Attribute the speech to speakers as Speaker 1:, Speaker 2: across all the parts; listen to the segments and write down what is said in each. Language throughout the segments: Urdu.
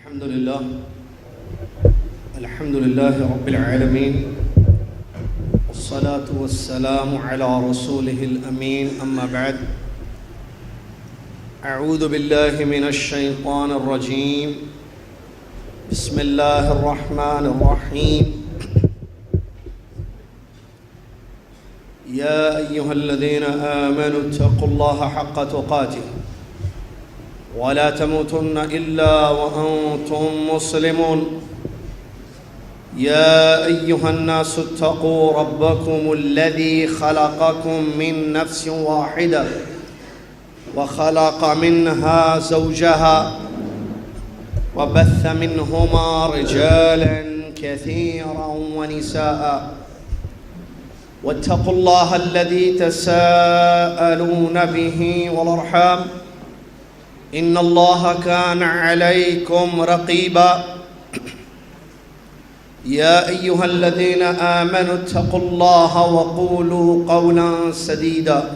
Speaker 1: الحمد لله رب العالمين والصلاة والسلام على رسوله الأمين أما بعد أعوذ بالله من الشيطان الرجيم بسم الله الرحمن الرحيم يا أيها الذين آمنوا اتقوا الله حق تقاته ولا تموتن إلا وأنتم مسلمون يا أيها الناس اتقوا ربكم الذي خلقكم من نفس واحدة وخلق منها زوجها وبث منهما رجالا كثيرا ونساء واتقوا الله الذي تساءلون به والأرحام إن الله كان عليكم رقيبا يا أيها الذين آمنوا اتقوا الله وقولوا قولا سديدا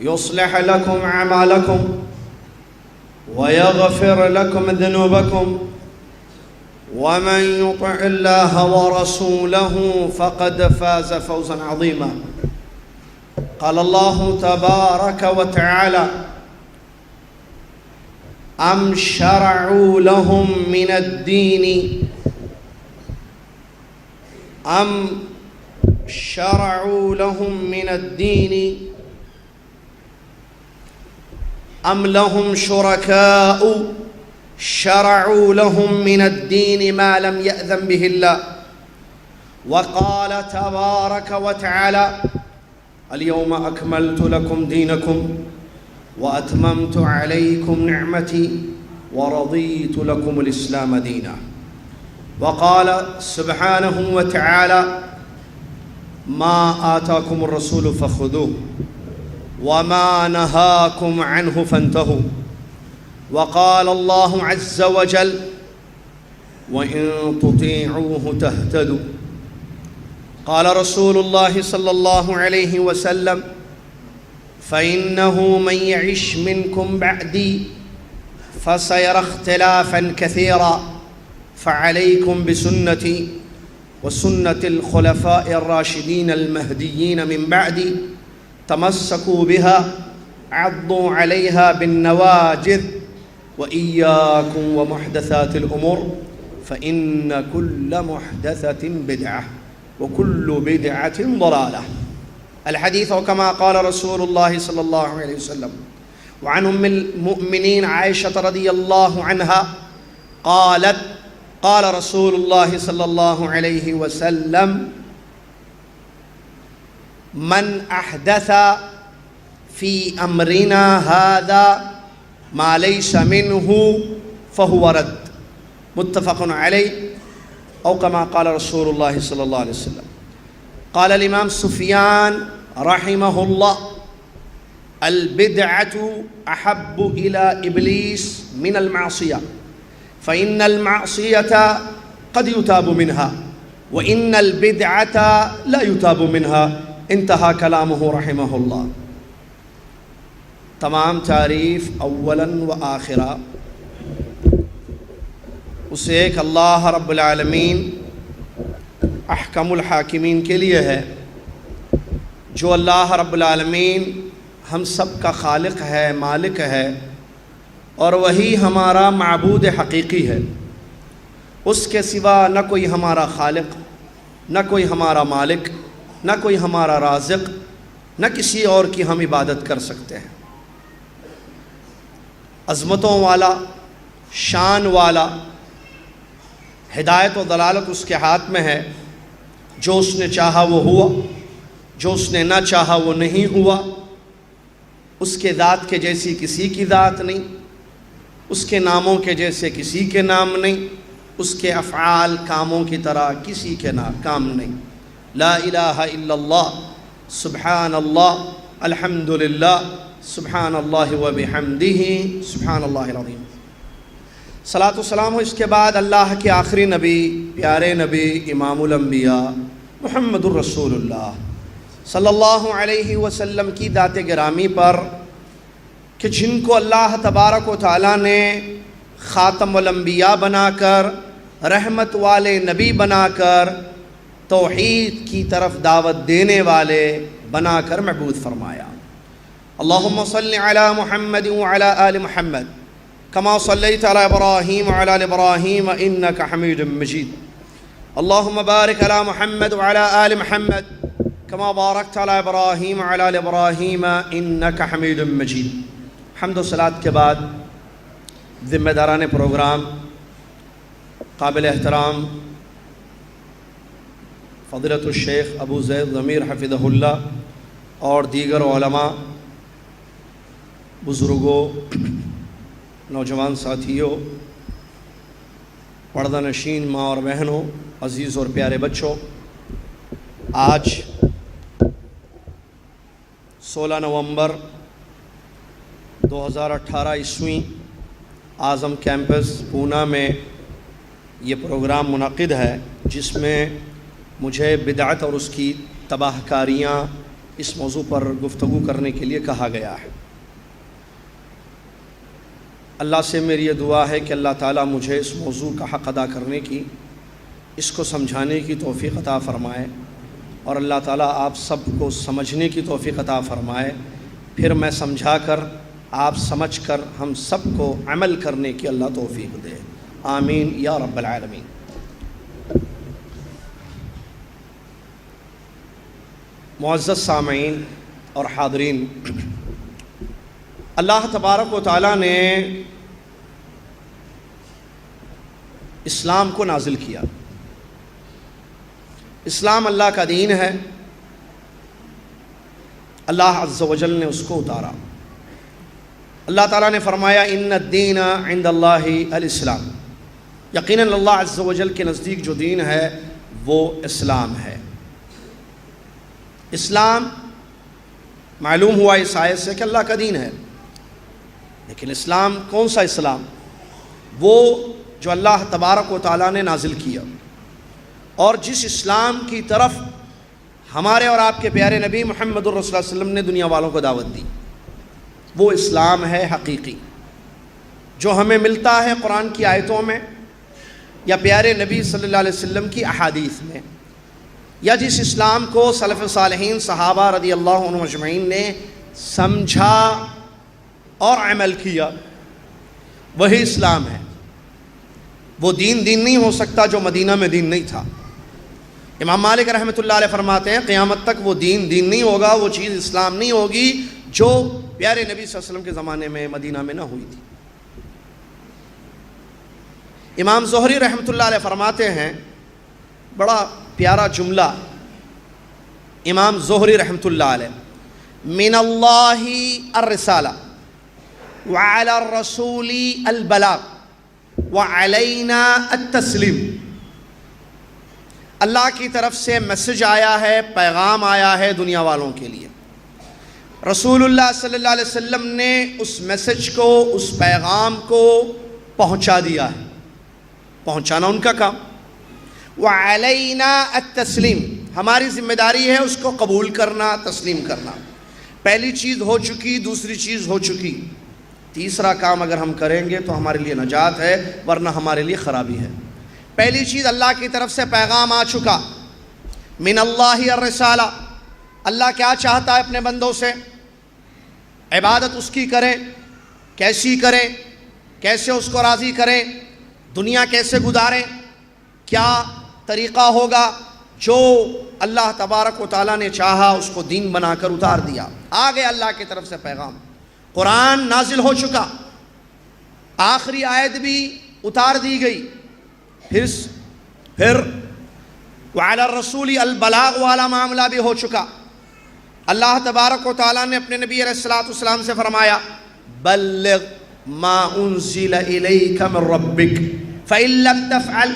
Speaker 1: يصلح لكم أعمالكم ويغفر لكم ذنوبكم ومن يطع الله ورسوله فقد فاز فوزا عظيما قال الله تبارك وتعالى أم شرعوا لهم من الدين أم لهم شركاء شرعوا لهم من الدين ما لم يأذن به الله وقال تبارك وتعالى اليوم أكملت لكم دينكم وأتممت عليكم نعمتي ورضيت لكم الإسلام دينا وقال سبحانه وتعالى ما آتاكم الرسول فخذوه وما نهاكم عنه فانتهوا وقال الله عز وجل وإن تطيعوه تهتدوا قال رسول الله صلى الله عليه وسلم فإنه من يعش منكم بعدي فسيرى اختلافا كثيرا فعليكم بسنتي وسنة الخلفاء الراشدين المهديين من بعدي تمسكوا بها عضوا عليها بالنواجذ وإياكم ومحدثات الأمور فإن كل محدثة بدعة وكل بدعة ضلالة الحديث كما قال رسول الله صلى الله عليه وسلم وعن أم المؤمنين عائشة رضي الله عنها قالت قال رسول الله صلى الله عليه وسلم من أحدث في أمرنا هذا ما ليس منه فهو رد متفق عليه أو كما قال رسول الله صلى الله عليه وسلم قال الإمام سفيان رحمه الله البدعة أحب إلى إبليس من المعصية فإن المعصية قد يتاب منها وإن البدعة لا يتاب منها انتهى كلامه رحمه الله تمام تعریف اولا و آخرا اس ایک اللہ رب العالمین احکم الحاکمین کے لیے ہے جو اللہ رب العالمین ہم سب کا خالق ہے مالک ہے اور وہی ہمارا معبود حقیقی ہے اس کے سوا نہ کوئی ہمارا خالق نہ کوئی ہمارا مالک نہ کوئی ہمارا رازق نہ کسی اور کی ہم عبادت کر سکتے ہیں عظمتوں والا شان والا ہدایت و دلالت اس کے ہاتھ میں ہے جو اس نے چاہا وہ ہوا جو اس نے نہ چاہا وہ نہیں ہوا اس کے ذات کے جیسی کسی کی ذات نہیں اس کے ناموں کے جیسے کسی کے نام نہیں اس کے افعال کاموں کی طرح کسی کے کام نہیں لا الہ الا اللہ سبحان اللہ الحمدللہ سبحان اللہ و بحمدہ سبحان اللہ العظیم صلاۃ و سلام ہو اس کے بعد اللہ کے آخری نبی پیارے نبی امام الانبیاء محمد الرسول اللہ صلی اللہ علیہ وسلم کی ذات گرامی پر کہ جن کو اللہ تبارک و تعالیٰ نے خاتم الانبیاء بنا کر، رحمت والے نبی بنا کر، توحید کی طرف دعوت دینے والے بنا کر مبعوث فرمایا۔ اللہم صلی علی محمد وعلی آل محمد کما صلیت علی ابراہیم وعلی آل ابراہیم انک حمید مجید۔ اللہم بارک علی محمد وعلی آل محمد کما بارکت علی ابراہیم وعلی آل ابراہیم انک حمید مجید۔ حمد و صلاۃ کے بعد ذمہ داران پروگرام، قابل احترام فضیلت الشیخ ابو زید ضمیر حفظہ اللہ اور دیگر علماء، بزرگوں، نوجوان ساتھیوں، پردہ نشین ماں اور بہنوں، عزیز اور پیارے بچوں، آج 16 نومبر 2018 عیسوی اعظم کیمپس پونا میں یہ پروگرام منعقد ہے، جس میں مجھے بدعت اور اس کی تباہ کاریاں اس موضوع پر گفتگو کرنے کے لیے کہا گیا ہے۔ اللہ سے میری یہ دعا ہے کہ اللہ تعالیٰ مجھے اس موضوع کا حق ادا کرنے کی، اس کو سمجھانے کی توفیق عطا فرمائے، اور اللہ تعالیٰ آپ سب کو سمجھنے کی توفیق عطا فرمائے، پھر میں سمجھا کر، آپ سمجھ کر ہم سب کو عمل کرنے کی اللہ توفیق دے، آمین یا رب العالمین۔ معزز سامعین اور حاضرین، اللہ تبارک و تعالیٰ نے اسلام کو نازل کیا۔ اسلام اللہ کا دین ہے، اللہ عز و جل نے اس کو اتارا۔ اللہ تعالیٰ نے فرمایا ان الدین عند اللہ الاسلام، یقیناً اللہ عز و جل کے نزدیک جو دین ہے وہ اسلام ہے۔ اسلام معلوم ہوا اس آیت سے کہ اللہ کا دین ہے، لیکن اسلام کون سا اسلام؟ وہ جو اللہ تبارک و تعالیٰ نے نازل کیا، اور جس اسلام کی طرف ہمارے اور آپ کے پیارے نبی محمد الرسول صلی اللہ علیہ وسلم نے دنیا والوں کو دعوت دی، وہ اسلام ہے حقیقی، جو ہمیں ملتا ہے قرآن کی آیتوں میں یا پیارے نبی صلی اللہ علیہ وسلم کی احادیث میں، یا جس اسلام کو سلف صالحین صحابہ رضی اللہ عنہم اجمعین نے سمجھا اور عمل کیا، وہی اسلام ہے۔ وہ دین نہیں ہو سکتا جو مدینہ میں دین نہیں تھا۔ امام مالک رحمۃ اللہ علیہ فرماتے ہیں قیامت تک وہ دین نہیں ہوگا، وہ چیز اسلام نہیں ہوگی جو پیارے نبی صلی اللہ علیہ وسلم کے زمانے میں مدینہ میں نہ ہوئی تھی۔ امام زہری رحمۃ اللہ علیہ فرماتے ہیں، بڑا پیارا جملہ امام زہری رحمۃ اللہ علیہ، من اللہ الرسالہ وعلی الرسول البلاغ وعلینا التسلیم۔ اللہ کی طرف سے میسج آیا ہے، پیغام آیا ہے دنیا والوں کے لیے، رسول اللہ صلی اللہ علیہ وسلم نے اس میسج کو، اس پیغام کو پہنچا دیا ہے، پہنچانا ان کا کام۔ وعلینا التسلیم، ہماری ذمہ داری ہے اس کو قبول کرنا، تسلیم کرنا۔ پہلی چیز ہو چکی، دوسری چیز ہو چکی، تیسرا کام اگر ہم کریں گے تو ہمارے لیے نجات ہے، ورنہ ہمارے لیے خرابی ہے۔ پہلی چیز، اللہ کی طرف سے پیغام آ چکا، من اللہ الرسالہ، اللہ کیا چاہتا ہے اپنے بندوں سے؟ عبادت اس کی کریں، کیسی کریں، کیسے اس کو راضی کریں، دنیا کیسے گزاریں، کیا طریقہ ہوگا؟ جو اللہ تبارک و تعالیٰ نے چاہا اس کو دین بنا کر اتار دیا، آ گیا اللہ کی طرف سے پیغام۔ قرآن نازل ہو چکا، آخری آیت بھی اتار دی گئی، پھر وعلی الرسول البلاغ والا معاملہ بھی ہو چکا۔ اللہ تبارک و تعالیٰ نے اپنے نبی علیہ الصلوۃ والسلام سے فرمایا بلغ ما انزل الیک من ربک فإن لم تفعل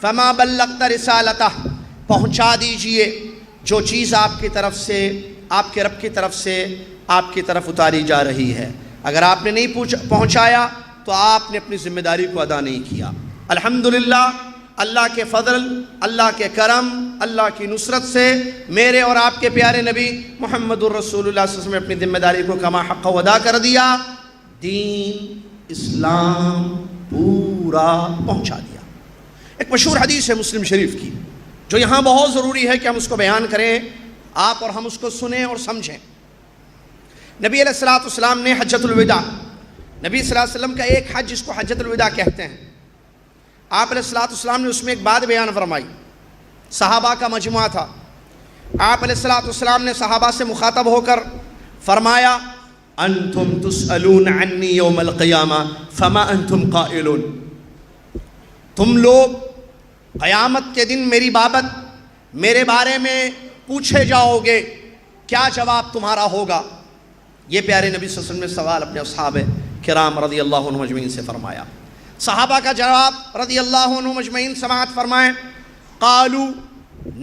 Speaker 1: فما بلغت رسالتہ، پہنچا دیجئے جو چیز آپ کی طرف سے، آپ کے رب کی طرف سے آپ کی طرف اتاری جا رہی ہے۔ اگر آپ نے نہیں پہنچایا تو آپ نے اپنی ذمہ داری کو ادا نہیں کیا۔ الحمدللہ، اللہ کے فضل، اللہ کے کرم، اللہ کی نصرت سے میرے اور آپ کے پیارے نبی محمد الرسول اللہ صلی اللہ علیہ وسلم نے اپنی ذمہ داری کو کما حق ادا کر دیا۔ دین اسلام پورا پہنچا دیا۔ ایک مشہور حدیث ہے مسلم شریف کی، جو یہاں بہت ضروری ہے کہ ہم اس کو بیان کریں، آپ اور ہم اس کو سنیں اور سمجھیں۔ نبی علیہ الصلوۃ والسلام نے حجۃ الوداع، نبی صلی اللہ علیہ وسلم کا ایک حج جس کو حجۃ الوداع کہتے ہیں، آپ علیہ الصلوۃ والسلام نے اس میں ایک بات بیان فرمائی۔ صحابہ کا مجموعہ تھا، آپ علیہ الصلوۃ والسلام نے صحابہ سے مخاطب ہو کر فرمایا انتم تسألون عنی یوم القیامہ فما انتم قائلون، تم لوگ قیامت کے دن میری بابت، میرے بارے میں پوچھے جاؤ گے، کیا جواب تمہارا ہوگا؟ یہ پیارے نبی صلی اللہ علیہ وسلم نے سوال اپنے اصحاب کرام رضی اللہ عنہم اجمعین سے فرمایا۔ صحابہ کا جواب رضی اللہ عنہم اجمعین سماعت فرمائیں، قالوا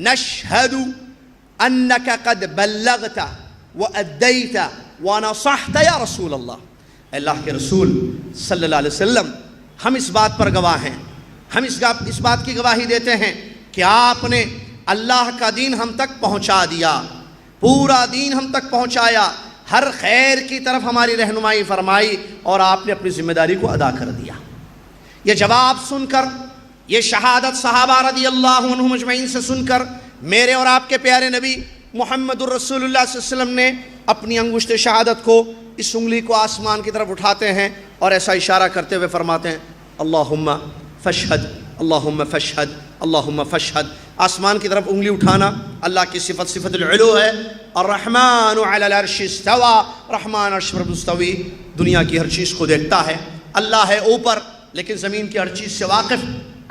Speaker 1: نشہد انک قد بلغت وادیت ونصحت یا رسول اللہ، اللہ کے رسول صلی اللہ علیہ وسلم ہم اس بات پر گواہ ہیں، ہم اس بات کی گواہی دیتے ہیں کہ آپ نے اللہ کا دین ہم تک پہنچا دیا، پورا دین ہم تک پہنچایا، ہر خیر کی طرف ہماری رہنمائی فرمائی اور آپ نے اپنی ذمہ داری کو ادا کر دیا۔ یہ جواب سن کر، یہ شہادت صحابہ رضی اللہ عنہم اجمعین سے سن کر، میرے اور آپ کے پیارے نبی محمد الرسول اللہ صلی اللہ علیہ وسلم نے اپنی انگشت شہادت کو، اس انگلی کو آسمان کی طرف اٹھاتے ہیں اور ایسا اشارہ کرتے ہوئے فرماتے ہیں اللہم فاشہد، اللہم فاشہد، اللہم فاشہد۔ آسمان کی طرف انگلی اٹھانا اللہ کی صفت العلو ہے۔ الرحمن علی العرش استوى، رحمان عرش پر مستوی، دنیا کی ہر چیز کو دیکھتا ہے، اللہ ہے اوپر لیکن زمین کی ہر چیز سے واقف،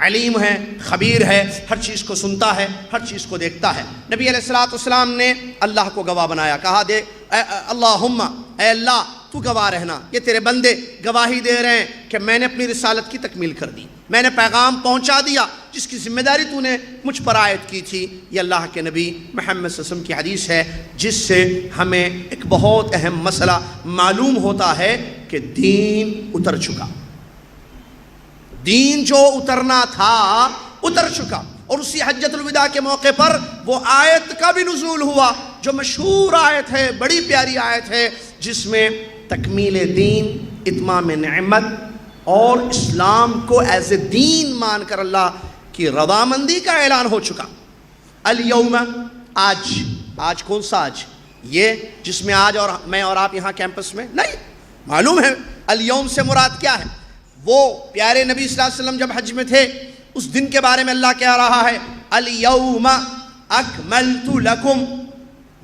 Speaker 1: علیم ہے، خبیر ہے، ہر چیز کو سنتا ہے، ہر چیز کو دیکھتا ہے۔ نبی علیہ الصلوۃ والسلام نے اللہ کو گواہ بنایا، کہا دے اللہم، اے اللہ تو گواہ رہنا، یہ تیرے بندے گواہی دے رہے ہیں کہ میں نے اپنی رسالت کی تکمیل کر دی، میں نے پیغام پہنچا دیا، جس کی ذمہ داری تو نے مجھ پر عائد کی تھی۔ یہ اللہ کے نبی محمد صلی اللہ علیہ وسلم کی حدیث ہے، جس سے ہمیں ایک بہت اہم مسئلہ معلوم ہوتا ہے کہ دین اتر چکا، دین جو اترنا تھا اتر چکا۔ اور اسی حجۃ الوداع کے موقع پر وہ آیت کا بھی نزول ہوا جو مشہور آیت ہے، بڑی پیاری آیت ہے، جس میں تکمیل دین، اتمام نعمت اور اسلام کو ایز اے دین مان کر اللہ کی رضامندی کا اعلان ہو چکا۔ الیوم، آج کون سا آج؟ یہ جس میں آج اور میں اور آپ یہاں کیمپس میں نہیں، معلوم ہے الیوم سے مراد کیا ہے۔ وہ پیارے نبی صلی اللہ علیہ وسلم جب حج میں تھے، اس دن کے بارے میں اللہ کہہ رہا ہے الیوم اکملت لکم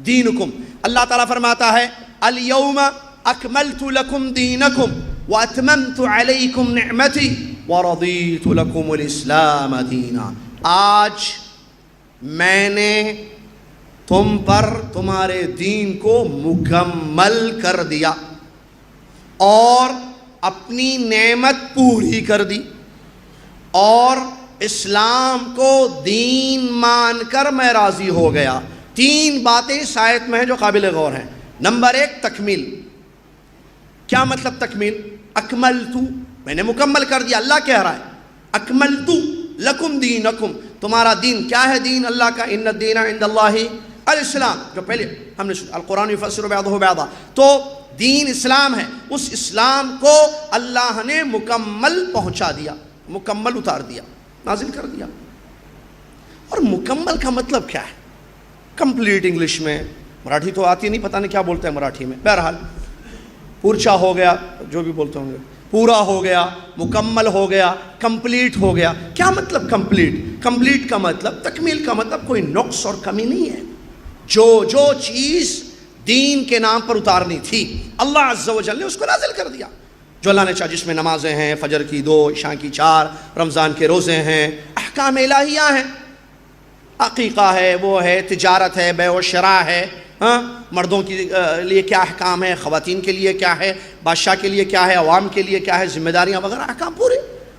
Speaker 1: دینکم، اللہ تعالیٰ فرماتا ہے الیوم اکملت لکم دینکم واتممت علیکم نعمتی ورضیت لکم الاسلام دینا، آج میں نے تم پر تمہارے دین کو مکمل کر دیا اور اپنی نعمت پوری کر دی، اور اسلام کو دین مان کر میں راضی ہو گیا۔ تین باتیں اس آیت میں ہیں جو قابل غور ہیں۔ نمبر ایک، تکمیل۔ کیا مطلب تکمیل؟ اکملتو، میں نے مکمل کر دیا، اللہ کہہ رہا ہے اکملتو لکم دینکم، تمہارا دین کیا ہے؟ دین اللہ کا، ان الدین عند اللہ الاسلام، جو پہلے ہم نے سنا القرآن یفسر بعضہ بعضا، تو دین اسلام ہے، اس اسلام کو اللہ نے مکمل پہنچا دیا، مکمل اتار دیا، نازل کر دیا۔ اور مکمل کا مطلب کیا ہے؟ کمپلیٹ انگلش میں، مراٹھی تو آتی نہیں، پتہ نہیں کیا بولتے ہیں مراٹھی میں، بہرحال پورچا ہو گیا، جو بھی بولتے ہوں گے، پورا ہو گیا، مکمل ہو گیا، کمپلیٹ ہو گیا۔ کیا مطلب کمپلیٹ؟ کمپلیٹ کا مطلب، تکمیل کا مطلب کوئی نقص اور کمی نہیں ہے۔ جو چیز دین کے نام پر اتارنی تھی اللہ عز و جل نے اس کو نازل کر دیا، جو اللہ نے چاہا، جس میں نمازیں ہیں، فجر کی 2، عشاء کی 4، رمضان کے روزے ہیں، احکام الہیہ ہیں، عقیقہ ہے، وہ ہے، تجارت ہے، بیع و شراء ہے، مردوں کے لیے کیا احکام ہے، خواتین کے لیے کیا ہے، بادشاہ کے لیے کیا ہے، عوام کے لیے کیا ہے، ذمہ داریاں وغیرہ، احکام پورے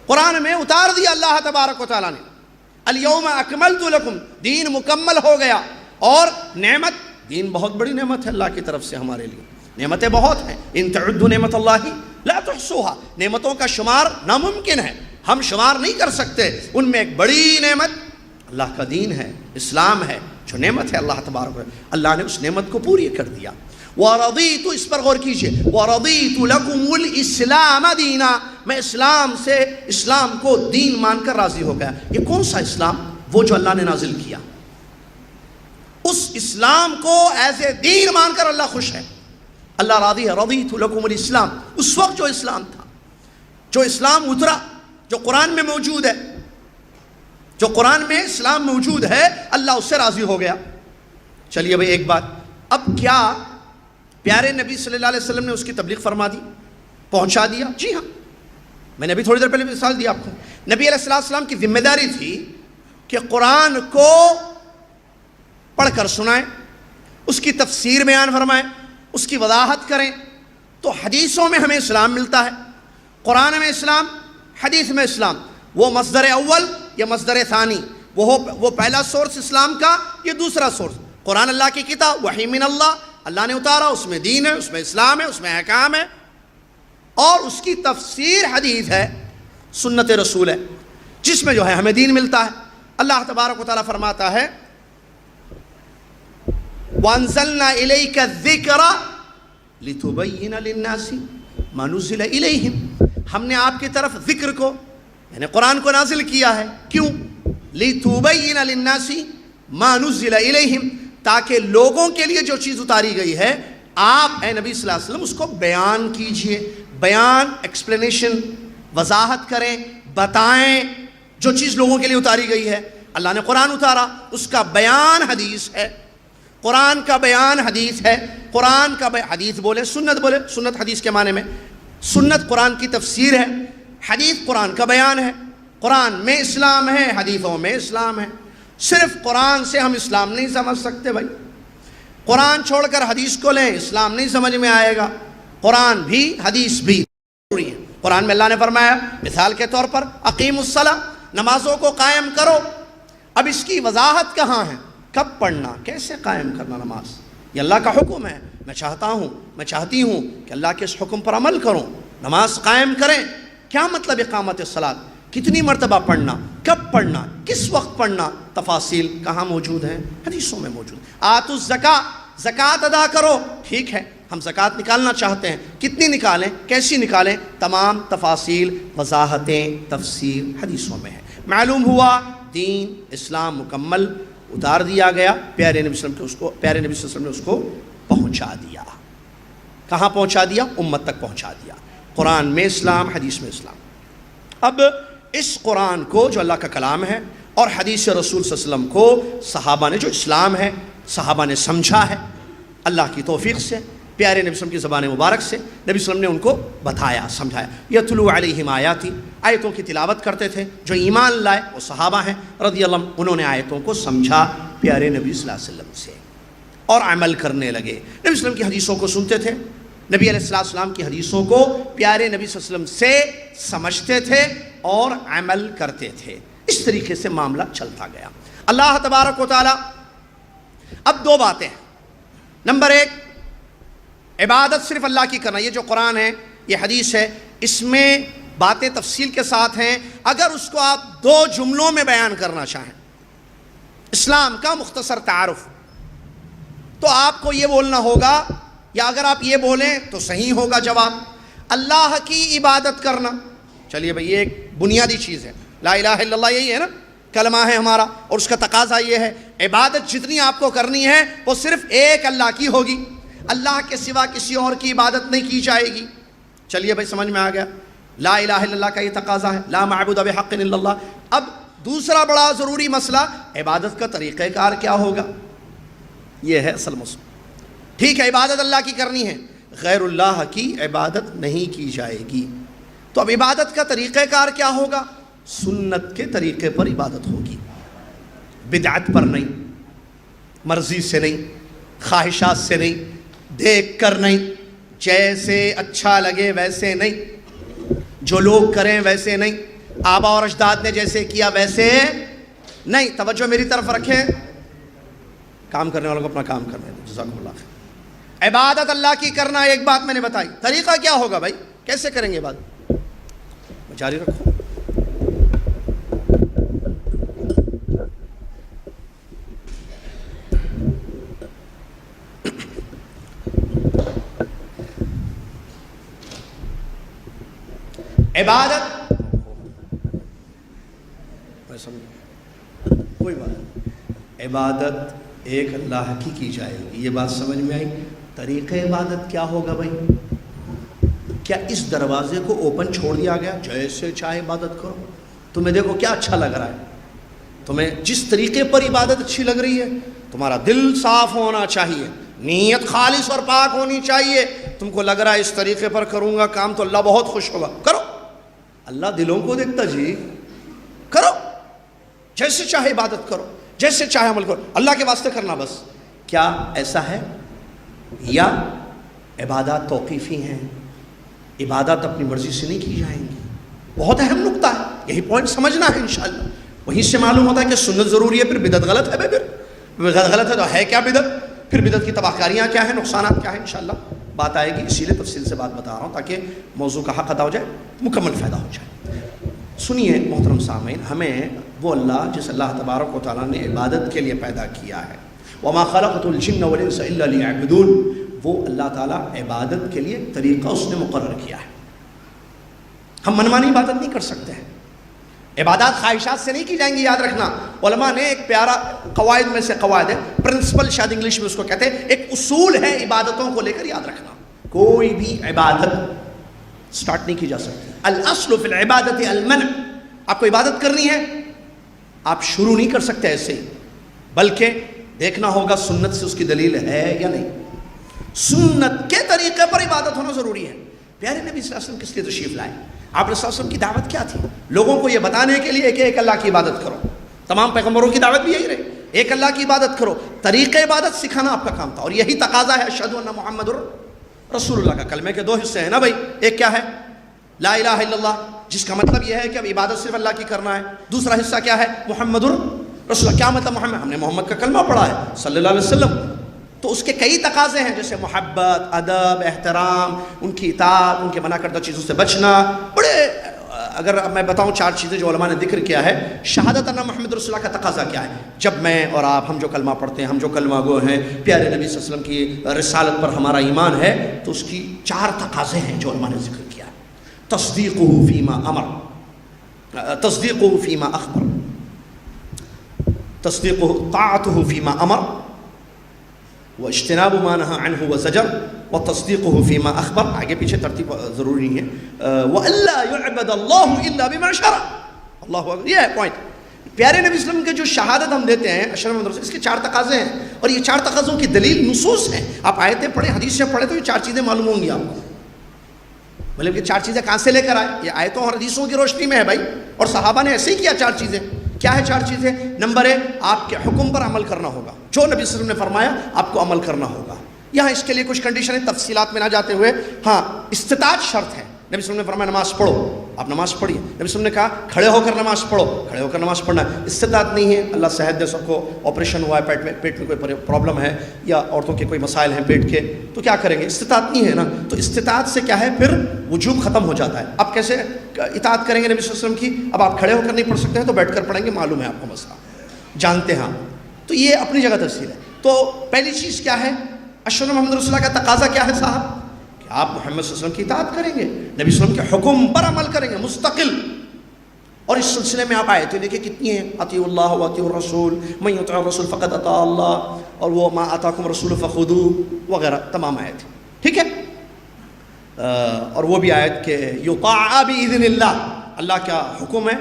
Speaker 1: قرآن میں اتار دیا اللہ تبارک و تعالیٰ نے۔ الیوم اکملت لکم، دین مکمل ہو گیا۔ اور نعمت، دین بہت بڑی نعمت ہے اللہ کی طرف سے ہمارے لیے، نعمتیں بہت ہیں، ان تعدوا نعمت اللہ لا تحصوها، نعمتوں کا شمار ناممکن ہے، ہم شمار نہیں کر سکتے۔ ان میں ایک بڑی نعمت اللہ کا دین ہے، اسلام ہے، جو نعمت ہے اللہ تبارک و تعالیٰ، اللہ نے اس نعمت کو پوری کر دیا۔ وَرَضِيتُ، اس پر غور کیجئے، وَرَضِيتُ لَكُمُ الْإِسْلَامَ دِينًا، میں اسلام سے اسلام کو دین مان کر راضی ہو گیا. یہ کون سا اسلام؟ وہ جو اللہ نے نازل کیا. اس اسلام کو ایز اے دین مان کر اللہ خوش ہے. اللہ راضی ہے. رضیت لکم الاسلام. اس وقت جو اسلام تھا، جو اسلام اترا، جو قرآن میں موجود ہے، جو قرآن میں اسلام موجود ہے، اللہ اس سے راضی ہو گیا. چلیے بھائی ایک بات، اب کیا پیارے نبی صلی اللہ علیہ وسلم نے اس کی تبلیغ فرما دی، پہنچا دیا؟ جی ہاں. میں نے ابھی تھوڑی دیر پہلے مثال دی آپ کو. نبی علیہ السلام کی ذمہ داری تھی کہ قرآن کو پڑھ کر سنائیں، اس کی تفسیر بیان فرمائیں، اس کی وضاحت کریں. تو حدیثوں میں ہمیں اسلام ملتا ہے. قرآن میں اسلام، حدیث میں اسلام. وہ مصدر اول یا مصدر ثانی، وہ پہلا سورس اسلام کا، یہ دوسرا سورس. قرآن اللہ کی کتاب، وحی من اللہ نے اتارا، اس میں دین ہے، اس میں اسلام ہے، اس میں احکام ہے. اور اس کی تفسیر حدیث ہے، سنت رسول ہے، جس میں جو ہے ہمیں دین ملتا ہے. اللہ تبارک و تعالیٰ فرماتا ہے وَأَنزَلْنَا إِلَيْكَ الذِّكْرَ لِتُبَيِّنَ لِلنَّاسِ مَا نُزِّلَ إِلَيْهِمْ. ہم نے آپ کی طرف ذکر کو، یعنی قرآن کو نازل کیا ہے. کیوں؟ لِتُبَيِّنَ لِلنَّاسِ مَا نُزِّلَ إِلَيْهِمْ، تاکہ لوگوں کے لیے جو چیز اتاری گئی ہے آپ اے نبی صلی اللہ علیہ وسلم اس کو بیان کیجئے. بیان، ایکسپلینیشن، وضاحت کریں، بتائیں. جو چیز لوگوں کے لیے اتاری گئی ہے، اللہ نے قرآن اتارا، اس کا بیان حدیث ہے. قرآن کا بیان حدیث ہے. قرآن کا حدیث بولے، سنت بولے، سنت حدیث کے معنی میں. سنت قرآن کی تفسیر ہے، حدیث قرآن کا بیان ہے. قرآن میں اسلام ہے، حدیثوں میں اسلام ہے. صرف قرآن سے ہم اسلام نہیں سمجھ سکتے بھائی. قرآن چھوڑ کر حدیث کو لیں، اسلام نہیں سمجھ میں آئے گا. قرآن بھی حدیث بھی ضروری ہے. قرآن میں اللہ نے فرمایا مثال کے طور پر اقیم الصلاۃ، نمازوں کو قائم کرو. اب اس کی وضاحت کہاں ہے؟ کب پڑھنا، کیسے قائم کرنا نماز، یہ اللہ کا حکم ہے. میں چاہتی ہوں کہ اللہ کے اس حکم پر عمل کروں، نماز قائم کریں. کیا مطلب اقامت الصلاۃ؟ کتنی مرتبہ پڑھنا، کب پڑھنا، کس وقت پڑھنا، تفاصیل کہاں موجود ہیں؟ حدیثوں میں موجود. آتوا الزکاۃ، زکوٰۃ ادا کرو. ٹھیک ہے، ہم زکوٰۃ نکالنا چاہتے ہیں، کتنی نکالیں، کیسی نکالیں، تمام تفاصیل، وضاحتیں، تفسیر حدیثوں میں ہے. معلوم ہوا دین اسلام مکمل اتار دیا گیا. پیارے نبی صلی اللہ علیہ وسلم نے اس کو پہنچا دیا. کہاں پہنچا دیا؟ امت تک پہنچا دیا. قرآن میں اسلام، حدیث میں اسلام. اب اس قرآن کو جو اللہ کا کلام ہے اور حدیث رسول صلی اللہ علیہ وسلم کو صحابہ نے جو اسلام ہے، صحابہ نے سمجھا ہے اللہ کی توفیق سے، پیارے نبی صلی اللہ علیہ وسلم کی زبان مبارک سے. نبی صلی اللہ علیہ وسلم نے ان کو بتایا، سمجھایا. یتلو علیہم آیاتی، آیتوں کی تلاوت کرتے تھے. جو ایمان لائے وہ صحابہ ہیں رضی اللہ عنہم، انہوں نے آیتوں کو سمجھا پیارے نبی صلی اللہ علیہ وسلم سے اور عمل کرنے لگے. نبی صلی اللہ علیہ وسلم کی حدیثوں کو سنتے تھے، نبی علیہ السلام کی حدیثوں کو پیارے نبی صلی اللہ علیہ وسلم سے سمجھتے تھے اور عمل کرتے تھے. اس طریقے سے معاملہ چلتا گیا. اللہ تبارک و تعالی اب دو باتیں. نمبر ایک، عبادت صرف اللہ کی کرنا. یہ جو قرآن ہے، یہ حدیث ہے، اس میں باتیں تفصیل کے ساتھ ہیں. اگر اس کو آپ دو جملوں میں بیان کرنا چاہیں، اسلام کا مختصر تعارف، تو آپ کو یہ بولنا ہوگا، یا اگر آپ یہ بولیں تو صحیح ہوگا جواب، اللہ کی عبادت کرنا. چلیے بھئی یہ ایک بنیادی چیز ہے. لا الہ الا اللہ یہی ہے نا، کلمہ ہے ہمارا، اور اس کا تقاضا یہ ہے عبادت جتنی آپ کو کرنی ہے وہ صرف ایک اللہ کی ہوگی، اللہ کے سوا کسی اور کی عبادت نہیں کی جائے گی. چلیے بھائی سمجھ میں آ گیا. لا الہ الا اللہ کا یہ تقاضا ہے، لا معبود بحق الا اللہ. اب دوسرا بڑا ضروری مسئلہ، عبادت کا طریقہ کار کیا ہوگا، یہ ہے اصل مسئلہ. ٹھیک ہے، عبادت اللہ کی کرنی ہے، غیر اللہ کی عبادت نہیں کی جائے گی. تو اب عبادت کا طریقہ کار کیا ہوگا؟ سنت کے طریقے پر عبادت ہوگی، بدعت پر نہیں، مرضی سے نہیں، خواہشات سے نہیں، دیکھ کر نہیں، جیسے اچھا لگے ویسے نہیں، جو لوگ کریں ویسے نہیں، آبا اور اجداد نے جیسے کیا ویسے نہیں. توجہ میری طرف رکھیں، کام کرنے والوں کو اپنا کام کرنے دیں. جزاکم اللہ خیر. عبادت اللہ کی کرنا، ایک بات میں نے بتائی. طریقہ کیا ہوگا بھائی، کیسے کریں گے عبادت؟ جاری رکھو. عبادت کوئی بات، عبادت ایک اللہ کی جائے گی، یہ بات سمجھ میں آئی؟ طریقہ عبادت کیا ہوگا بھائی؟ کیا اس دروازے کو اوپن چھوڑ دیا گیا جیسے چاہے عبادت کرو؟ تمہیں دیکھو کیا اچھا لگ رہا ہے، تمہیں جس طریقے پر عبادت اچھی لگ رہی ہے، تمہارا دل صاف ہونا چاہیے، نیت خالص اور پاک ہونی چاہیے، تم کو لگ رہا ہے اس طریقے پر کروں گا کام تو اللہ بہت خوش ہوگا، کرو، اللہ دلوں کو دیکھتا جی، کرو، جیسے چاہے عبادت کرو، جیسے چاہے عمل کرو، اللہ کے واسطے کرنا بس۔ کیا ایسا ہے؟ یا عبادات توقیفی ہیں، عبادات اپنی مرضی سے نہیں کی جائیں گی؟ بہت اہم نقطہ ہے، یہی پوائنٹ سمجھنا ہے انشاءاللہ۔ وہیں سے معلوم ہوتا ہے کہ سنت ضروری ہے، پھر بدعت غلط ہے، پھر بدعت غلط ہے تو ہے کیا بدعت، پھر بدعت کی تباہکاریاں کیا ہیں، نقصانات کیا ہیں، انشاءاللہ بات آئے گی، اسی لیے تفصیل سے بات بتا رہا ہوں تاکہ موضوع کا حق ادا ہو جائے، مکمل فائدہ ہو جائے۔ سنیے محترم سامعین، ہمیں وہ اللہ جس اللہ تبارک و تعالیٰ نے عبادت کے لیے پیدا کیا ہے، وما خلقت الجن والانس الا لیعبدون، وہ اللہ تعالیٰ عبادت کے لیے طریقہ اس نے مقرر کیا ہے۔ ہم منمانی عبادت نہیں کر سکتے ہیں، عبادات خواہشات سے نہیں کی جائیں گی، یاد رکھنا۔ علماء نے ایک پیارا قواعد میں سے قواعد ہے، پرنسپل شاید انگلش میں اس کو کہتے ہیں، ایک اصول ہے عبادتوں کو لے کر، یاد رکھنا کوئی بھی عبادت سٹارٹ نہیں کی جا سکتی۔ الاصل فی العبادت المنع، آپ کو عبادت کرنی ہے آپ شروع نہیں کر سکتے ایسے ہی، بلکہ دیکھنا ہوگا سنت سے اس کی دلیل ہے یا نہیں، سنت کے طریقے پر عبادت ہونا ضروری ہے۔ پیارے نبی صلی اللہ علیہ وسلم کس لیے تشریف لائے؟ آپ صلی اللہ علیہ وسلم کی دعوت کیا تھی؟ لوگوں کو یہ بتانے کے لیے کہ ایک اللہ کی عبادت کرو، تمام پیغمبروں کی دعوت بھی یہی رہی، ایک اللہ کی عبادت کرو، طریقہ عبادت سکھانا آپ کا کام تھا، اور یہی تقاضا ہے اشہد ان محمد رسول اللہ کا۔ کلمے کے دو حصے ہیں نا بھائی، ایک کیا ہے؟ لا الہ الا اللہ، جس کا مطلب یہ ہے کہ اب عبادت صرف اللہ کی کرنا ہے، دوسرا حصہ کیا ہے؟ محمد رسول اللہ۔ کیا مطلب محمد؟ ہم نے محمد کا کلمہ پڑھا ہے صلی اللہ علیہ وسلم، تو اس کے کئی تقاضے ہیں، جیسے محبت، ادب، احترام، ان کی اطاعت، ان کے منع کردہ چیزوں سے بچنا، بڑے اگر میں بتاؤں 4 چیزیں جو علماء نے ذکر کیا ہے۔ شہادت ان محمد رسول اللہ کا تقاضا کیا ہے؟ جب میں اور آپ، ہم جو کلمہ پڑھتے ہیں، ہم جو کلمہ گو ہیں، پیارے نبی صلی اللہ علیہ وسلم کی رسالت پر ہمارا ایمان ہے، تو اس کی 4 تقاضے ہیں جو علماء نے ذکر کیا ہے۔ تصدیقہ فیما امر، تصدیقہ فیما اخبر، تصدیقہ طاعتہ فیما امر، واجتناب ما نہى عنہ وزجر، وتصدیقہ فیما اخبر، آگے پیچھے ترتیب ضروری نہیں ہے، وَأَلَّا يُعْبَدَ اللَّهُ إِلَّا بِمَا شَرَعَ، اللہ اکبر، یہ ہے پوائنٹ۔ پیارے نبی صلی اللہ علیہ وسلم کے جو شہادت ہم دیتے ہیں اشہد ان محمد رسول، اس کے 4 تقاضے ہیں، اور یہ 4 تقاضوں کی دلیل نصوص ہیں، آپ آیتیں پڑھیں، حدیث سے پڑھیں تو یہ 4 چیزیں معلوم ہوں گی آپ کو۔ مطلب یہ 4 چیزیں کہاں سے لے کر آئے؟ یہ آیتوں اور حدیثوں کی روشنی میں ہے بھائی، اور صحابہ نے ایسے ہی کیا 4 چیزیں۔ کیا ہے 4 چیزیں؟ نمبر 1، آپ کے حکم پر عمل کرنا ہوگا، جو نبی صلی اللہ علیہ وسلم نے فرمایا آپ کو عمل کرنا ہوگا۔ یہاں اس کے لیے کچھ کنڈیشن ہے، تفصیلات میں نہ جاتے ہوئے، ہاں استطاعت شرط ہے۔ نبی صلی اللہ علیہ وسلم نے فرمایا نماز پڑھو، آپ نماز پڑھیے۔ نبی صلی اللہ علیہ وسلم نے کہا کھڑے ہو کر نماز پڑھو، کھڑے ہو کر نماز پڑھنا ہے۔ استطاعت نہیں ہے، اللہ صحت دے، سب کو آپریشن ہوا ہے، پیٹ میں کوئی پرابلم ہے، یا عورتوں کے کوئی مسائل ہیں پیٹ کے، تو کیا کریں گے؟ استطاعت نہیں ہے نا، تو استطاعت سے کیا ہے پھر وجوب ختم ہو جاتا ہے۔ اب کیسے اطاعت کریں گے نبی صلی اللہ علیہ وسلم کی؟ اب آپ کھڑے ہو کر نہیں پڑھ سکتے ہیں تو بیٹھ کر پڑھیں گے، معلوم ہے آپ کو مسئلہ، جانتے ہیں آپ، تو یہ اپنی جگہ تفصیل ہے۔ تو پہلی چیز کیا ہے؟ اشہد ان محمد رسول اللہ کا تقاضا کیا ہے صاحب؟ کہ آپ محمد صلی اللہ علیہ وسلم کی اطاعت کریں گے، نبی صلی اللہ علیہ وسلم کے حکم پر عمل کریں گے مستقل۔ اور اس سلسلے میں آپ آیتیں دیکھیں کتنی ہیں، اطیعوا اللہ واطیعوا الرسول، من یطع الرسول فقد اطاع اللہ، اور وہ ما آتاکم الرسول فخذوہ وغیرہ تمام آیتیں، ٹھیک ہے۔ اور وہ بھی آیت کہ یطاع باذن اللہ، اللہ کا حکم ہے،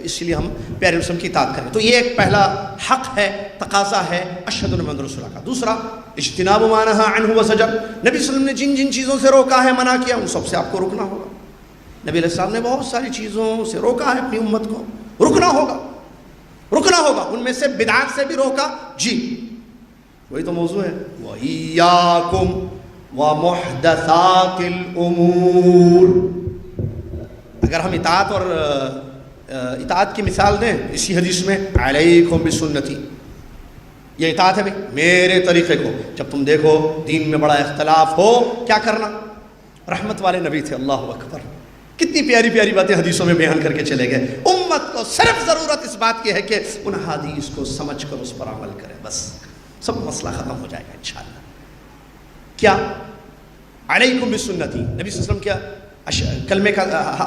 Speaker 1: اس لیے ہم پیارے وسلم کی اطاعت کریں۔ تو یہ ایک پہلا حق ہے، تقاضا ہے اشہد ان محمد رسول اللہ کا۔ دوسرا اجتناب ما نہى عنہ وزجر، نبی صلی اللہ علیہ وسلم نے جن جن چیزوں سے روکا ہے، منع کیا، ان سب سے آپ کو رکنا ہوگا۔ نبی علیہ السلام نے بہت ساری چیزوں سے روکا ہے اپنی امت کو، رکنا ہوگا، رکنا ہوگا۔ ان میں سے بدعات سے بھی روکا، جی وہی تو موضوع ہے، وَإِيَّاكُمْ وَمُحْدَثَاتِ الْأُمُورِ۔ اگر ہم اطاعت اور اطاعت کی مثال دیں اسی حدیث میں، علیکم بسنتی، یہ اطاعت ہے بھائی، میرے طریقے کو۔ جب تم دیکھو دین میں بڑا اختلاف ہو، کیا کرنا؟ رحمت والے نبی تھے، اللہ اکبر، کتنی پیاری پیاری باتیں حدیثوں میں بیان کر کے چلے گئے۔ امت کو صرف ضرورت اس بات کی ہے کہ ان حدیث کو سمجھ کر اس پر عمل کرے، بس سب مسئلہ ختم ہو جائے گا انشاءاللہ۔ کیا؟ علیکم بسنتی، نبی صلی اللہ علیہ وسلم کیا کلمے کا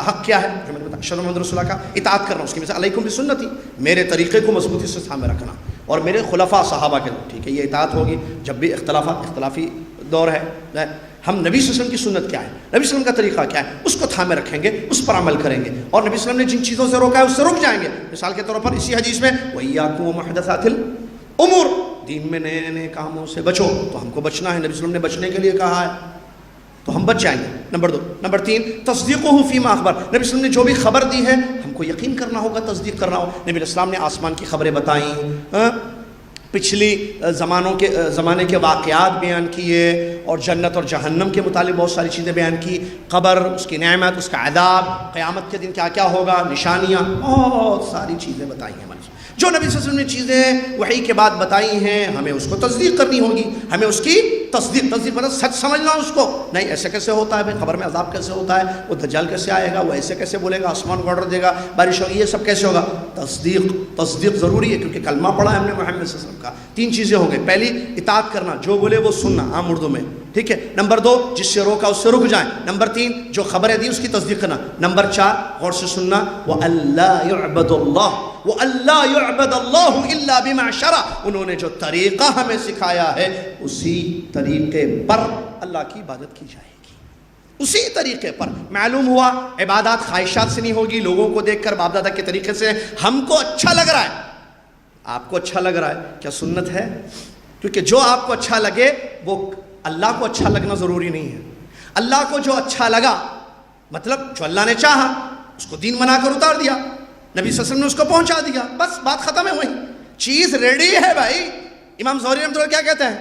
Speaker 1: حق کیا ہے؟ جو میں نے بتایا اشہد ان محمد رسول اللہ کا اطاعت کرنا، اس کی مثال علیکم بسنتی، میرے طریقے کو مضبوطی سے سامنے رکھنا، اور میرے خلفاء صحابہ کے، ٹھیک ہے یہ اطاعت ہوگی جب بھی اختلافی دور ہے، ہم نبی صلی اللہ علیہ وسلم کی سنت کیا ہے، نبی صلی اللہ علیہ وسلم کا طریقہ کیا ہے، اس کو تھامے رکھیں گے، اس پر عمل کریں گے، اور نبی صلی اللہ علیہ وسلم نے جن چیزوں سے روکا ہے اس سے رک جائیں گے۔ مثال کے طور پر اسی حدیث میں وَإِيَّاكُمْ وَمُحْدَثَاتِ الْأُمُورِ، دین میں نئے نئے کاموں سے بچو، تو ہم کو بچنا ہے، نبی صلی اللہ علیہ وسلم نے بچنے کے لیے کہا ہے تو ہم بچ جائیں گے۔ نمبر 2، نمبر 3 تصدیقہ فیما اخبر، نبی صلی اللہ علیہ وسلم نے جو بھی خبر دی ہے ہم کو یقین کرنا ہوگا، تصدیق کرنا ہوگا۔ نبی علیہ السلام نے آسمان کی خبریں بتائیں، پچھلی زمانے کے واقعات بیان کیے، اور جنت اور جہنم کے متعلق بہت ساری چیزیں بیان کی، قبر، اس کی نعمت، اس کا عذاب، قیامت کے دن کیا کیا ہوگا، نشانیاں، بہت ساری چیزیں بتائی ہیں۔ جو نبی صلی اللہ علیہ وسلم نے چیزیں وحی کے بعد بتائی ہیں ہمیں اس کو تصدیق کرنی ہوگی، ہمیں اس کی تصدیق مطلب سچ سمجھنا اس کو، نہیں ایسے کیسے ہوتا ہے بھائی، خبر میں عذاب کیسے ہوتا ہے، وہ دجال کیسے آئے گا، وہ ایسے کیسے بولے گا، آسمان کو آرڈر دے گا، بارش ہوگی، یہ سب کیسے ہوگا، تصدیق ضروری ہے، کیونکہ کلمہ پڑھا ہے ہم نے محمد صلی اللہ علیہ وسلم کا۔ 3 چیزیں ہو گئی، پہلی اطاعت کرنا، جو بولے وہ سننا عام اردو میں، ٹھیک ہے۔ نمبر 2 جس سے روکا اس سے رک جائیں۔ نمبر 3 جو خبریں دی اس کی تصدیق کرنا۔ نمبر 4 غور سے سننا، وَأَلَّا يُعْبَدُ اللَّهُ وَأَلَّا يُعْبَدَ اللَّهُ إِلَّا بِمَا شَرَعَ، انہوں نے جو طریقہ ہمیں سکھایا ہے اسی طریقے پر اللہ کی عبادت کی جائے گی، اسی طریقے پر۔ معلوم ہوا عبادات خواہشات سے نہیں ہوگی، لوگوں کو دیکھ کر باپ دادا کے طریقے سے ہم کو اچھا لگ رہا ہے، آپ کو اچھا لگ رہا ہے، کیا سنت ہے؟ کیونکہ جو آپ کو اچھا لگے وہ اللہ کو اچھا لگنا ضروری نہیں ہے۔ اللہ کو جو اچھا لگا مطلب جو اللہ نے چاہا اس کو دین بنا کر اتار دیا، نبی صلی اللہ علیہ وسلم نے اس کو پہنچا دیا، بس بات ختم ہے، وہی چیز ریڈی ہے بھائی۔ امام زہری رحمۃ اللہ کیا کہتے ہیں،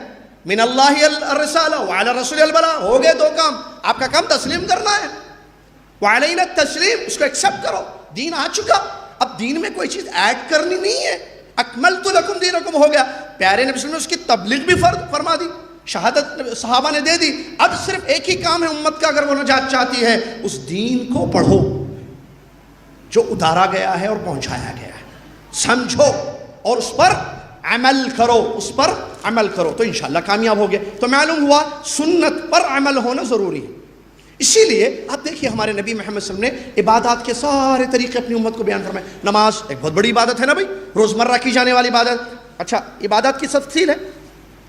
Speaker 1: من اللہ الرسالہ وعلی الرسول البلاغ، ہو گئے 2 کام، آپ کا کام تسلیم کرنا ہے، وعلینا التسلیم، اس کو ایکسیپٹ کرو، دین آ چکا، اب دین میں کوئی چیز ایڈ کرنی نہیں ہے، اکملت لکم دینکم ہو گیا۔ پیارے نبی صلی اللہ علیہ وسلم نے اس کی تبلیغ بھی فرما دی، شہادت صحابہ نے دے دی، اب صرف ایک ہی کام ہے امت کا، اگر وہ نجات چاہتی ہے اس دین کو پڑھو جو اتارا گیا ہے اور پہنچایا گیا ہے، سمجھو اور اس پر عمل کرو، اس پر عمل کرو تو انشاءاللہ کامیاب ہوگے۔ تو معلوم ہوا سنت پر عمل ہونا ضروری ہے۔ اسی لیے آپ دیکھیے ہمارے نبی محمد صلی اللہ علیہ وسلم نے عبادات کے سارے طریقے اپنی امت کو بیان فرمائے۔ نماز ایک بہت بڑی عبادت ہے نا بھائی، روزمرہ کی جانے والی عبادت۔ اچھا عبادات کی تفصیل ہے،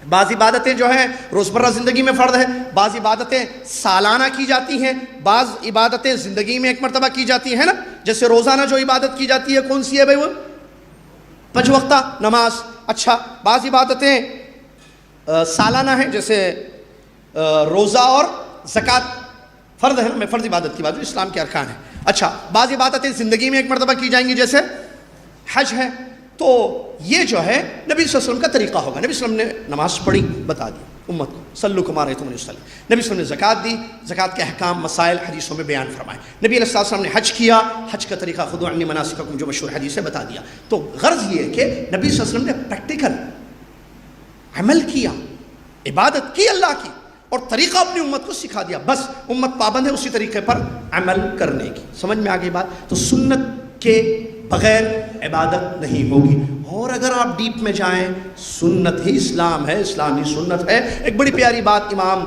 Speaker 1: بعض عبادتیں جو ہیں روزمرہ زندگی میں فرض ہے، بعض عبادتیں سالانہ کی جاتی ہیں، بعض عبادتیں زندگی میں ایک مرتبہ کی جاتی ہیں نا، جیسے روزانہ جو عبادت کی جاتی ہے کون سی ہے بھائی، وہ 5 وقتہ نماز۔ اچھا بعض عبادتیں سالانہ ہیں، جیسے روزہ اور زکوٰۃ فرض ہے نا، میں فرض عبادت کی بات اسلام کے ارکان ہیں۔ اچھا بعض عبادتیں زندگی میں ایک مرتبہ کی جائیں گی، جیسے حج ہے، تو یہ جو ہے نبی صلی اللہ علیہ وسلم کا طریقہ ہوگا۔ نبی صلی اللہ علیہ وسلم نے نماز پڑھی، بتا دی امت کو، صلو کما رأیتمونی اصلی۔ نبی صلی اللہ علیہ وسلم نے زکوٰۃ دی، زکوٰۃ کے احکام مسائل حدیثوں میں بیان فرمائے۔ نبی علیہ السلام نے حج کیا، حج کا طریقہ خذوا عنی مناسککم جو مشہور حدیث ہے بتا دیا۔ تو غرض یہ ہے کہ نبی صلی اللہ علیہ وسلم نے پریکٹیکل عمل کیا، عبادت کی اللہ کی، اور طریقہ اپنی امت کو سکھا دیا، بس امت پابند ہے اسی طریقے پر عمل کرنے کی۔ سمجھ میں آ گئی بات؟ تو سنت کے بغیر عبادت نہیں ہوگی، اور اگر آپ ڈیپ میں جائیں سنت ہی اسلام ہے، اسلامی سنت ہے۔ ایک بڑی پیاری بات امام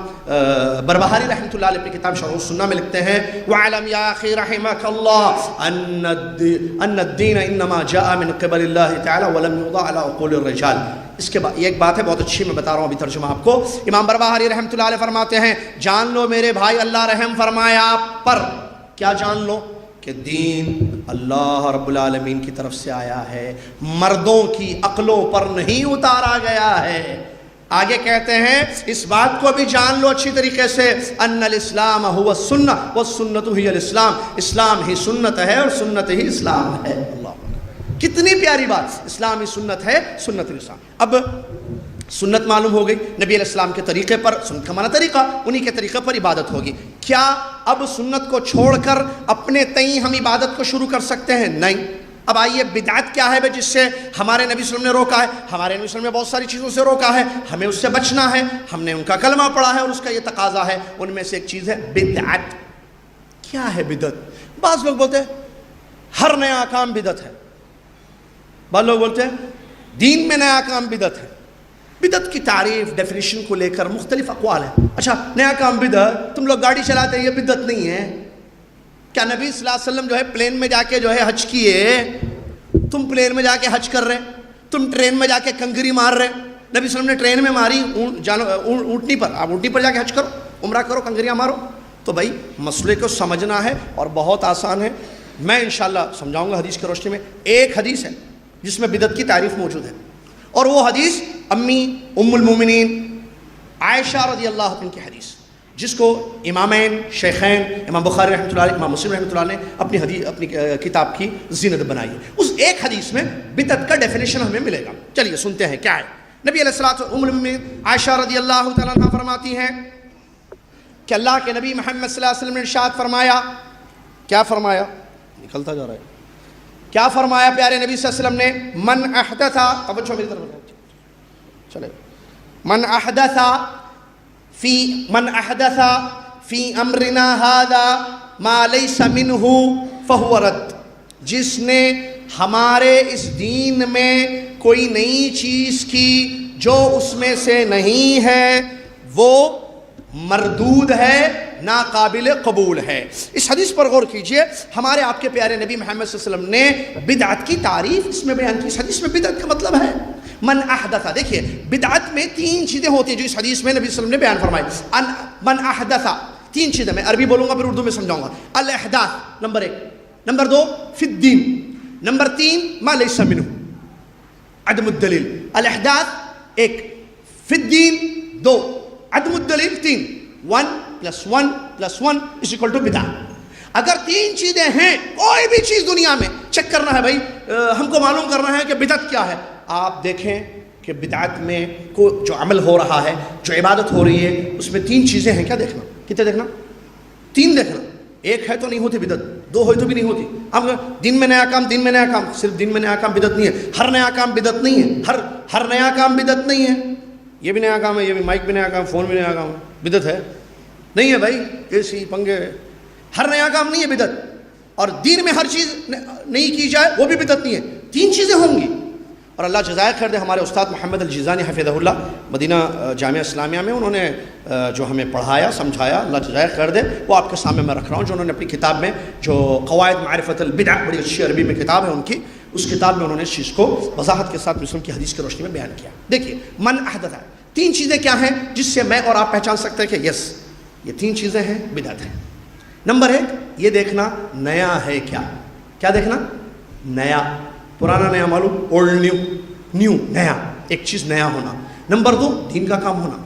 Speaker 1: بربہاری رحمۃ اللہ علیہ اپنی کتاب شرح السنہ میں لکھتے ہیں، وَعَلَمْ يَا أَخِي رَحِمَكَ اللَّهُ أَنَّ الدِّينَ إِنَّمَا جَاءَ مِنْ قِبَلِ اللَّهِ تَعَالَى وَلَمْ يُوضَعْ عَلَى عُقُولِ الرِّجَالِ۔ اس کے بعد یہ ایک بات ہے بہت اچھی، میں بتا رہا ہوں ابھی ترجمہ آپ کو۔ امام بربہاری رحمۃ اللہ علیہ فرماتے ہیں، جان لو میرے بھائی، اللہ رحم فرمائے آپ پر، کیا جان لو کہ دین اللہ رب العالمین کی طرف سے آیا ہے، مردوں کی عقلوں پر نہیں اتارا گیا ہے۔ آگے کہتے ہیں اس بات کو بھی جان لو اچھی طریقے سے، ان الاسلام هو السنہ والسنۃ هی الاسلام، اسلام ہی سنت ہے اور سنت ہی اسلام ہے۔ اللہ کتنی پیاری بات، اسلام ہی سنت ہے، سنت الاسلام۔ اب سنت معلوم ہو گئی، نبی علیہ السلام کے طریقے پر، سنت کا معنی طریقہ، انہی کے طریقے پر عبادت ہوگی۔ کیا اب سنت کو چھوڑ کر اپنے تئیں ہم عبادت کو شروع کر سکتے ہیں؟ نہیں۔ اب آئیے بدعت کیا ہے جس سے ہمارے نبی صلی اللہ علیہ وسلم نے روکا ہے؟ ہمارے نبی صلی اللہ علیہ وسلم نے بہت ساری چیزوں سے روکا ہے، ہمیں اس سے بچنا ہے، ہم نے ان کا کلمہ پڑھا ہے اور اس کا یہ تقاضا ہے۔ ان میں سے ایک چیز ہے بدعت۔ کیا ہے بدعت؟ بعض لوگ بولتے ہیں ہر نیا کام بدعت ہے، بعض لوگ بولتے ہیں دین میں نیا کام بدعت ہے۔ بدعت کی تعریف ڈیفینیشن کو لے کر مختلف اقوال ہیں۔ اچھا نیا کام بدعت، تم لوگ گاڑی چلاتے ہیں یہ بدعت نہیں ہے، کیا نبی صلی اللہ علیہ وسلم جو ہے پلین میں جا کے جو ہے حج کیے؟ تم پلین میں جا کے حج کر رہے، تم ٹرین میں جا کے کنکری مار رہے. نبی صلی اللہ علیہ وسلم نے ٹرین میں ماری اونٹنی پر، آپ اونٹنی پر جا کے حج کرو، عمرہ کرو، کنکریاں مارو. تو بھائی مسئلے کو سمجھنا ہے اور بہت آسان ہے. میں انشاءاللہ سمجھاؤں گا حدیث کی روشنی میں. ایک حدیث ہے جس میں بدعت کی تعریف موجود ہے، اور وہ حدیث امی ام المومنین عائشہ رضی اللہ عنہ کی حدیث، جس کو امامین شیخین امام بخاری رحمۃ اللہ علیہ، امام مسلم رحمۃ اللہ نے اپنی کتاب کی زینت بنائی ہے. اس ایک حدیث میں بدعت کا ڈیفینیشن ہمیں ملے گا. چلیے سنتے ہیں کیا ہے. نبی علیہ الصلوۃ ام المومنین عائشہ رضی اللہ تعالیٰ عنہ فرماتی ہیں کہ اللہ کے نبی محمد صلی اللہ علیہ وسلم نے ارشاد فرمایا. کیا فرمایا؟ نکلتا جا رہا ہے. کیا فرمایا پیارے نبی صلی اللہ علیہ وسلم نے؟ من احدث، توجہ میری طرف چلے، من احدث فی امرنا ھذا ما لیس منہ فہو رد. جس نے ہمارے اس دین میں کوئی نئی چیز کی جو اس میں سے نہیں ہے، وہ مردود ہے، ناقابل قبول ہے. اس حدیث پر غور کیجئے. ہمارے آپ کے پیارے نبی محمد صلی اللہ علیہ وسلم نے بدعت کی تعریف اس میں بیان کی. اس حدیث میں بدعت کا مطلب ہے من احدث. دیکھیے بدعت میں تین چیزیں ہوتی ہیں جو اس حدیث میں نبی صلی اللہ علیہ وسلم نے بیان فرمائی. من احدث، تین چیزیں میں عربی بولوں گا پھر اردو میں سمجھاؤں گا. الاحداث نمبر 1، نمبر 2 فی الدین، نمبر 3 ما لیس منہ عدم الدلیل. الاحداث 1 فی الدین، 2 عدم الدلیل، 3 1 + 1 + 1 = بدعت. اگر تین چیزیں ہیں، کوئی بھی چیز دنیا میں چیک کرنا ہے بھائی، ہم کو معلوم کرنا ہے کہ بدعت کیا ہے. آپ دیکھیں کہ بدعت میں جو عمل ہو رہا ہے، جو عبادت ہو رہی ہے، اس میں تین چیزیں ہیں. کیا دیکھنا؟ کتنے دیکھنا؟ 3 دیکھنا. ایک ہے تو نہیں ہوتی بدعت، 2 ہوئی تو بھی نہیں ہوتی. اب دن میں نیا کام، دن میں نیا کام، صرف دن میں نیا کام بدعت نہیں ہے. ہر نیا کام بدعت نہیں ہے. ہر نیا کام بدعت نہیں ہے. یہ بھی نیا کام ہے، یہ بھی مائک بھی نیا کام، فون بھی نیا کام ہے، بدعت ہے نہیں ہے بھائی. ایسی پنگے، ہر نیا کام نہیں ہے بدعت. اور دین میں ہر چیز نہیں کی جائے وہ بھی بدعت نہیں ہے. 3 چیزیں ہوں گی. اور اللہ جزائے خیر دے ہمارے استاد محمد الجیزانی حفظہ اللہ مدینہ جامعہ اسلامیہ میں انہوں نے جو ہمیں پڑھایا سمجھایا، اللہ جزائے خیر دے، وہ آپ کے سامنے میں رکھ رہا ہوں. جو انہوں نے اپنی کتاب میں جو قواعد معرفت البدع، بڑی اچھی عربی میں کتاب ہے ان کی، اس کتاب میں انہوں نے اس چیز کو وضاحت کے ساتھ مسلم کی حدیث کی روشنی میں بیان کیا. دیکھیے من احدث، 3 چیزیں کیا ہیں جس سے میں اور آپ پہچان سکتے ہیں کہ یس یہ 3 چیزیں ہیں بدعت ہیں. نمبر 1 یہ دیکھنا نیا ہے. کیا دیکھنا؟ نیا. پرانا نیا معلوم، اولڈ نیو نیا، ایک چیز نیا ہونا. نمبر 2 دین کا کام ہونا،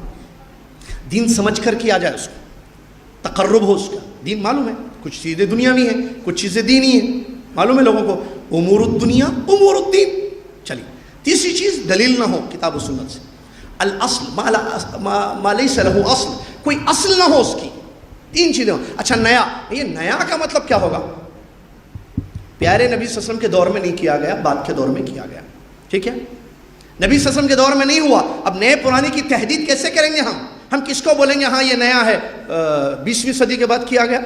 Speaker 1: دین سمجھ کر کیا جائے، اس کا تقرب ہو. اس کا دین معلوم ہے، کچھ چیزیں دنیاوی ہیں، کچھ چیزیں دینی ہیں، معلوم ہے لوگوں کو. امور الدنیا امور الدین. چلیے تیسری چیز دلیل نہ ہو کتاب و سنت سے. الاصل ما لیس لہ اصل، کوئی اصل نہ ہو اس کی. 3 چیزیں. اچھا نیا، یہ نیا کا مطلب کیا ہوگا؟ پیارے نبی صلی اللہ علیہ وسلم کے دور میں نہیں کیا گیا، بعد کے دور میں کیا گیا. ٹھیک ہے، نبی صلی اللہ علیہ وسلم کے دور میں نہیں ہوا. اب نئے پرانے کی تحدید کیسے کریں گے ہم کس کو بولیں گے ہاں یہ نیا ہے؟ 20ویں صدی کے بعد کیا گیا،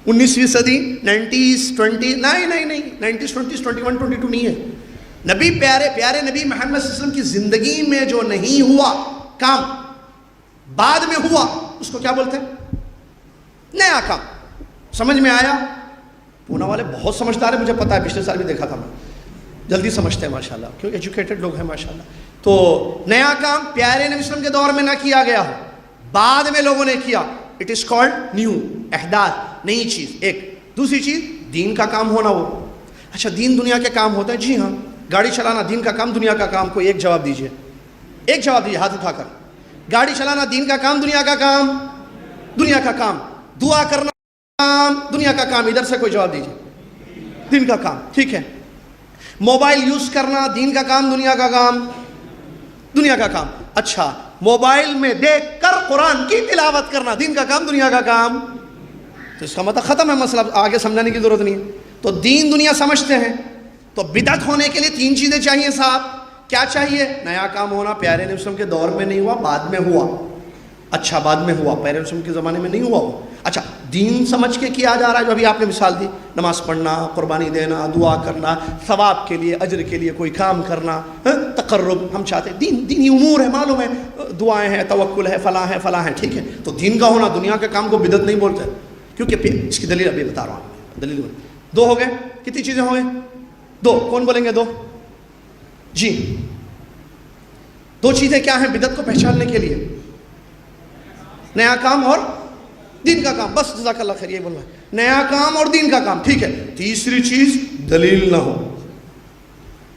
Speaker 1: 19ویں صدی، 90s 20، نہیں 90s 20s 21 22 نہیں ہے. نبی پیارے نبی محمد صلی اللہ علیہ وسلم کی زندگی میں جو نہیں ہوا کام، بعد میں ہوا، اس کو کیا بولتے ہیں؟ نیا کام. سمجھ میں آیا؟ پونا والے بہت سمجھدار ہیں، مجھے پتا ہے، پچھلے سال بھی دیکھا تھا میں. جلدی سمجھتے ہیں ماشاءاللہ، کیوں ایجوکیٹڈ لوگ ہیں ماشاءاللہ. تو نیا کام پیارے نبی صلی اللہ علیہ وسلم کے دور میں نہ کیا گیا ہو، بعد میں لوگوں نے کیا. اٹ از کالڈ نیو، احداث، نئی چیز. ایک. دوسری چیز دین کا کام ہونا. وہ اچھا دین دنیا کے کام ہوتے ہیں؟ جی ہاں. گاڑی چلانا دین کا کام، دنیا کا کام؟ کوئی ایک جواب دیجئے، ایک جواب دیجئے ہاتھ اٹھا کر. گاڑی چلانا دین کا کام، دنیا کا کام؟ دنیا کا کام. دعا کرنا کام، دنیا کا کام؟ ادھر سے کوئی جواب دیجئے. دین کا کام. ٹھیک ہے. موبائل یوز کرنا دین کا کام، دنیا کا کام؟ دنیا کا کام. اچھا موبائل میں دیکھ کر قرآن کی تلاوت کرنا دین کا کام، دنیا کا کام؟ تو اس کا مطلب ختم ہے مسئلہ، آگے سمجھانے کی ضرورت نہیں ہے. تو دین دنیا سمجھتے ہیں. تو بدعت ہونے کے لیے 3 چیزیں چاہیے صاحب. کیا چاہیے؟ نیا کام ہونا. پیارے نبی صلی اللہ علیہ وسلم کے دور میں نہیں ہوا، بعد میں ہوا. اچھا بعد میں ہوا، پیارے نبی صلی اللہ علیہ وسلم کے زمانے میں نہیں ہوا وہ. اچھا دین سمجھ کے کیا جا رہا ہے، جو ابھی آپ نے مثال دی، نماز پڑھنا، قربانی دینا، دعا کرنا، ثواب کے لیے، اجر کے لیے کوئی کام کرنا، تقرب ہم چاہتے ہیں. دینی امور ہے، معلوم ہے، دعائیں ہیں، توکل ہے، فلاں ہے، ٹھیک ہے. تو دین کا ہونا، دنیا کے کام کو بدعت نہیں بولتے، کیونکہ اس کی دلیل ابھی بتا رہا ہوں. دلیل بولیں. دو ہو گئے. کتنی چیزیں ہو گئے؟ دو. کون بولیں گے دو؟ جی. دو چیزیں کیا ہیں بدعت کو پہچاننے کے لیے؟ نیا کام اور دین کا کام. بس جزاک اللہ خیر, یہ بولنا ہے. نیا کام اور دین کا کام, ٹھیک ہے. تیسری چیز دلیل نہ ہو.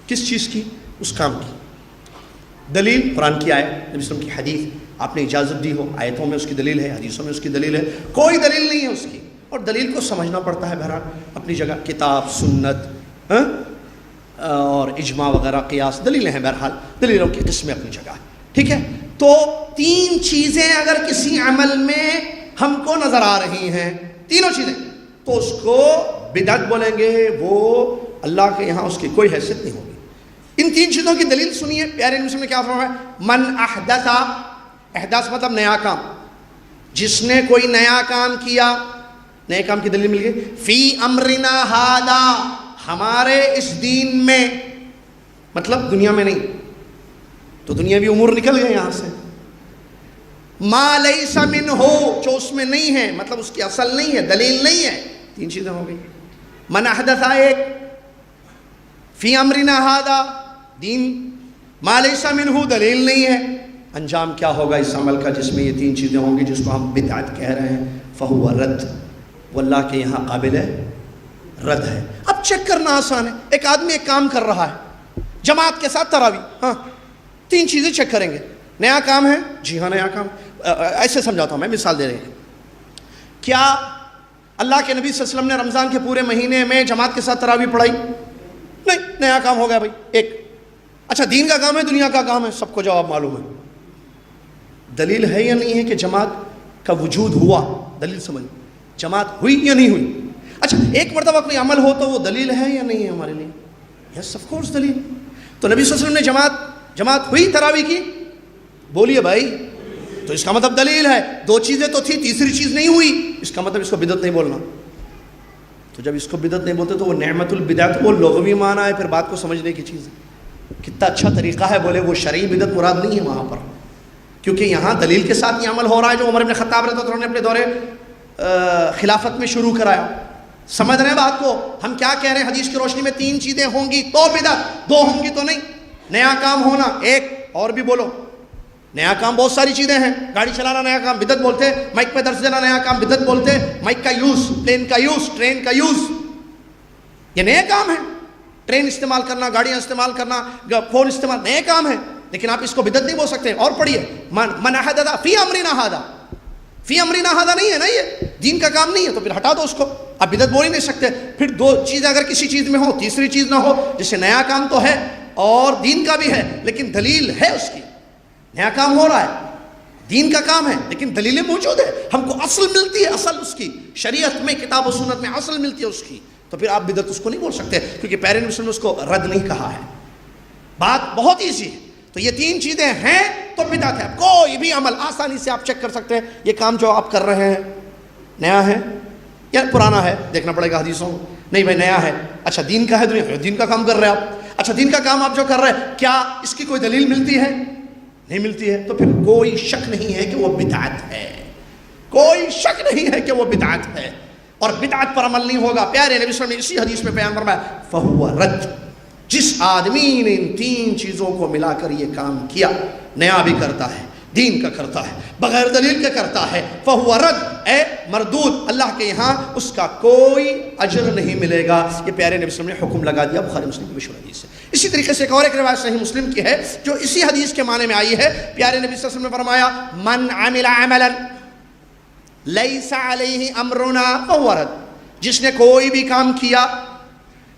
Speaker 1: کس چیز کی؟ اس کام کی. دلیل قرآن کی آیت, نبی صلی اللہ علیہ وسلم کی حدیث, آپ نے اجازت دی ہو, آیتوں میں اس کی دلیل ہے, حدیثوں میں اس کی دلیل ہے. کوئی دلیل نہیں ہے اس کی. اور دلیل کو سمجھنا پڑتا ہے بہرحال اپنی جگہ. کتاب, سنت اور اجماع وغیرہ, قیاس, دلیلیں ہیں بہرحال. دلیلوں کی قسمیں اپنی جگہ, ٹھیک ہے. تو تین چیزیں اگر کسی عمل میں ہم کو نظر آ رہی ہیں, تینوں چیزیں, تو اس کو بدعت بولیں گے. وہ اللہ کے یہاں اس کی کوئی حیثیت نہیں ہوگی. ان تین چیزوں کی دلیل سنیے. پیارے نبی نے کیا فرمایا؟ من احدث, احداث مطلب نیا کام. جس نے کوئی نیا کام کیا, نئے کام کی دلیل مل گئی. فی امرنا ھذا, ہمارے اس دین میں, مطلب دنیا میں نہیں, تو دنیاوی امور نکل گئے یہاں سے. ما لیس منہ, جو اس میں نہیں ہے, مطلب اس کی اصل نہیں ہے, دلیل نہیں ہے. تین چیزیں ہو گئی. من احدث ایک, فی امرنا ھذا دین, ما لیس منہ دلیل نہیں ہے. انجام کیا ہوگا اس عمل کا جس میں یہ تین چیزیں ہوں گی, جس کو ہم بدعت کہہ رہے ہیں؟ فہو رد, وہ اللہ کے یہاں قابل رد ہے. اب چیک کرنا آسان ہے. ایک آدمی ایک کام کر رہا ہے جماعت کے ساتھ تراویح, ہاں, تین چیزیں چیک کریں گے. نیا کام ہے, جی ہاں نیا کام. ایسے سمجھاتا ہوں میں, مثال دے رہے ہیں. کیا اللہ کے نبی صلی اللہ علیہ وسلم نے رمضان کے پورے مہینے میں جماعت کے ساتھ تراویح پڑھائی؟ نہیں. نیا کام ہو گیا بھائی ایک. اچھا دین کا کام ہے, دنیا کا کام ہے, سب کو جواب معلوم ہے. دلیل ہے یا نہیں ہے کہ جماعت کا وجود ہوا؟ دلیل سمجھ, جماعت ہوئی یا نہیں ہوئی؟ اچھا ایک مرتبہ کوئی عمل ہو تو وہ دلیل ہے یا نہیں ہے ہمارے لیے؟ یس آف کورس دلیل. تو نبی صلی اللہ علیہ وسلم نے جماعت ہوئی تراویح کی؟ بولیے بھائی. تو اس کا مطلب دلیل ہے. دو چیزیں تو تھی, تیسری چیز نہیں ہوئی, اس کا مطلب اس کو بدعت نہیں بولنا. تو جب اس کو بدعت نہیں بولتے تو وہ نعمت البدعت, وہ لغوی معنی ہے, پھر بات کو سمجھنے کی چیز ہے. کتنا اچھا طریقہ ہے, بولے وہ شرعی بدعت مراد نہیں ہے وہاں پر, کیونکہ یہاں دلیل کے ساتھ یہ عمل ہو رہا ہے جو عمر بن خطاب رضی اللہ عنہ نے اپنے دور خلافت میں شروع کرایا. سمجھ رہے ہیں بات کو؟ ہم کیا کہہ رہے ہیں حدیث کی روشنی میں؟ تین چیزیں ہوں گی تو بدعت, دو ہوں گی تو نہیں. نیا کام ہونا ایک, اور بھی بولو. نیا کام بہت ساری چیزیں ہیں. گاڑی چلانا نیا کام بدعت بولتے, مائک پہ درس دینا نیا کام بدعت بولتے, مائک کا یوز, پلین کا یوز, ٹرین کا یوز, یہ نئے کام ہے. ٹرین استعمال کرنا, گاڑیاں استعمال کرنا, فون استعمال, نئے کام ہے. لیکن آپ اس کو بدعت نہیں بول سکتے. اور پڑھیے, من احدث فی امرنا ھذا, فی امرنا ھذا نہیں ہے نا, یہ دین کا کام نہیں ہے, تو پھر ہٹا دو اس کو. آپ بدعت بول ہی نہیں سکتے. پھر دو چیزیں اگر کسی چیز میں ہو, تیسری چیز نہ ہو, جیسے نیا کام تو ہے اور دین کا بھی ہے لیکن دلیل ہے اس کی. نیا کام ہو رہا ہے, دین کا کام ہے, لیکن دلیلیں موجود ہے, ہم کو اصل ملتی ہے, اصل اس کی شریعت میں, کتاب و سنت میں اصل ملتی ہے اس کی. تو پھر آپ بدعت اس کو نہیں بول سکتے, کیونکہ پیارے نبی نے اس کو رد نہیں کہا ہے. بات بہت ایزی ہے. تو یہ تین چیزیں ہیں تو بدعت ہے. کوئی بھی عمل آسانی سے آپ چیک کر سکتے ہیں, یہ کام جو آپ کر رہے ہیں نیا ہے یا پرانا ہے, دیکھنا پڑے گا حدیثوں. نہیں بھائی نیا ہے, اچھا دین کا ہے, دنیا دین کا کام کر رہے ہیں آپ. اچھا دین کا کام آپ جو کر رہے ہیں, کیا اس کی کوئی دلیل ملتی ہے؟ نہیں ملتی ہے. تو پھر کوئی شک نہیں ہے کہ وہ بدعت ہے, کوئی شک نہیں ہے کہ وہ بدعت ہے, اور بدعت پر عمل نہیں ہوگا. پیارے نبی صلی اللہ علیہ وسلم نے اسی حدیث میں بیان فرمایا, فہو رد, جس آدمی نے ان تین چیزوں کو ملا کر یہ کام کیا, نیا بھی کرتا ہے, دین کا کرتا ہے, بغیر دلیل کے کرتا ہے, فہو رد, اے مردود, اللہ کے یہاں اس کا کوئی اجر نہیں ملے گا. یہ پیارے نبی صلی اللہ علیہ وسلم نے حکم لگا دیا, بخاری مسلم کی مشہور حدیث ہے. اسی طریقے سے ایک اور ایک روایت صحیح مسلم کی ہے جو اسی حدیث کے معنی میں آئی ہے. پیارے نبی صلی اللہ علیہ وسلم نے فرمایا, من عمل عملا لیس علیہ امرنا فہو رد, جس نے کوئی بھی کام کیا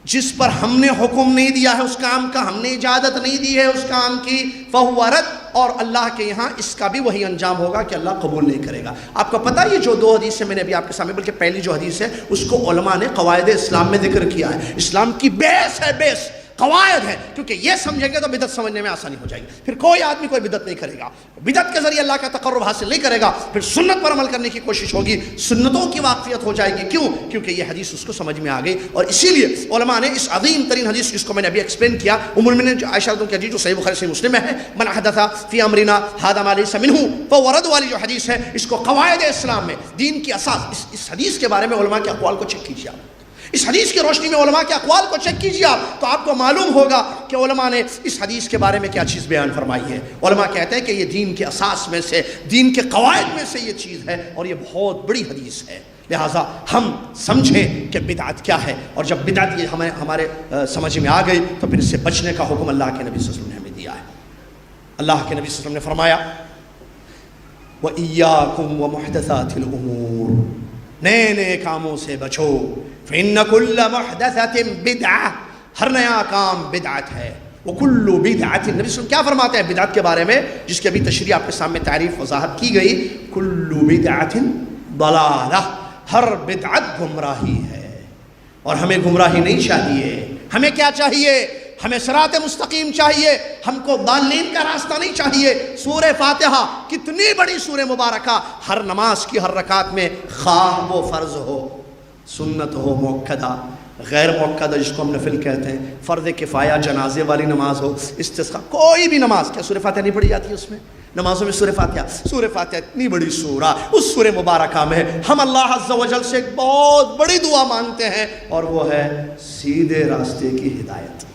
Speaker 1: جس پر ہم نے حکم نہیں دیا ہے اس کام کا, ہم نے اجازت نہیں دی ہے اس کام کی, فہو رد, اور اللہ کے یہاں اس کا بھی وہی انجام ہوگا کہ اللہ قبول نہیں کرے گا. آپ کو پتہ یہ جو دو حدیث میں نے ابھی آپ کے سامنے, بلکہ پہلی جو حدیث ہے اس کو علماء نے قواعد اسلام میں ذکر کیا ہے. اسلام کی بیس ہے, بیس قواعد ہے, کیونکہ یہ سمجھیں گے تو بدعت سمجھنے میں آسانی ہو جائے گی. پھر کوئی آدمی کوئی بدعت نہیں کرے گا, بدعت کے ذریعے اللہ کا تقرب حاصل نہیں کرے گا, پھر سنت پر عمل کرنے کی کوشش ہوگی, سنتوں کی واقفیت ہو جائے گی. کیوں؟ کیونکہ یہ حدیث اس کو سمجھ میں آ گئی. اور اسی لیے علماء نے اس عظیم ترین حدیث جس کو میں نے ابھی ایکسپلین کیا, ام المؤمنین عائشہ رضی اللہ عنہا کی جو صحیح بخاری صحیح مسلم میں ہے, من احدث فی امرنا ھذا ما لیس منہ فہو رد والی جو حدیث ہے, اس کو قواعد اسلام میں, دین کی اساس, اس حدیث کے بارے میں علماء کے اقوال کو چیک کیجیے آپ. اس حدیث کی روشنی میں علماء کے اقوال کو چیک کیجیے آپ، تو آپ کو معلوم ہوگا کہ علماء نے اس حدیث کے بارے میں کیا چیز بیان فرمائی ہے۔ علماء کہتے ہیں کہ یہ دین کے اساس میں سے، دین کے قواعد میں سے یہ چیز ہے، اور یہ بہت بڑی حدیث ہے۔ لہٰذا ہم سمجھیں کہ بدعت کیا ہے، اور جب بدعت یہ ہمارے سمجھ میں آ گئی تو پھر اس سے بچنے کا حکم اللہ کے نبی صلی اللہ علیہ وسلم نے ہمیں دیا ہے۔ اللہ کے نبی صلی اللہ علیہ وسلم نے فرمایا وَإِيَّاكُمْ وَمُحْدَثَاتِ الْأُمُورِ، نئے نئے کاموں سے بچو، فَإِنَّ كُلَّ مُحْدَثَةٍ بِدْعَةٍ، ہر نیا کام بدعت ہے، وَكُلُّ بِدْعَةٍ، نبی صلی اللہ علیہ وسلم کیا فرماتے ہیں بدعت کے بارے میں، جس کی ابھی تشریح آپ کے سامنے تعریف وضاحت کی گئی، كُلُّ بِدْعَةٍ ضَلَالَةٍ، ہر بدعت گمراہی ہے، اور ہمیں گمراہی نہیں چاہیے۔ ہمیں کیا چاہیے؟ ہمیں صراط مستقیم چاہیے، ہم کو ضالین کا راستہ نہیں چاہیے۔ سورہ فاتحہ کتنی بڑی سورہ مبارکہ، ہر نماز کی ہر رکعت میں، خواہ وہ فرض ہو، سنت ہو، موقدہ، غیر موقدہ جس کو ہم نفل کہتے ہیں، فرض کفایہ جنازے والی نماز ہو، استسقاء، کوئی بھی نماز، کیا سورہ فاتحہ نہیں پڑھی جاتی ہے اس میں؟ نمازوں میں سورہ فاتحہ اتنی بڑی سورہ، اس سورہ مبارکہ میں ہم اللہ عز و جل سے ایک بہت بڑی دعا مانگتے ہیں، اور وہ ہے سیدھے راستے کی ہدایت۔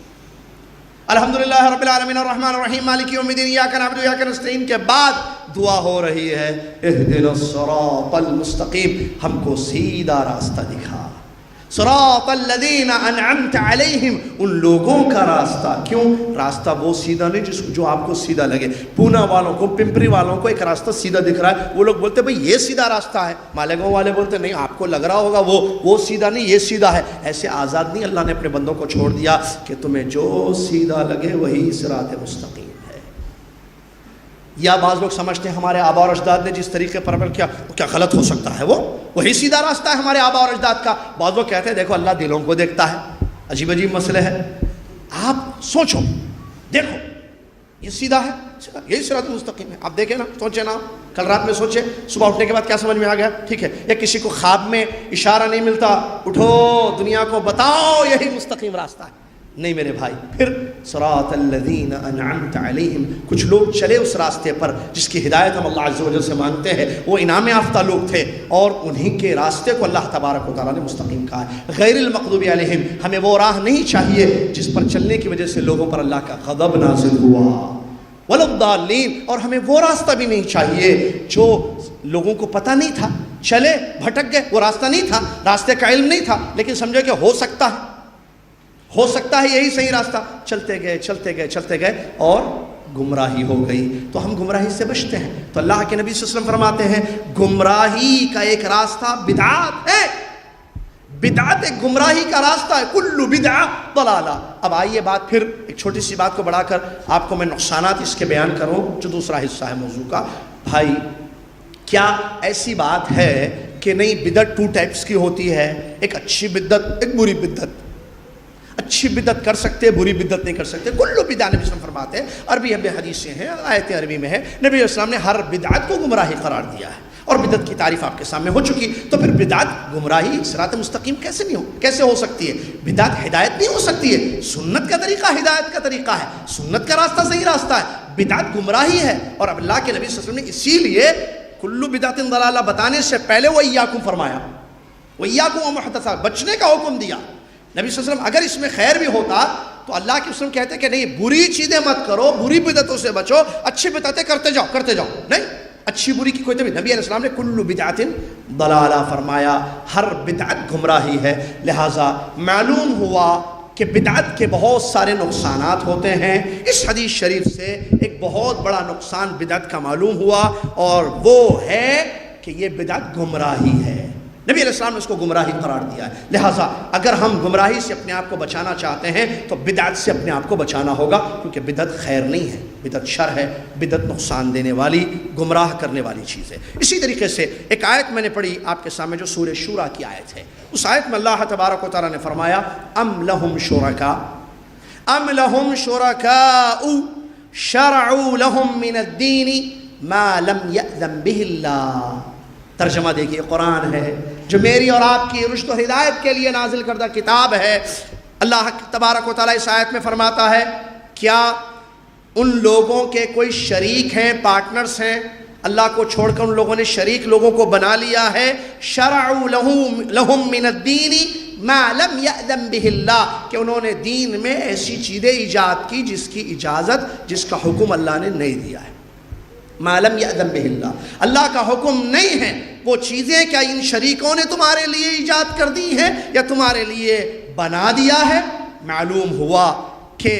Speaker 1: الحمدللہ رب العالمین الرحمن الرحیم مالک یوم الدین ایاک نعبد و ایاک نستعین کے بعد دعا ہو رہی ہے اہدنا الصراط المستقیم، ہم کو سیدھا راستہ دکھا، صراط الذین انعمت علیہم، ان لوگوں کا راستہ۔ کیوں راستہ وہ سیدھا نہیں جو آپ کو سیدھا لگے؟ پونا والوں کو، پمپری والوں کو ایک راستہ سیدھا دکھ رہا ہے، وہ لوگ بولتے بھئی یہ سیدھا راستہ ہے، مالیگاؤں والے بولتے نہیں آپ کو لگ رہا ہوگا وہ سیدھا نہیں، یہ سیدھا ہے۔ ایسے آزاد نہیں اللہ نے اپنے بندوں کو چھوڑ دیا کہ تمہیں جو سیدھا لگے وہی صراط مستقیم ہے۔ یا بعض لوگ سمجھتے ہیں ہمارے آبا اور اجداد نے جس طریقے پر عمل کیا وہ کیا غلط ہو سکتا ہے، وہی سیدھا راستہ ہے ہمارے آبا اور اجداد کا۔ بعض لوگ کہتے ہیں دیکھو اللہ دلوں کو دیکھتا ہے، عجیب عجیب مسئلے ہیں۔ آپ سوچو، دیکھو یہ سیدھا ہے، یہی صراط مستقیم ہے، آپ دیکھیں نا، سوچے نا، کل رات میں سوچے، صبح اٹھنے کے بعد کیا سمجھ میں آ گیا؟ ٹھیک ہے، یا کسی کو خواب میں اشارہ نہیں ملتا، اٹھو دنیا کو بتاؤ یہی مستقیم راستہ ہے، نہیں میرے بھائی۔ پھر صراط الذین انعمت علیہم، کچھ لوگ چلے اس راستے پر جس کی ہدایت ہم اللہ عز و جل سے مانگتے ہیں، وہ انعام یافتہ لوگ تھے، اور انہی کے راستے کو اللہ تبارک و تعالیٰ نے مستقیم کہا ہے۔ غیر المغضوب علیہم، ہمیں وہ راہ نہیں چاہیے جس پر چلنے کی وجہ سے لوگوں پر اللہ کا غضب نازل ہوا، ولا الضالین، اور ہمیں وہ راستہ بھی نہیں چاہیے جو لوگوں کو پتہ نہیں تھا، چلے بھٹک گئے، وہ راستہ نہیں تھا، راستے کا علم نہیں تھا، لیکن سمجھے کہ ہو سکتا ہے یہی صحیح راستہ، چلتے گئے اور گمراہی ہو گئی۔ تو ہم گمراہی سے بچتے ہیں، تو اللہ کے نبی صلی اللہ علیہ وسلم فرماتے ہیں گمراہی کا ایک راستہ بدعات ہے، بدعت ایک گمراہی کا راستہ ہے، کل بدعہ ضلالہ۔ اب آئیے بات پھر ایک چھوٹی سی بات کو بڑھا کر آپ کو میں نقصانات اس کے بیان کروں، جو دوسرا حصہ ہے موضوع کا۔ بھائی کیا ایسی بات ہے کہ نہیں بدعت 2 ٹائپس کی ہوتی ہے، ایک اچھی بدعت، ایک بری بدعت؟ اچھی بدعت کر سکتے، بری بدعت نہیں کر سکتے۔ کلو بدعت نبی اسلام فرماتے ہیں، عربی حدیثیں ہیں، آیتیں عربی میں ہے، نبی اسلام نے ہر بدعت کو گمراہی قرار دیا ہے، اور بدعت کی تعریف آپ کے سامنے ہو چکی۔ تو پھر بدعت گمراہی صراط مستقیم کیسے ہو سکتی ہے؟ بدعت ہدایت نہیں ہو سکتی ہے، سنت کا طریقہ ہدایت کا طریقہ ہے، سنت کا راستہ صحیح راستہ ہے، بدعت گمراہی ہے۔ اور اب اللہ کے نبی صلی اللہ علیہ وسلم نے اسی لیے کلو بدعت ضلالہ بتانے سے پہلے وہ ایاکم فرمایا، وہ ایاکم ومحدثات، بچنے کا حکم دیا۔ نبی صلی اللہ علیہ وسلم اگر اس میں خیر بھی ہوتا تو اللہ کے وسلم کہتے ہیں کہ نہیں بری چیزیں مت کرو، بری بدعتوں سے بچو، اچھی بدعتیں کرتے جاؤ، نہیں، اچھی بری کی کوئی تمیز۔ نبی علیہ السلام نے کل بدعت ضلالہ فرمایا، ہر بدعت گمراہی ہے۔ لہٰذا معلوم ہوا کہ بدعت کے بہت سارے نقصانات ہوتے ہیں۔ اس حدیث شریف سے ایک بہت بڑا نقصان بدعت کا معلوم ہوا، اور وہ ہے کہ یہ بدعت گمراہی ہے۔ نبی علیہ السلام نے اس کو گمراہی قرار دیا ہے۔ لہٰذا اگر ہم گمراہی سے اپنے آپ کو بچانا چاہتے ہیں تو بدعت سے اپنے آپ کو بچانا ہوگا، کیونکہ بدعت خیر نہیں ہے، بدعت شر ہے، بدعت نقصان دینے والی، گمراہ کرنے والی چیز ہے۔ اسی طریقے سے ایک آیت میں نے پڑھی آپ کے سامنے جو سورہ شورى کی آیت ہے، اس آیت میں اللہ تبارک و تعالیٰ نے فرمایا ام لہم شرکاء شرعوا لہم من الدین ما لم یأذن بہ اللہ۔ ترجمہ دیکھیے، قرآن ہے جو میری اور آپ کی رشد و ہدایت کے لیے نازل کردہ کتاب ہے۔ اللہ تبارک و تعالیٰ اس آیت میں فرماتا ہے کیا ان لوگوں کے کوئی شریک ہیں، پارٹنرز ہیں، اللہ کو چھوڑ کر ان لوگوں نے شریک لوگوں کو بنا لیا ہے۔ شرعوا لہم من الدین ما لم یأذن بہ اللہ، کہ انہوں نے دین میں ایسی چیزیں ایجاد کی جس کی اجازت، جس کا حکم اللہ نے نہیں دیا ہے۔ ما لم یأذن بہ اللہ، اللہ کا حکم نہیں ہے وہ چیزیں کیا ان شریکوں نے تمہارے لیے ایجاد کر دی ہیں یا تمہارے لیے بنا دیا ہے۔ معلوم ہوا کہ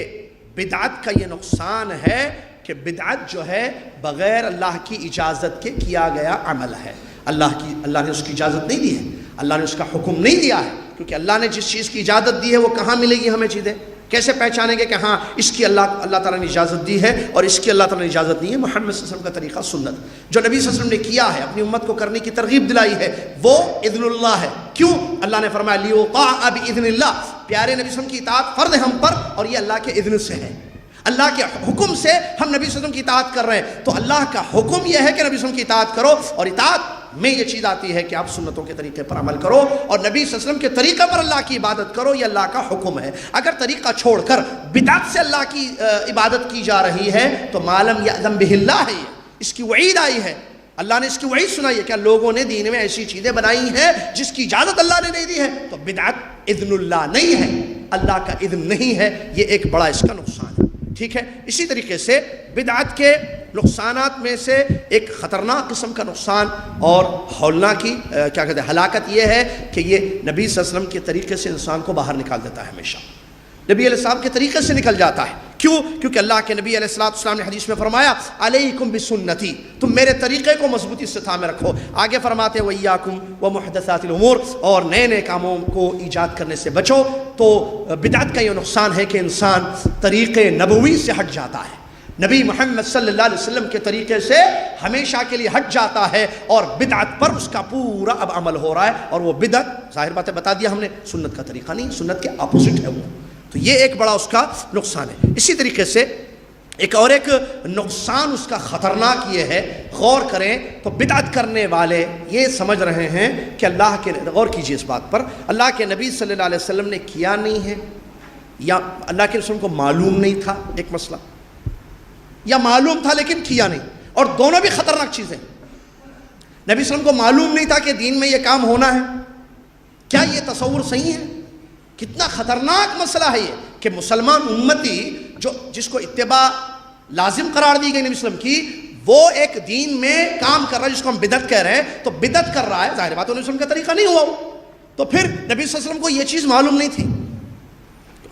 Speaker 1: بدعت کا یہ نقصان ہے کہ بدعت جو ہے بغیر اللہ کی اجازت کے کیا گیا عمل ہے۔ اللہ نے اس کی اجازت نہیں دی ہے، اللہ نے اس کا حکم نہیں دیا ہے، کیونکہ اللہ نے جس چیز کی اجازت دی ہے وہ کہاں ملے گی ہمیں چیزیں؟ کیسے پہچانیں گے کہ ہاں اس کی اللہ تعالیٰ نے اجازت دی ہے اور اس کی اللہ تعالیٰ نے اجازت دی ہے؟ محمد صلی اللہ علیہ وسلم کا طریقہ سنت جو نبی صلی اللہ علیہ وسلم نے کیا ہے، اپنی امت کو کرنے کی ترغیب دلائی ہے، وہ اذن اللہ ہے۔ کیوں؟ اللہ نے فرمایا لیطاع باذن اللہ، پیارے نبی صلی اللہ علیہ وسلم کی اطاعت فرض ہے ہم پر، اور یہ اللہ کے اذن سے ہے، اللہ کے حکم سے ہم نبی صلی اللہ علیہ وسلم کی اطاعت کر رہے ہیں۔ تو اللہ کا حکم یہ ہے کہ نبی صلی اللہ علیہ وسلم کی اطاعت کرو، اور اطاعت میں یہ چیز آتی ہے کہ آپ سنتوں کے طریقے پر عمل کرو اور نبی صلی اللہ علیہ وسلم کے طریقے پر اللہ کی عبادت کرو، یہ اللہ کا حکم ہے۔ اگر طریقہ چھوڑ کر بدعت سے اللہ کی عبادت کی جا رہی ہے تو ما لم یأذن بہ اللہ ہے، اس کی وعید آئی ہے، اللہ نے اس کی وعید سنائی ہے کہ لوگوں نے دین میں ایسی چیزیں بنائی ہیں جس کی اجازت اللہ نے نہیں دی ہے، تو بدعت اذن اللہ نہیں ہے، اللہ کا اذن نہیں ہے، یہ ایک بڑا اس کا نقصان ہے۔ ٹھیک ہے، اسی طریقے سے بدعت کے نقصانات میں سے ایک خطرناک قسم کا نقصان اور ہولناکی کیا کہتے ہیں ہلاکت یہ ہے کہ یہ نبی صلی اللہ علیہ وسلم کے طریقے سے انسان کو باہر نکال دیتا ہے، ہمیشہ نبی علیہ السلام کے طریقے سے نکل جاتا ہے۔ کیوں؟ کیونکہ اللہ کے نبی علیہ السلام نے حدیث میں فرمایا علیکم بسنتی، تم میرے طریقے کو مضبوطی سے تھامے رکھو۔ آگے فرماتے وَإِيَّاكُمْ وَمُحْدَثَاتِ الْأُمُورِ، اور نئے نئے کاموں کو ایجاد کرنے سے بچو۔ تو بدعت کا یہ نقصان ہے کہ انسان طریقے نبوی سے ہٹ جاتا ہے، نبی محمد صلی اللہ علیہ وسلم کے طریقے سے ہمیشہ کے لیے ہٹ جاتا ہے، اور بدعت پر اس کا پورا اب عمل ہو رہا ہے، اور وہ بدعت ظاہر بات ہے بتا دیا ہم نے سنت کا طریقہ نہیں، سنت کے اپوزٹ ہے وہ۔ تو یہ ایک بڑا اس کا نقصان ہے۔ اسی طریقے سے ایک نقصان اس کا خطرناک یہ ہے، غور کریں تو بدعت کرنے والے یہ سمجھ رہے ہیں کہ اللہ کے، غور کیجئے اس بات پر، اللہ کے نبی صلی اللہ علیہ وسلم نے کیا نہیں ہے، یا اللہ کے رسول کو معلوم نہیں تھا، ایک مسئلہ، یا معلوم تھا لیکن کیا نہیں، اور دونوں بھی خطرناک چیزیں۔ نبی صلی اللہ علیہ وسلم کو معلوم نہیں تھا کہ دین میں یہ کام ہونا ہے، کیا یہ تصور صحیح ہے؟ کتنا خطرناک مسئلہ ہے یہ کہ مسلمان امتی جس کو اتباع لازم قرار دی گئی نبی صلی اللہ علیہ وسلم کی، وہ ایک دین میں کام کر رہا ہے جس کو ہم بدعت کہہ رہے ہیں، تو بدعت کر رہا ہے، ظاہر بات ہے نبی صلی اللہ علیہ وسلم کا طریقہ نہیں ہوا وہ، تو پھر نبی صلی اللہ علیہ وسلم کو یہ چیز معلوم نہیں تھی،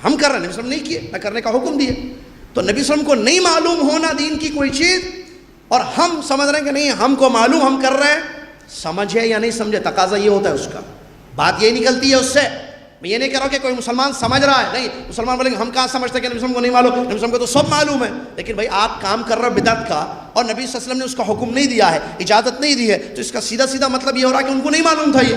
Speaker 1: ہم کر رہے ہیں، نبی صلی اللہ علیہ وسلم نہیں کیے، نہ کرنے کا حکم دیے، تو نبی صلی اللہ علیہ وسلم کو نہیں معلوم ہونا دین کی کوئی چیز، اور ہم سمجھ رہے ہیں کہ نہیں ہم کو معلوم، ہم کر رہے ہیں، سمجھے یا نہیں سمجھے، تقاضا یہ ہوتا ہے اس کا، بات یہ نکلتی ہے اس سے۔ میں یہ نہیں کہہ رہا ہوں کہ کوئی مسلمان سمجھ رہا ہے، نہیں، مسلمان بولیں گے ہم کہاں سمجھتے کہ نبی صلی اللہ علیہ وسلم کو نہیں معلوم، نبی صلی اللہ علیہ وسلم کو تو سب معلوم ہے، لیکن بھائی آپ کام کر رہے ہو بدعت کا اور نبی صلی اللہ علیہ وسلم نے اس کا حکم نہیں دیا ہے، اجازت نہیں دی ہے، تو اس کا سیدھا سیدھا مطلب یہ ہو رہا ہے کہ ان کو نہیں معلوم تھا یہ،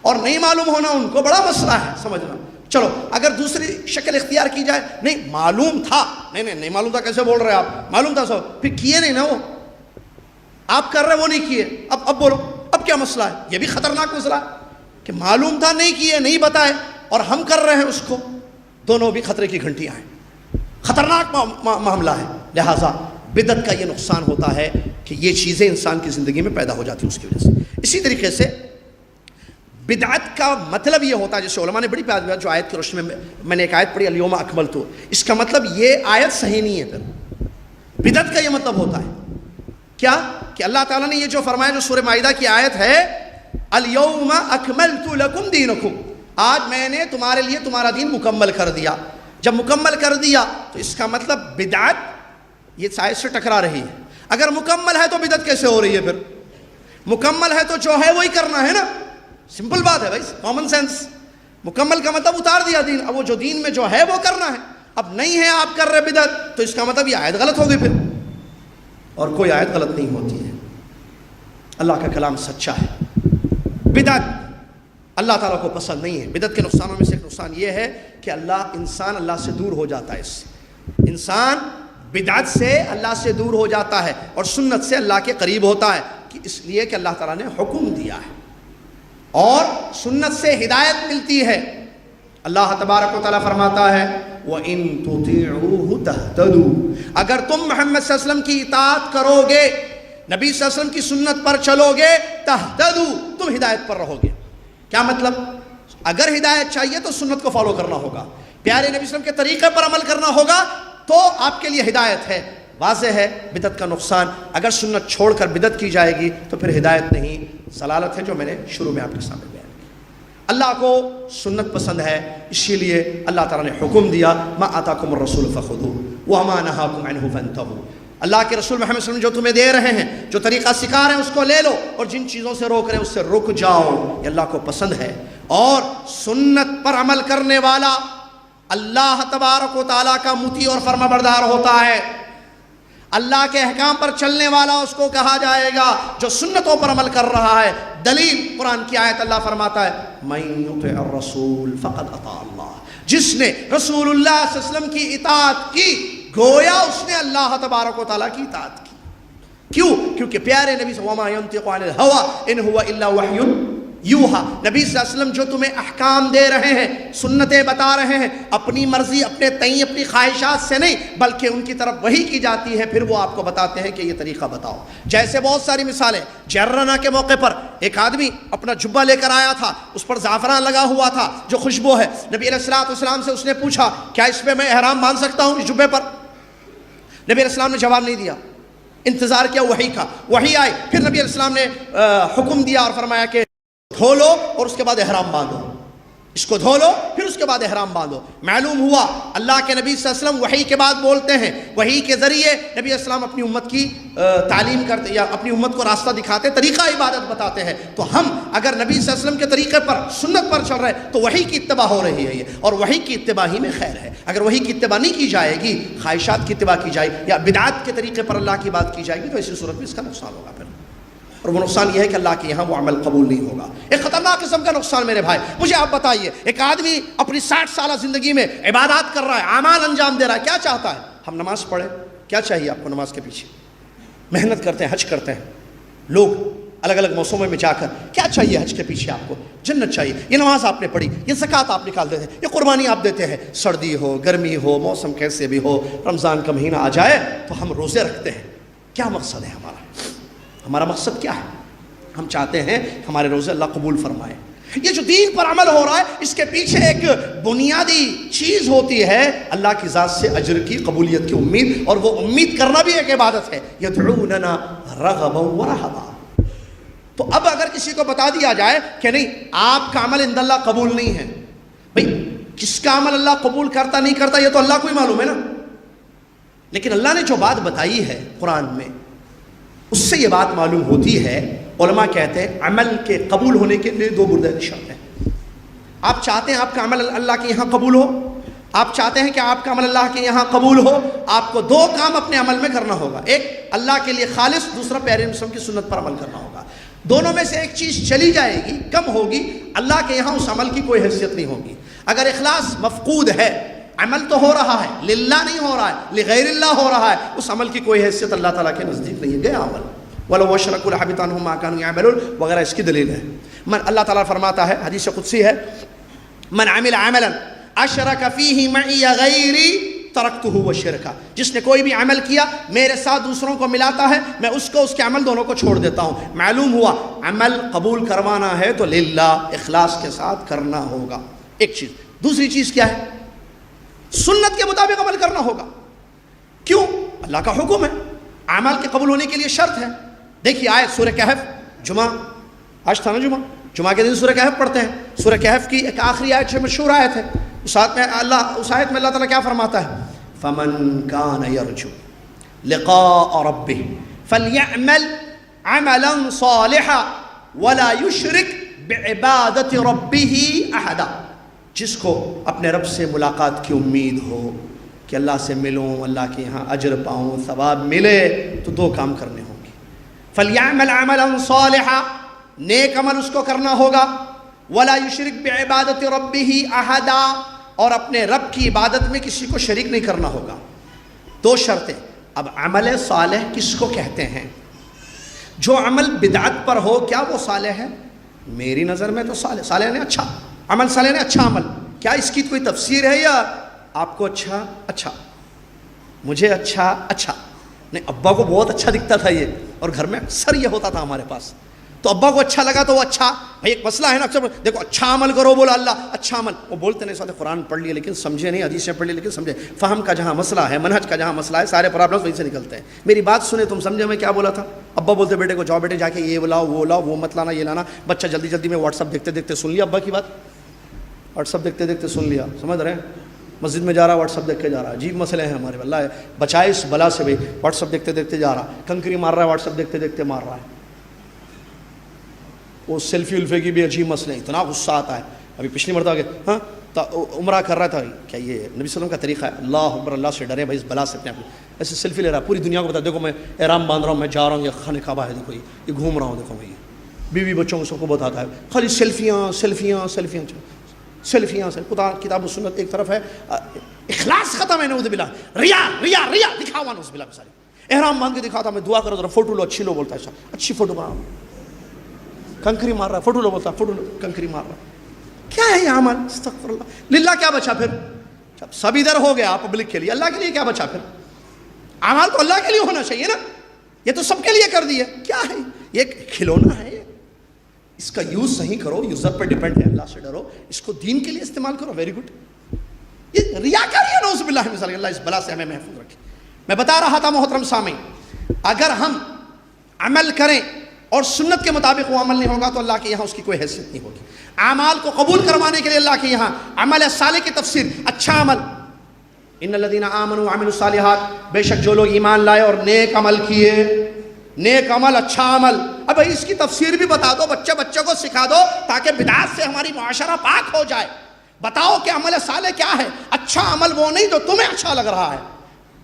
Speaker 1: اور نہیں معلوم ہونا ان کو بڑا مسئلہ ہے سمجھنا۔ چلو اگر دوسری شکل اختیار کی جائے، نہیں معلوم تھا، نہیں معلوم تھا کیسے بول رہے آپ، معلوم تھا سب، پھر کیے نہیں نا وہ، آپ کر رہے وہ نہیں کیے، اب بولو اب کیا مسئلہ ہے؟ یہ بھی خطرناک مسئلہ ہے کہ معلوم تھا نہیں کیے، نہیں بتائے، اور ہم کر رہے ہیں اس کو، دونوں بھی خطرے کی گھنٹیاں ہیں، خطرناک معاملہ ہے۔ لہٰذا بدعت کا یہ نقصان ہوتا ہے کہ یہ چیزیں انسان کی زندگی میں پیدا ہو جاتی ہیں اس کی وجہ سے۔ اسی طریقے سے بدعت کا مطلب یہ ہوتا ہے، جیسے علماء نے بڑی پیاری جو آیت کی روشنی میں نے ایک آیت پڑھی الیوم اکملت، اس کا مطلب یہ آیت صحیح نہیں ہے، پھر بدعت کا یہ مطلب ہوتا ہے کیا کہ اللہ تعالیٰ نے یہ جو فرمایا، جو سورہ مائدہ کی آیت ہے الیوم اکملت لکم دینکم، آج میں نے تمہارے لیے تمہارا دین مکمل کر دیا۔ جب مکمل کر دیا تو اس کا مطلب بدعت یہ آیت سے ٹکرا رہی ہے، اگر مکمل ہے تو بدعت کیسے ہو رہی ہے؟ پھر مکمل ہے تو جو ہے وہی کرنا ہے نا، سمپل بات ہے بھائی، کامن سینس۔ مکمل کا مطلب اتار دیا دین، اب وہ جو دین میں جو ہے وہ کرنا ہے، اب نہیں ہے آپ کر رہے بدعت، تو اس کا مطلب یہ آیت غلط ہوگی پھر، اور کوئی آیت غلط نہیں ہوتی ہے، اللہ کا کلام سچا ہے۔ بدعت اللہ تعالیٰ کو پسند نہیں ہے۔ بدعت کے نقصانوں میں سے ایک نقصان یہ ہے کہ انسان اللہ سے دور ہو جاتا ہے، اس سے انسان بدعت سے اللہ سے دور ہو جاتا ہے اور سنت سے اللہ کے قریب ہوتا ہے، کہ اس لیے کہ اللہ تعالیٰ نے حکم دیا ہے اور سنت سے ہدایت ملتی ہے۔ اللہ تبارک و تعالیٰ فرماتا ہے وَإِن تُطِيعُوهُ تَهْتَدُوا، اگر تم محمد صلی اللہ علیہ وسلم کی اطاعت کرو گے، نبی صلی اللہ علیہ وسلم کی سنت پر چلو گے، تہتدوا، تم ہدایت پر رہو گے۔ کیا مطلب؟ اگر ہدایت چاہیے تو سنت کو فالو کرنا ہوگا، پیارے نبی صلی اللہ علیہ وسلم کے طریقے پر عمل کرنا ہوگا تو آپ کے لیے ہدایت ہے۔ واضح ہے بدعت کا نقصان، اگر سنت چھوڑ کر بدعت کی جائے گی تو پھر ہدایت نہیں، ضلالت ہے، جو میں نے شروع میں آپ کے سامنے بیان کیا۔ اللہ کو سنت پسند ہے، اسی لیے اللہ تعالیٰ نے حکم دیا ما آتاکم الرسول فخذوہ وما نہاکم عنہ فانتہوا۔ اللہ کے رسول محمد صلی اللہ علیہ وسلم جو تمہیں دے رہے ہیں، جو طریقہ سکھا رہے ہیں، اس کو لے لو، اور جن چیزوں سے روک رہے ہیں اس سے رک جاؤ، یہ اللہ کو پسند ہے۔ اور سنت پر عمل کرنے والا اللہ تبارک و تعالیٰ کا مطیع اور فرما بردار ہوتا ہے۔ اللہ کے احکام پر چلنے والا اس کو کہا جائے گا جو سنتوں پر عمل کر رہا ہے۔ دلیل قرآن کی آیت، اللہ فرماتا ہے من یطع الرسول فقد اطاع اللہ، جس نے رسول اللہ صلی اللہ علیہ وسلم کی اطاعت کی گویا اس نے اللہ تبارک و تعالیٰ کی اطاعت کی۔ کیوں؟ کیونکہ پیارے نبی صلی اللہ علیہ وسلم وما ينطق عن الهوى ان هو الا وحی یوحا، نبی صلی اللہ علیہ وسلم جو تمہیں احکام دے رہے ہیں، سنتیں بتا رہے ہیں، اپنی مرضی، اپنے تئیں، اپنی خواہشات سے نہیں، بلکہ ان کی طرف وحی کی جاتی ہے، پھر وہ آپ کو بتاتے ہیں کہ یہ طریقہ بتاؤ۔ جیسے بہت ساری مثالیں، جرنا کے موقع پر ایک آدمی اپنا جبہ لے کر آیا تھا، اس پر زعفران لگا ہوا تھا جو خوشبو ہے، نبی علیہ الصلوۃ والسلام سے اس نے پوچھا کیا اس پہ میں احرام باندھ سکتا ہوں، اس جبے پر؟ نبی علیہ السلام نے جواب نہیں دیا، انتظار کیا وحی کا، وحی آئی، پھر نبی علیہ السلام نے حکم دیا اور فرمایا کہ دھو لو اور اس کے بعد احرام باندھو، اس کو دھو لو پھر اس کے بعد احرام باندھو۔ معلوم ہوا اللہ کے نبی صلی اللہ علیہ وسلم وحی کے بعد بولتے ہیں، وحی کے ذریعے نبی علیہ السلام اپنی امت کی تعلیم کرتے یا اپنی امت کو راستہ دکھاتے، طریقہ عبادت بتاتے ہیں۔ تو ہم اگر نبی صلی اللہ علیہ وسلم کے طریقے پر، سنت پر چل رہے تو وحی کی اتباع ہو رہی ہے یہ، اور وحی کی اتباع ہی میں خیر ہے۔ اگر وحی کی اتباع نہیں کی جائے گی، خواہشات کی اتباع کی جائے یا بدعات کے طریقے پر اللہ کی بات کی جائے گی، تو ایسی صورت میں اس کا نقصان ہوگا پھر، اور وہ نقصان یہ ہے کہ اللہ کے یہاں وہ عمل قبول نہیں ہوگا۔ ایک خطرناک قسم کا نقصان میرے بھائی، مجھے آپ بتائیے، ایک آدمی اپنی 60 سالہ زندگی میں عبادات کر رہا ہے، اعمال انجام دے رہا ہے، کیا چاہتا ہے؟ ہم نماز پڑھیں، کیا چاہیے آپ کو نماز کے پیچھے؟ محنت کرتے ہیں، حج کرتے ہیں لوگ الگ الگ موسموں میں جا کر، کیا چاہیے حج کے پیچھے آپ کو؟ جنت چاہیے۔ یہ نماز آپ نے پڑھی، یہ زکوٰۃ آپ نکال دیتے ہیں، یہ قربانی آپ دیتے ہیں، سردی ہو گرمی ہو موسم کیسے بھی ہو، رمضان کا مہینہ آ جائے تو ہم روزے رکھتے ہیں۔ کیا مقصد ہے ہمارا مقصد کیا ہے؟ ہم چاہتے ہیں ہمارے روزے اللہ قبول فرمائے۔ یہ جو دین پر عمل ہو رہا ہے، اس کے پیچھے ایک بنیادی چیز ہوتی ہے اللہ کی ذات سے اجر کی، قبولیت کی امید، اور وہ امید کرنا بھی ایک عبادت ہے۔ یدعوننا رغبا ورہبا۔ تو اب اگر کسی کو بتا دیا جائے کہ نہیں آپ کا عمل عند اللہ قبول نہیں ہے، بھئی کس کا عمل اللہ قبول کرتا نہیں کرتا یہ تو اللہ کو ہی معلوم ہے نا، لیکن اللہ نے جو بات بتائی ہے قرآن میں، اس سے یہ بات معلوم ہوتی ہے۔ علماء کہتے ہیں عمل کے قبول ہونے کے لیے 2 بنیادی شرط ہیں۔ آپ چاہتے ہیں آپ کا عمل اللہ کے یہاں قبول ہو، آپ چاہتے ہیں کہ آپ کا عمل اللہ کے یہاں قبول ہو، آپ کو 2 کام اپنے عمل میں کرنا ہوگا، ایک اللہ کے لیے خالص، دوسرا پیارے نبی صلی اللہ علیہ وسلم کی سنت پر عمل کرنا ہوگا۔ دونوں میں سے ایک چیز چلی جائے گی، کم ہوگی، اللہ کے یہاں اس عمل کی کوئی حیثیت نہیں ہوگی۔ اگر اخلاص مفقود ہے، عمل تو ہو رہا ہے للہ نہیں ہو رہا ہے، لغیر اللہ ہو رہا ہے، اس عمل کی کوئی حیثیت اللہ تعالیٰ کے نزدیک نہیں ہے، گیا عمل۔ وَلَوْ أَشْرَكُوا لَحَبِطَ عَنْهُمْ مَا كَانُوا يَعْمَلُونَ وغیرہ اس کی دلیل ہے۔ اللہ تعالیٰ فرماتا ہے، حدیث قدسی ہے، من عمل عملا اشرک فیہ معی غیری ترکتہ وشرکہ، جس نے کوئی بھی عمل کیا میرے ساتھ دوسروں کو ملاتا ہے، میں اس کو، اس کے عمل دونوں کو چھوڑ دیتا ہوں۔ معلوم ہوا عمل قبول کروانا ہے تو للہ اخلاص کے ساتھ کرنا ہوگا، ایک چیز۔ دوسری چیز کیا ہے؟ سنت کے مطابق عمل کرنا ہوگا۔ کیوں؟ اللہ کا حکم ہے، اعمال کے قبول ہونے کے لیے شرط ہے۔ دیکھیے آیت سورہ کہف، جمعہ آج تھا نا، جمعہ کے دن سورہ کہف پڑھتے ہیں۔ سورہ کہف کی ایک آخری آیت جو مشہور آیت ہے، اس آیت میں اللہ تعالیٰ کیا فرماتا ہے؟ فَمَنْ كَانَ يَرْجُو لِقَاءَ رَبِّهِ فَلْيَعْمَلْ عَمَلًا صَالِحًا وَلَا يُشْرِكْ بِعِبَادَةِ رَبِّهِ أَحَدًا۔ جس کو اپنے رب سے ملاقات کی امید ہو کہ اللہ سے ملوں، اللہ کے یہاں اجر پاؤں، ثواب ملے، تو 2 کام کرنے ہوں گے۔ فَلْيَعْمَلْ عَمَلًا صَالِحًا، نیک عمل اس کو کرنا ہوگا، وَلَا يُشْرِكْ بِعِبَادَةِ رَبِّهِ أَحَدًا، اور اپنے رب کی عبادت میں کسی کو شریک نہیں کرنا ہوگا۔ 2 شرطیں۔ اب عمل صالح کس کو کہتے ہیں؟ جو عمل بدعت پر ہو، کیا وہ صالح ہے؟ میری نظر میں تو صالح نے اچھا عمل، صالح نے اچھا عمل، کیا اس کی کوئی تفسیر ہے یا آپ کو اچھا مجھے اچھا نہیں، ابا کو بہت اچھا دکھتا تھا یہ، اور گھر میں اکثر یہ ہوتا تھا ہمارے پاس، تو ابا کو اچھا لگا تو وہ اچھا، بھائی ایک مسئلہ ہے نا، اکثر دیکھو اچھا عمل کرو، بولا اللہ اچھا عمل، وہ بولتے نہیں ساتھ قرآن پڑھ لیے لیکن سمجھے نہیں، حدیثیں پڑھ لی لیکن سمجھے، فہم کا جہاں مسئلہ ہے، منہج کا جہاں مسئلہ ہے، سارے پرابلمس وہیں سے نکلتے ہیں۔ میری بات سنیں، تم سمجھے میں کیا بولا تھا؟ ابا بولتے بیٹے کو جاؤ بیٹے جا کے یہ لاؤ وہ لاؤ، وہ مت لانا یہ لانا، بچہ جلدی جلدی میں واٹس ایپ دیکھتے دیکھتے سن لیا ابا کی بات، واٹس ایپ دیکھتے دیکھتے سن لیا، سمجھ رہے ہیں؟ مسجد میں جا رہا واٹس ایپ دیکھ کے جا رہا، عجیب مسئلے ہیں ہمارے، اللہ بچائے اس بلا سے بھی، واٹس ایپ دیکھتے دیکھتے جا رہا، کنکری مار رہا ہے، واٹس ایپ دیکھتے دیکھتے مار رہا ہے، وہ سیلفی الفے کی بھی عجیب مسئلے، اتنا غصہ آتا ہے۔ ابھی پچھلی مرتبہ کہ ہاں عمرہ کر رہا تھا، کیا یہ نبی صلی اللہ علیہ وسلم کا طریقہ ہے؟ اللہ اکبر، اللہ سے ڈرے بھائی، اس بلا سے اپنے آپ ایسے سیلفی لے رہا ہے، پوری دنیا کو بتا دیکھو میں احرام باندھ رہا ہوں، میں جا رہا ہوں، یہ خانہ کعبہ ہے، دیکھو یہ گھوم رہا ہوں، دیکھو میں، بیوی بچوں کو سب کو بتاتا ہے، خالی سیلفیاں سیلفیاں سیلفیاں سیلفیاں سے، خدا کتاب و سنت ایک طرف ہے، اخلاص ختم ہے، نعوذ باللہ، ریا ریا ریا دکھاوا، نعوذ باللہ ساری، احرام باندھ کے دکھاتا، میں دعا کروں ذرا فوٹو لو، اچھی لو، بولتا ہے اچھی فوٹو بناؤ، کنکری مار رہا ہے، فوٹو لو بولتا ہے، فوٹو لو، کنکری مار رہا ہے، کیا ہے یہ عمل؟ استغفر اللہ، للہ کیا بچا پھر؟ سب ادھر ہو گیا پبلک کے لیے، اللہ کے لیے کیا بچا پھر؟ اعمال تو اللہ کے لیے ہونا چاہیے نا، یہ تو سب کے لیے کر دیا، کیا ہے یہ؟ کھلونا ہے، اس کا یوز صحیح کرو، یوزر پر ڈیپینڈ ہے، اللہ سے ڈرو، اس کو دین کے لیے استعمال کرو، ویری گڈ۔ یہ ریاکاری ہے، نعوذ باللہ من ذالک، اللہ اس بلا سے ہمیں محفوظ رکھے۔ میں بتا رہا تھا محترم سامعین، اگر ہم عمل کریں اور سنت کے مطابق وہ عمل نہیں ہوگا تو اللہ کے یہاں اس کی کوئی حیثیت نہیں ہوگی۔ اعمال کو قبول کروانے کے لیے اللہ کے یہاں عمل صالح کی تفسیر، اچھا عمل، ان الذین آمنوا وعملوا الصالحات، بے شک جو لوگ ایمان لائے اور نیک عمل کیے، نیک عمل، اچھا عمل، اب اس کی تفسیر بھی بتا دو، بچے کو سکھا دو تاکہ بدعات سے ہماری معاشرہ پاک ہو جائے۔ بتاؤ کہ عمل صالح کیا ہے؟ اچھا عمل وہ نہیں جو تمہیں اچھا لگ رہا ہے،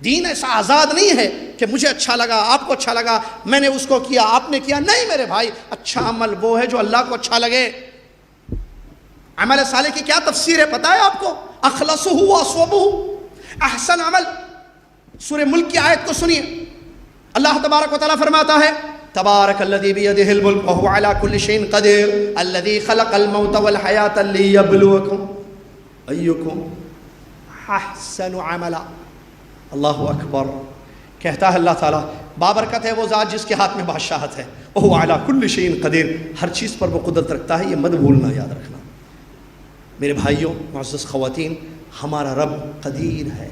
Speaker 1: دین ایسا آزاد نہیں ہے کہ مجھے اچھا لگا، آپ کو اچھا لگا، میں نے اس کو کیا، آپ نے کیا، نہیں میرے بھائی، اچھا عمل وہ ہے جو اللہ کو اچھا لگے۔ عمل صالح کی کیا تفسیر ہے پتہ ہے آپ کو؟ اخلصہ واصوبہ، احسن عمل۔ سورہ ملک کی آیت کو سنیے، اللہ تبارک و تعالیٰ فرماتا ہے تبارک الذی بیدہ الملک وہو علی کل شیء قدیر الذی خلق الموت والحیاۃ لیبلوکم ایکم احسن عملا۔ اللہ اکبر، کہتا ہے اللہ تعالیٰ بابرکت ہے وہ ذات جس کے ہاتھ میں بادشاہت ہے، وہو علی کل شیء قدیر، ہر چیز پر وہ قدرت رکھتا ہے، یہ مت بھولنا، یاد رکھنا۔ میرے بھائیوں، معزز خواتین، ہمارا رب قدیر ہے،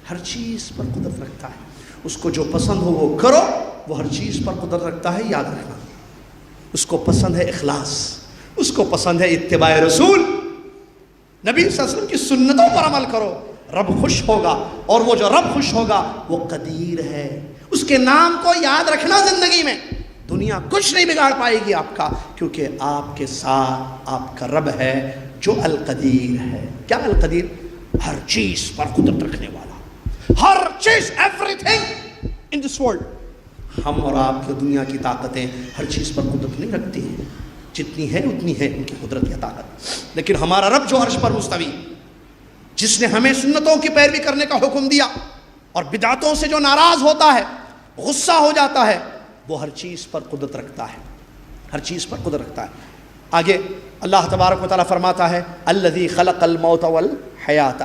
Speaker 1: ہر چیز پر قدرت رکھتا ہے، اس کو جو پسند ہو وہ کرو، وہ ہر چیز پر قدرت رکھتا ہے، یاد رکھنا۔ اس کو پسند ہے اخلاص، اس کو پسند ہے اتباع رسول، نبی صلی اللہ علیہ وسلم کی سنتوں پر عمل کرو، رب خوش ہوگا، اور وہ جو رب خوش ہوگا وہ قدیر ہے۔ اس کے نام کو یاد رکھنا، زندگی میں دنیا کچھ نہیں بگاڑ پائے گی آپ کا، کیونکہ آپ کے ساتھ آپ کا رب ہے جو القدیر ہے۔ کیا القدیر؟ ہر چیز پر قدرت رکھنے والا، ہر چیز، every thing in this world. ہم اور آپ کی دنیا کی طاقتیں ہر چیز پر قدرت نہیں رکھتی ہیں، جتنی ہے اتنی ہے ان کی قدرت یا طاقت، لیکن ہمارا رب جو عرش پر مستوی، جس نے ہمیں سنتوں کی پیروی کرنے کا حکم دیا اور بدعتوں سے جو ناراض ہوتا ہے، غصہ ہو جاتا ہے، وہ ہر چیز پر قدرت رکھتا ہے، ہر چیز پر قدرت رکھتا ہے۔ آگے اللہ تبارک و تعالیٰ فرماتا ہے الذی خلق الموت والحیات،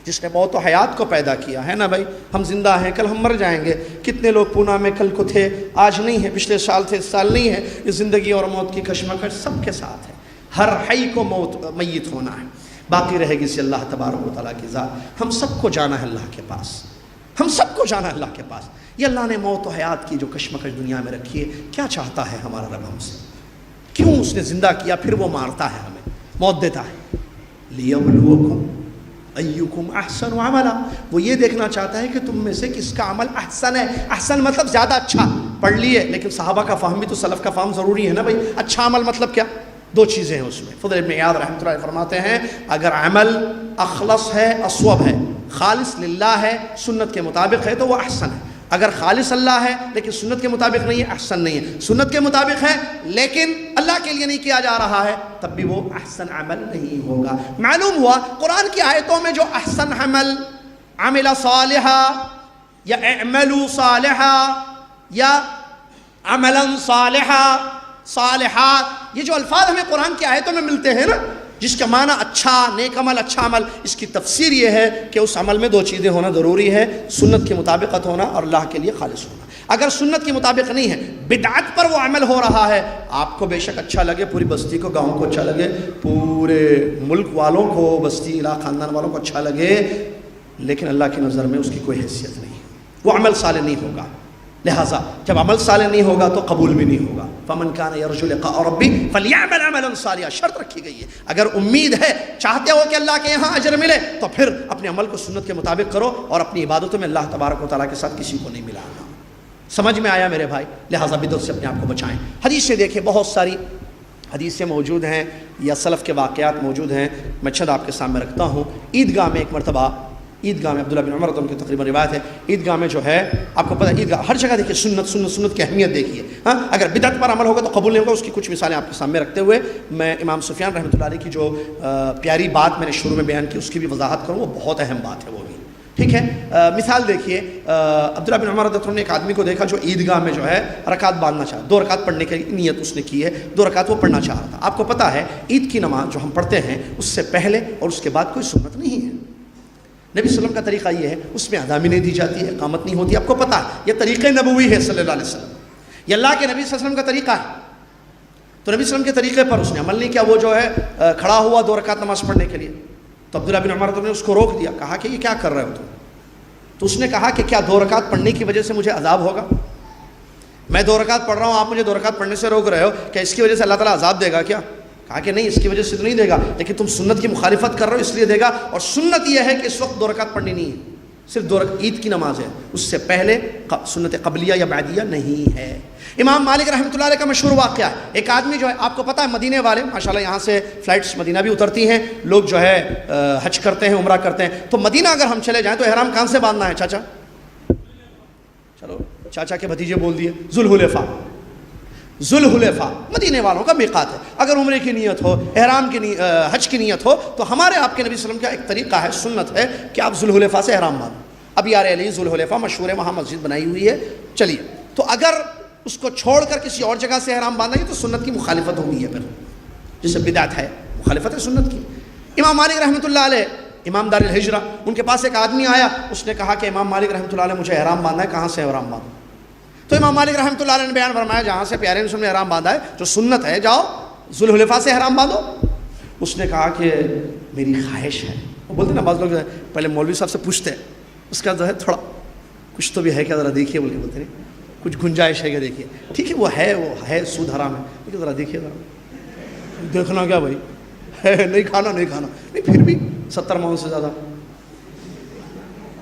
Speaker 1: جس نے موت و حیات کو پیدا کیا ہے نا بھائی، ہم زندہ ہیں، کل ہم مر جائیں گے۔ کتنے لوگ پونا میں کل کو تھے، آج نہیں ہے، پچھلے سال تھے، اس سال نہیں ہے۔ یہ زندگی اور موت کی کشمکش سب کے ساتھ ہے، ہر حی کو میت ہونا ہے، باقی رہے گی سے اللہ تبارک و تعالیٰ کی ذات۔ ہم سب کو جانا ہے اللہ کے پاس، ہم سب کو جانا ہے اللہ کے پاس۔ یہ اللہ نے موت و حیات کی جو کشمکش دنیا میں رکھی ہے، کیا چاہتا ہے ہمارا رب ہم سے؟ کیوں اس نے زندہ کیا، پھر وہ مارتا ہے ہمیں، موت دیتا ہے؟ لیبلوکم ایکم احسن عملا، وہ یہ دیکھنا چاہتا ہے کہ تم میں سے کس کا عمل احسن ہے۔ احسن مطلب زیادہ اچھا، پڑھ لیے لیکن صحابہ کا فہم بھی تو سلف کا فہم ضروری ہے نا بھائی۔ اچھا عمل مطلب کیا؟ دو چیزیں ہیں اس میں۔ فضیل ابن عیاض رحمۃ اللہ علیہ فرماتے ہیں اگر عمل اخلص ہے، اصوب ہے، خالص للہ ہے، سنت کے مطابق ہے تو وہ احسن ہے۔ اگر خالص اللہ ہے لیکن سنت کے مطابق نہیں ہے، احسن نہیں ہے۔ سنت کے مطابق ہے لیکن اللہ کے لیے نہیں کیا جا رہا ہے، تب بھی وہ احسن عمل نہیں ہوگا۔ معلوم ہوا قرآن کی آیتوں میں جو احسن عمل، عمل صالحا یا اعملوا صالحا یا عملا صالحا، صالحات، یہ جو الفاظ ہمیں قرآن کی آیتوں میں ملتے ہیں نا، جس کا معنی اچھا نیک عمل، اچھا عمل، اس کی تفسیر یہ ہے کہ اس عمل میں 2 چیزیں ہونا ضروری ہے، سنت کے مطابقت ہونا اور اللہ کے لیے خالص ہونا۔ اگر سنت کے مطابق نہیں ہے، بدعت پر وہ عمل ہو رہا ہے، آپ کو بے شک اچھا لگے، پوری بستی کو، گاؤں کو اچھا لگے، پورے ملک والوں کو، بستی علاقہ خاندان والوں کو اچھا لگے، لیکن اللہ کی نظر میں اس کی کوئی حیثیت نہیں ہے، وہ عمل صالح نہیں ہوگا۔ لہٰذا جب عمل صالح نہیں ہوگا تو قبول بھی نہیں ہوگا۔ فَمَنْ كَانَ يَرْجُو لِقَاءَ رَبِّهِ فَلْيَعْمَلْ عَمَلًا صَالِحًا، شرط رکھی گئی ہے، اگر امید ہے، چاہتے ہو کہ اللہ کے یہاں اجر ملے، تو پھر اپنے عمل کو سنت کے مطابق کرو اور اپنی عبادتوں میں اللہ تبارک و تعالیٰ کے ساتھ کسی کو نہیں ملانا۔ سمجھ میں آیا میرے بھائی؟ لہٰذا بدعت سے اپنے آپ کو بچائیں۔ حدیث سے دیکھیں، بہت ساری حدیثیں موجود ہیں یا سلف کے واقعات موجود ہیں، میں چند آپ کے سامنے رکھتا ہوں۔ عیدگاہ میں ایک مرتبہ، عیدگاہ میں عبداللہ بن عمر کی تقریباً روایت ہے، عیدگاہ میں جو ہے آپ کو پتہ ہے، عیدگاہ ہر جگہ دیکھیے سنت سنت سنت کی اہمیت دیکھیے۔ ہاں، اگر بدعت پر عمل ہوگا تو قبول نہیں ہوگا، اس کی کچھ مثالیں آپ کے سامنے رکھتے ہوئے میں امام سفیان رحمۃ اللہ علیہ کی جو پیاری بات میں نے شروع میں بیان کی اس کی بھی وضاحت کروں، وہ بہت اہم بات ہے وہ بھی، ٹھیک ہے۔ مثال دیکھیے، عبداللہ بن عمر رضی اللہ عنہ نے ایک آدمی کو دیکھا جو عیدگاہ میں جو ہے رکعت باندھنا چاہا، 2 رکعت پڑھنے کی نیت اس نے کی ہے، 2 رکعت وہ پڑھنا چاہ رہا تھا۔ آپ کو پتہ ہے عید کی نماز جو ہم پڑھتے ہیں اس سے پہلے اور اس کے بعد کوئی سنت نہیں ہے۔ نبی صلی اللہ علیہ وسلم کا طریقہ یہ ہے، اس میں اذان نہیں دی جاتی ہے، اقامت نہیں ہوتی، آپ کو پتہ ہے یہ طریقہ نبوی ہے صلی اللہ علیہ وسلم، یہ اللہ کے نبی صلی اللہ علیہ وسلم کا طریقہ ہے۔ تو نبی صلی اللہ علیہ وسلم کے طریقے پر اس نے عمل نہیں کیا، وہ جو ہے کھڑا ہوا 2 رکعت نماز پڑھنے کے لیے، تو عبداللہ بن عمر نے اس کو روک دیا، کہا کہ یہ کیا کر رہے ہو تم؟ تو اس نے کہا کہ کیا 2 رکعت پڑھنے کی وجہ سے مجھے عذاب ہوگا؟ میں 2 رکعت پڑھ رہا ہوں، آپ مجھے 2 رکعت پڑھنے سے روک رہے ہو، کیا اس کی وجہ سے اللہ تعالیٰ عذاب دے گا کیا؟ کہا کہ نہیں، اس کی وجہ سے تو نہیں دے گا، لیکن تم سنت کی مخالفت کر رہے ہو اس لیے دے گا، اور سنت یہ ہے کہ اس وقت 2 رکعت پڑھنی نہیں ہے، صرف 2 رکعت عید کی نماز ہے، اس سے پہلے سنت قبلیہ یا بعدیہ نہیں ہے۔ امام مالک رحمۃ اللہ علیہ کا مشہور واقعہ ہے، ایک آدمی جو ہے، آپ کو پتہ ہے مدینے والے ماشاءاللہ یہاں سے فلائٹس مدینہ بھی اترتی ہیں، لوگ جو ہے حج کرتے ہیں، عمرہ کرتے ہیں، تو مدینہ اگر ہم چلے جائیں تو احرام کہاں سے باندھنا ہے چاچا؟ چلو چاچا کے بھتیجے بول دیے، ذوالحلیفہ، ذوالحلیفہ مدینے والوں کا میقات ہے۔ اگر عمرے کی نیت ہو، احرام کی حج کی نیت ہو، تو ہمارے آپ کے نبی صلی اللہ علیہ وسلم کا ایک طریقہ ہے، سنت ہے کہ آپ ذوالحلیفہ سے احرام باندھیں۔ اب یار علی ذوالحلیفہ مشہور ہے، وہاں مسجد بنائی ہوئی ہے، چلیے، تو اگر اس کو چھوڑ کر کسی اور جگہ سے احرام باندھیں گے تو سنت کی مخالفت ہوگی ہے، پھر جسے بدعت ہے، مخالفت ہے سنت کی۔ امام مالک رحمۃ اللہ علیہ، امام دار الہجرہ، ان کے پاس ایک آدمی آیا، اس نے کہا کہ امام مالک رحمۃ اللہ علیہ مجھے احرام باندھنا ہے، کہاں سے احرام باندھوں؟ تو امام مالک رحمۃ اللہ علیہ نے بیان فرمایا، جہاں سے پیارے رسول نے احرام باندھا ہے، جو سنت ہے، جاؤ ذوالحلیفہ سے احرام باندھو۔ اس نے کہا کہ میری خواہش ہے، وہ بولتے نا بعض لوگ جو ہے پہلے مولوی صاحب سے پوچھتے ہیں، اس کا جو ہے تھوڑا کچھ تو بھی ہے کیا، ذرا دیکھیے، بول کے بولتے ہیں کچھ گنجائش ہے کیا، دیکھیے، ٹھیک ہے وہ ہے سود حرام ہے، لیکن ذرا دیکھیے، ذرا دیکھنا کیا بھائی ہے، نہیں کھانا نہیں، پھر بھی 70 ماؤں سے زیادہ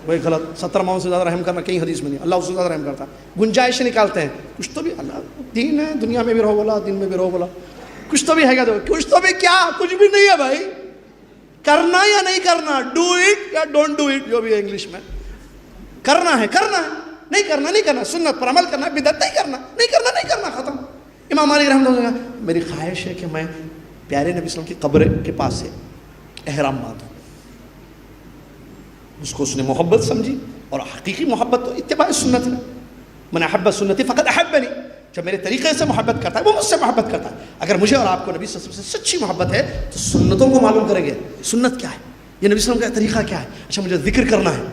Speaker 1: وہی غلط، 70 ماؤں سے زیادہ رحم کرنا کہیں حدیث میں نہیں، اللہ اس سے زیادہ رحم کرتا ہے، گنجائش نکالتے ہیں، کچھ تو بھی، اللہ دین ہے، دنیا میں بھی رہو بولا، دین میں بھی رہو بولا، کچھ تو بھی ہے کیا، کچھ تو بھی کیا، کچھ بھی نہیں ہے بھائی، کرنا یا نہیں کرنا، ڈو اٹ یا ڈونٹ ڈو اٹ، جو بھی ہے انگلش میں، کرنا ہے، نہیں کرنا، سنت پر عمل کرنا، بدعت نہیں کرنا، ختم۔ امام مالک رحمۃ اللہ، میری خواہش ہے کہ میں پیارے نبی صلی اللہ علیہ وسلم کی قبر کے پاس سے احرام باندھوں۔ اس کو اس نے محبت سمجھی، اور حقیقی محبت تو اتباع سنت ہے، من احب سنتی فقد احبنی، جب میرے طریقے سے محبت کرتا ہے وہ مجھ سے محبت کرتا ہے۔ اگر مجھے اور آپ کو نبی صلی اللہ علیہ وسلم سے سچی محبت ہے تو سنتوں کو معلوم کریں گے، سنت کیا ہے، یہ نبی صلی اللہ علیہ وسلم کا طریقہ کیا ہے، اچھا مجھے ذکر کرنا ہے،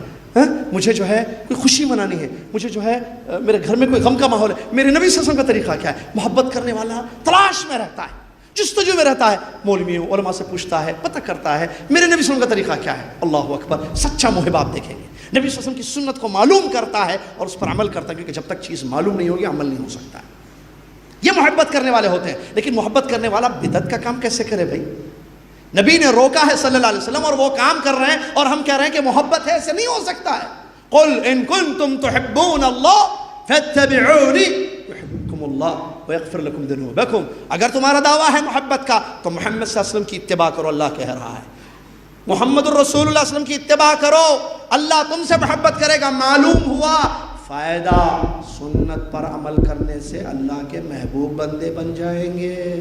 Speaker 1: مجھے جو ہے کوئی خوشی منانی ہے، مجھے جو ہے میرے گھر میں کوئی غم کا ماحول ہے، میرے نبی صلی اللہ علیہ وسلم کا طریقہ کیا ہے۔ محبت کرنے والا تلاش میں رہتا ہے، جستجو میں رہتا ہے، مولویوں علماء سے پوچھتا ہے، پتہ کرتا ہے میرے نبی صلی اللہ علیہ وسلم کا طریقہ کیا ہے۔ اللہ اکبر، سچا محب آپ دیکھیں گے نبی صلی اللہ علیہ وسلم کی سنت کو معلوم کرتا ہے اور اس پر عمل کرتا ہے، کیونکہ جب تک چیز معلوم نہیں ہوگی عمل نہیں ہو سکتا ہے۔ یہ محبت کرنے والے ہوتے ہیں، لیکن محبت کرنے والا بدعت کا کام کیسے کرے بھائی؟ نبی نے روکا ہے صلی اللہ علیہ وسلم اور وہ کام کر رہے ہیں، اور ہم کہہ رہے ہیں کہ محبت ہے، ایسے نہیں ہو سکتا ہے۔ قل ان کنتم تحبون اللہ فاتبعونی یحببکم اللہ ویغفر لکم ذنوبکم، اگر تمہارا دعویٰ ہے محبت کا تو محمد صلی اللہ علیہ وسلم کی اتباع کرو، اللہ کہہ رہا ہے، محمد الرسول اللہ صلی اللہ علیہ وسلم کی اتباع کرو، اللہ تم سے محبت کرے گا۔ معلوم ہوا فائدہ، سنت پر عمل کرنے سے اللہ کے محبوب بندے بن جائیں گے۔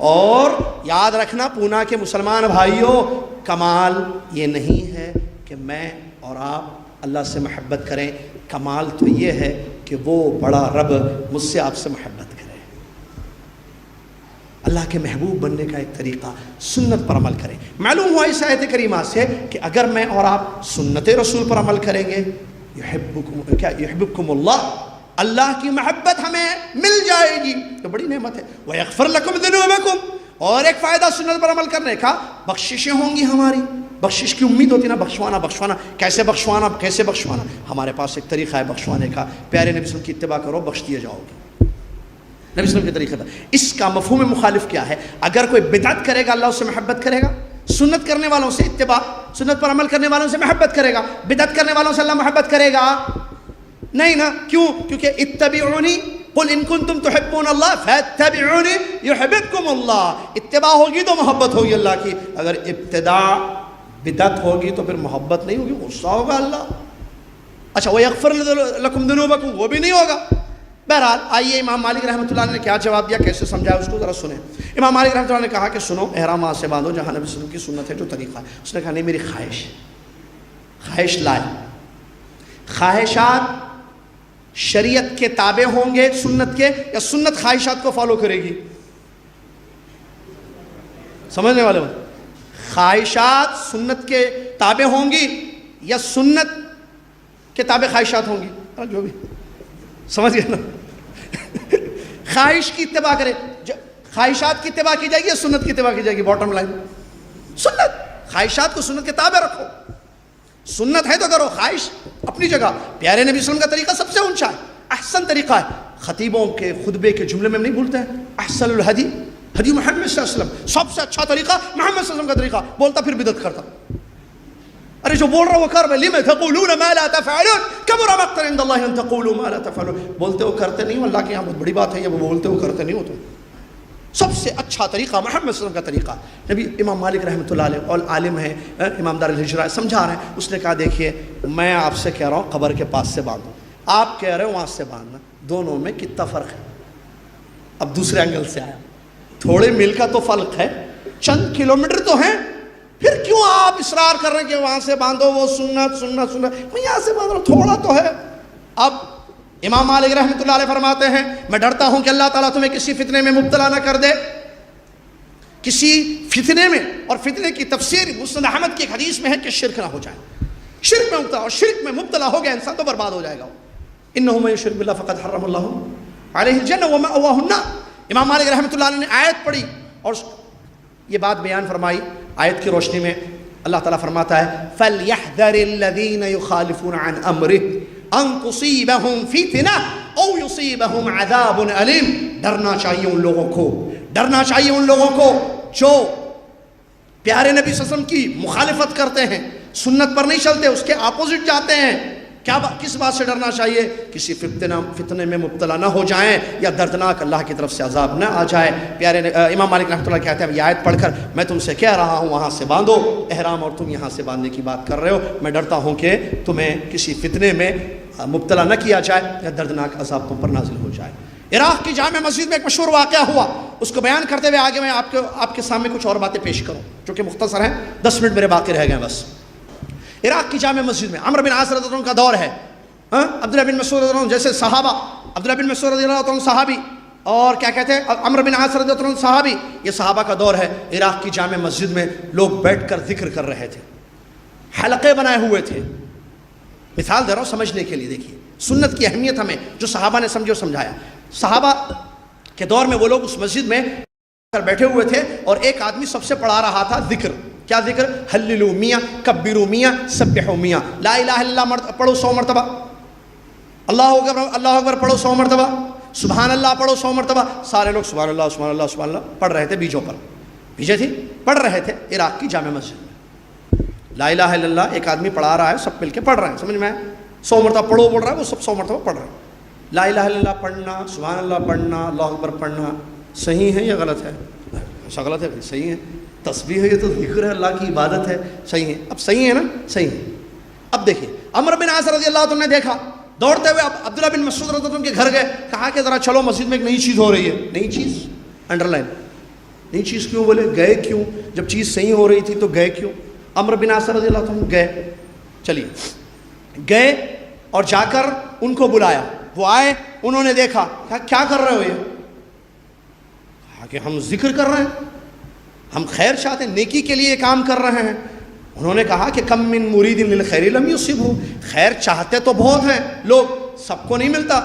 Speaker 1: اور یاد رکھنا پونا کے مسلمان بھائیوں، کمال یہ نہیں ہے کہ میں اور آپ اللہ سے محبت کریں، کمال تو یہ ہے کہ وہ بڑا رب مجھ سے آپ سے محبت کرے۔ اللہ کے محبوب بننے کا ایک طریقہ سنت پر عمل کریں۔ معلوم ہوا اس آیت کریمہ سے کہ اگر میں اور آپ سنت رسول پر عمل کریں گے یحببکم اللہ، اللہ کی محبت ہمیں مل جائے گی، تو بڑی نعمت ہے۔ وَيَغْفِرْ لَكُمْ ذُنُوبَكُمْ، اور ایک فائدہ سنت پر عمل کرنے کا، بخششیں ہوں گی ہماری۔ بخشش کی امید ہوتی ہے نا، بخشوانا۔ کیسے بخشوانا؟ ہمارے پاس ایک طریقہ ہے بخشوانے کا، پیارے نبی صلی اللہ علیہ وسلم کی اتباع کرو، بخش دیے جاؤ گے۔ نبی صلی اللہ علیہ وسلم کے طریقے تھا۔ اس کا مفہوم مخالف کیا ہے؟ اگر کوئی بدعت کرے گا اللہ اس سے محبت کرے گا، سنت کرنے والوں سے اتباع، سنت پر عمل کرنے والوں سے محبت کرے گا، بدعت کرنے والوں سے اللہ محبت کرے گا نہیں نا؟ کیوں؟ کیونکہ اتبعونی قل ان کنتم تحبون اللہ فاتبعونی یحببکم اللہ، اتباع ہوگی تو محبت ہوگی اللہ کی، اگر ابتداع بدعت ہوگی تو پھر محبت نہیں ہوگی، غصہ ہوگا اللہ۔ اچھا وَيَغْفِرْ لَكُمْ ذُنُوبَكُمْ، وہ بھی نہیں ہوگا۔ بہرحال آئیے امام مالک رحمۃ اللہ نے کیا جواب دیا، کیسے سمجھایا اس کو ذرا سنیں۔ امام مالک رحمۃ اللہ نے کہا کہ سنو، احرام وہاں سے باندھو جہاں نبی صلی اللہ علیہ وسلم کی سنت ہے، جو طریقہ ہے۔ اس نے کہا نہیں، میری خواہش لائے، خواہشات شریعت کے تابع ہوں گے سنت کے، یا سنت خواہشات کو فالو کرے گی؟ سمجھنے والے بات، خواہشات سنت کے تابع ہوں گی یا سنت کے تابع خواہشات ہوں گی؟ جو بھی سمجھ گئے نا؟ خواہش کی اتباع کرے، خواہشات کی اتباع کی جائے گی یا سنت کی اتباع کی جائے گی؟ باٹم لائن سنت۔ خواہشات کو سنت کے تابع رکھو، سنت ہے تو کرو، خواہش اپنی جگہ۔ پیارے نبی صلی اللہ علیہ وسلم کا طریقہ سب سے اونچا ہے، احسن طریقہ ہے۔ خطیبوں کے خطبے کے جملے میں ہم نہیں بھولتے ہیں احسن الہدی ہدی محمد صلی اللہ علیہ وسلم، سب سے اچھا طریقہ محمد صلی اللہ علیہ وسلم کا طریقہ، بولتا پھر بدعت کرتا۔ ارے جو بول رہا وہ کر رہے، لِمَ تَقُولُونَ مَا لَا تَفْعَلُونَ كَبُرَ مَقْتًا عِندَ اللَّهِ أَن تَقُولُوا مَا لَا تَفْعَلُونَ، بولتے ہو کرتے نہیں ہو، اللہ کے یہاں بہت بڑی بات ہے یہ، وہ بولتے ہو کرتے نہیں ہو تم۔ سب سے اچھا طریقہ محمد صلی اللہ علیہ وسلم کا طریقہ۔ نبی امام مالک رحمۃ اللہ علیہ اور عالم ہے، امام دار الہجرہ، سمجھا رہے ہیں۔ اس نے کہا دیکھیے میں آپ سے کہہ رہا ہوں قبر کے پاس سے باندھو، آپ کہہ رہے ہو وہاں سے باندھنا، دونوں میں کتنا فرق ہے؟ اب دوسرے اینگل سے آیا، تھوڑے میل کا تو فرق ہے، چند کلومیٹر تو ہیں، پھر کیوں آپ اصرار کر رہے ہیں کہ وہاں سے باندھو، وہ سنت میں یہاں سے باندھ رہا ہوں، تھوڑا تو ہے۔ اب امام مالک رحمۃ اللہ علیہ فرماتے ہیں میں ڈرتا ہوں کہ اللہ تعالیٰ تمہیں کسی فتنے میں مبتلا نہ کر دے، کسی فتنے میں، اور فتنے کی تفسیر مسند احمد کی ایک حدیث میں ہے کہ شرک نہ ہو جائے، شرک میں مبتلا، اور شرک میں مبتلا ہو گیا انسان تو برباد ہو جائے گا۔ انہ من یشرک باللہ فقد حرم اللہ علیہ الجنہ ومأواہ النار۔ امام مالک رحمۃ اللہ علیہ نے آیت پڑھی اور یہ بات بیان فرمائی، آیت کی روشنی میں اللہ تعالیٰ فرماتا ہے فَلْيَحْذَرِ الَّذِينَ يُخَالِفُونَ عَنْ أَمْرِهِ ان تصیبہم فتنہ او یصیبہم عذاب علیم۔ ڈرنا چاہیے ان لوگوں کو، ڈرنا چاہیے ان لوگوں کو جو پیارے نبی صلی اللہ علیہ وسلم کی مخالفت کرتے ہیں، سنت پر نہیں چلتے، اس کے اپوزٹ جاتے ہیں۔ کس بات سے ڈرنا چاہیے؟ کسی فتنے میں مبتلا نہ ہو جائیں یا دردناک اللہ کی طرف سے عذاب نہ آ جائے۔ پیارے امام مالک رحمۃ اللہ کہتے ہیں یہ آیت پڑھ کر میں تم سے کہہ رہا ہوں وہاں سے باندھو احرام، اور تم یہاں سے باندھنے کی بات کر رہے ہو، میں ڈرتا ہوں کہ تمہیں کسی فتنے میں مبتلا نہ کیا جائے یا دردناک عذاب تم پر نازل ہو جائے۔ عراق کی جامع مسجد میں ایک مشہور واقعہ ہوا، اس کو بیان کرتے ہوئے آگے میں آپ کے سامنے کچھ اور باتیں پیش کروں جو کہ مختصر ہیں، 10 منٹ میرے باقی رہ گئے بس۔ عراق کی جامع مسجد میں عمرو بن عاص رضی اللہ عنہ کا دور ہے، عبداللہ بن مسعود رضی اللہ عنہ جیسے صحابہ، عبداللہ بن مسعود رضی اللہ عنہ صحابی، اور کیا کہتے ہیں عمرو بن عاص رضی اللہ عنہ صحابی، یہ صحابہ کا دور ہے۔ عراق کی جامع مسجد میں لوگ بیٹھ کر ذکر کر رہے تھے، حلقے بنائے ہوئے تھے۔ مثال دے رہا ہوں سمجھنے کے لیے، دیکھیے سنت کی اہمیت ہمیں جو صحابہ نے سمجھے اور سمجھایا۔ صحابہ کے دور میں وہ لوگ اس مسجد میں بیٹھے ہوئے تھے اور ایک آدمی سب سے پڑھا رہا تھا ذکر۔ کیا ذکر؟ ہللو میاں، کبرو میاں، سبحو میاں، لا الہ الا اللہ پڑھو 100 مرتبہ، اللہ اکبر پڑھو 100 مرتبہ، سبحان اللہ پڑھو 100 مرتبہ۔ سارے لوگ سبحان اللہ سبحان اللہ سبحان اللہ پڑھ رہے تھے، بیجوں پر بھیجے تھی، پڑھ رہے تھے عراق کی جامع مسجد میں۔ لا الہ الا اللہ ایک آدمی پڑھا رہا ہے، سب مل کے پڑھ رہے ہیں، سمجھ میں 100 مرتبہ پڑھو بول رہا ہے، وہ سب 100 مرتبہ پڑھ رہے ہیں۔ لا الہ الا اللہ پڑھنا، سبحان اللہ پڑھنا، اللہ اکبر پڑھنا صحیح ہے یا غلط ہے؟ ایسا غلط ہے؟ صحیح ہے، تسبیح ہے، یہ تو ذکر ہے، اللہ کی عبادت ہے، صحیح ہے۔ اب صحیح ہے نا؟ صحیح ہے۔ اب دیکھیے عمرو بن عاص رضی اللہ عنہ نے دیکھا، دوڑتے ہوئے اب عبداللہ بن مسعود رضی اللہ عنہ کے گھر گئے، کہا کہ ذرا چلو مسجد میں ایک نئی چیز ہو رہی ہے۔ نئی چیز انڈر لائن، نئی چیز کیوں بولے؟ گئے کیوں؟ جب چیز صحیح ہو رہی تھی تو گئے کیوں؟ عمرو بن عاص رضی اللہ عنہ گئے، چلیے گئے اور جا کر ان کو بلایا، وہ آئے، انہوں نے دیکھا، کہا کیا کر رہے ہو یہ؟ کہا کہ ہم ذکر کر رہے ہیں، ہم خیر چاہتے ہیں، نیکی کے لیے کام کر رہے ہیں۔ انہوں نے کہا کہ کم من مرید للخیر لم یصبہ، خیر چاہتے تو بہت ہیں لوگ، سب کو نہیں ملتا،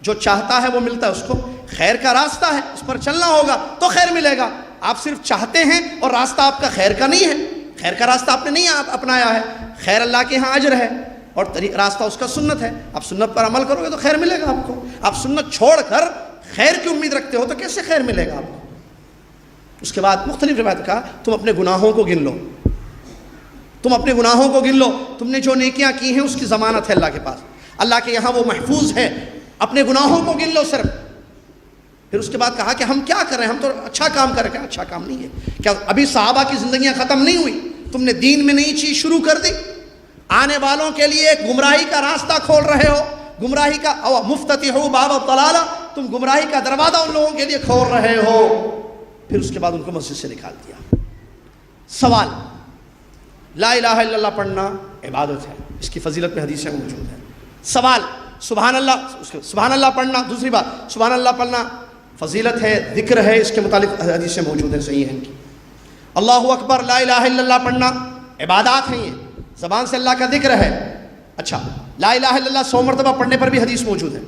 Speaker 1: جو چاہتا ہے وہ ملتا ہے اس کو۔ خیر کا راستہ ہے، اس پر چلنا ہوگا تو خیر ملے گا۔ آپ صرف چاہتے ہیں اور راستہ آپ کا خیر کا نہیں ہے، خیر کا راستہ آپ نے نہیں اپنایا ہے، خیر اللہ کے ہاں اجر ہے اور راستہ اس کا سنت ہے۔ آپ سنت پر عمل کرو گے تو خیر ملے گا آپ کو۔ آپ سنت چھوڑ کر خیر کی امید رکھتے ہو تو کیسے خیر ملے گا آپ کو؟ اس کے بعد مختلف روایت کہا تم اپنے گناہوں کو گن لو، تم اپنے گناہوں کو گن لو، تم نے جو نیکیاں کی ہیں اس کی ضمانت ہے اللہ کے پاس، اللہ کے یہاں وہ محفوظ ہے، اپنے گناہوں کو گن لو صرف۔ پھر اس کے بعد کہا کہ ہم کیا کر رہے ہیں، ہم تو اچھا کام کر رہے ہیں۔ اچھا کام نہیں ہے کیا؟ ابھی صحابہ کی زندگیاں ختم نہیں ہوئی، تم نے دین میں نئی چیز شروع کر دی، آنے والوں کے لیے ایک گمراہی کا راستہ کھول رہے ہو، گمراہی کا مفتتحو باب الضلالہ، تم گمراہی کا دروازہ ان لوگوں کے لیے کھول رہے ہو۔ پھر اس کے بعد ان کو مسجد سے نکال دیا۔ سوال، لا الہ الا اللہ پڑھنا عبادت ہے، اس کی فضیلت میں حدیثیں موجود ہیں۔ سوال، سبحان اللہ پڑھنا، دوسری بات سبحان اللہ پڑھنا فضیلت ہے، ذکر ہے، اس کے متعلق حدیثیں موجود ہیں، صحیح ہیں ان کی۔ اللہ اکبر، لا الہ الا اللہ پڑھنا عبادات ہیں، یہ زبان سے اللہ کا ذکر ہے۔ اچھا، لا الہ الا اللہ 100 مرتبہ پڑھنے پر بھی حدیث موجود ہے،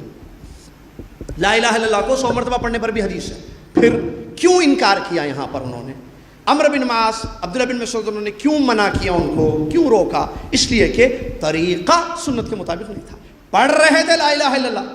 Speaker 1: لا الہ الا اللہ کو 100 مرتبہ پڑھنے پر بھی حدیث ہے۔ پھر کیوں انکار کیا یہاں پر انہوں نے؟ عمرو بن معاص، عبداللہ بن مسعود، انہوں نے کیوں منع کیا ان کو، کیوں روکا؟ اس لیے کہ طریقہ سنت کے مطابق نہیں تھا۔ پڑھ رہے تھے لا الہ الا اللہ،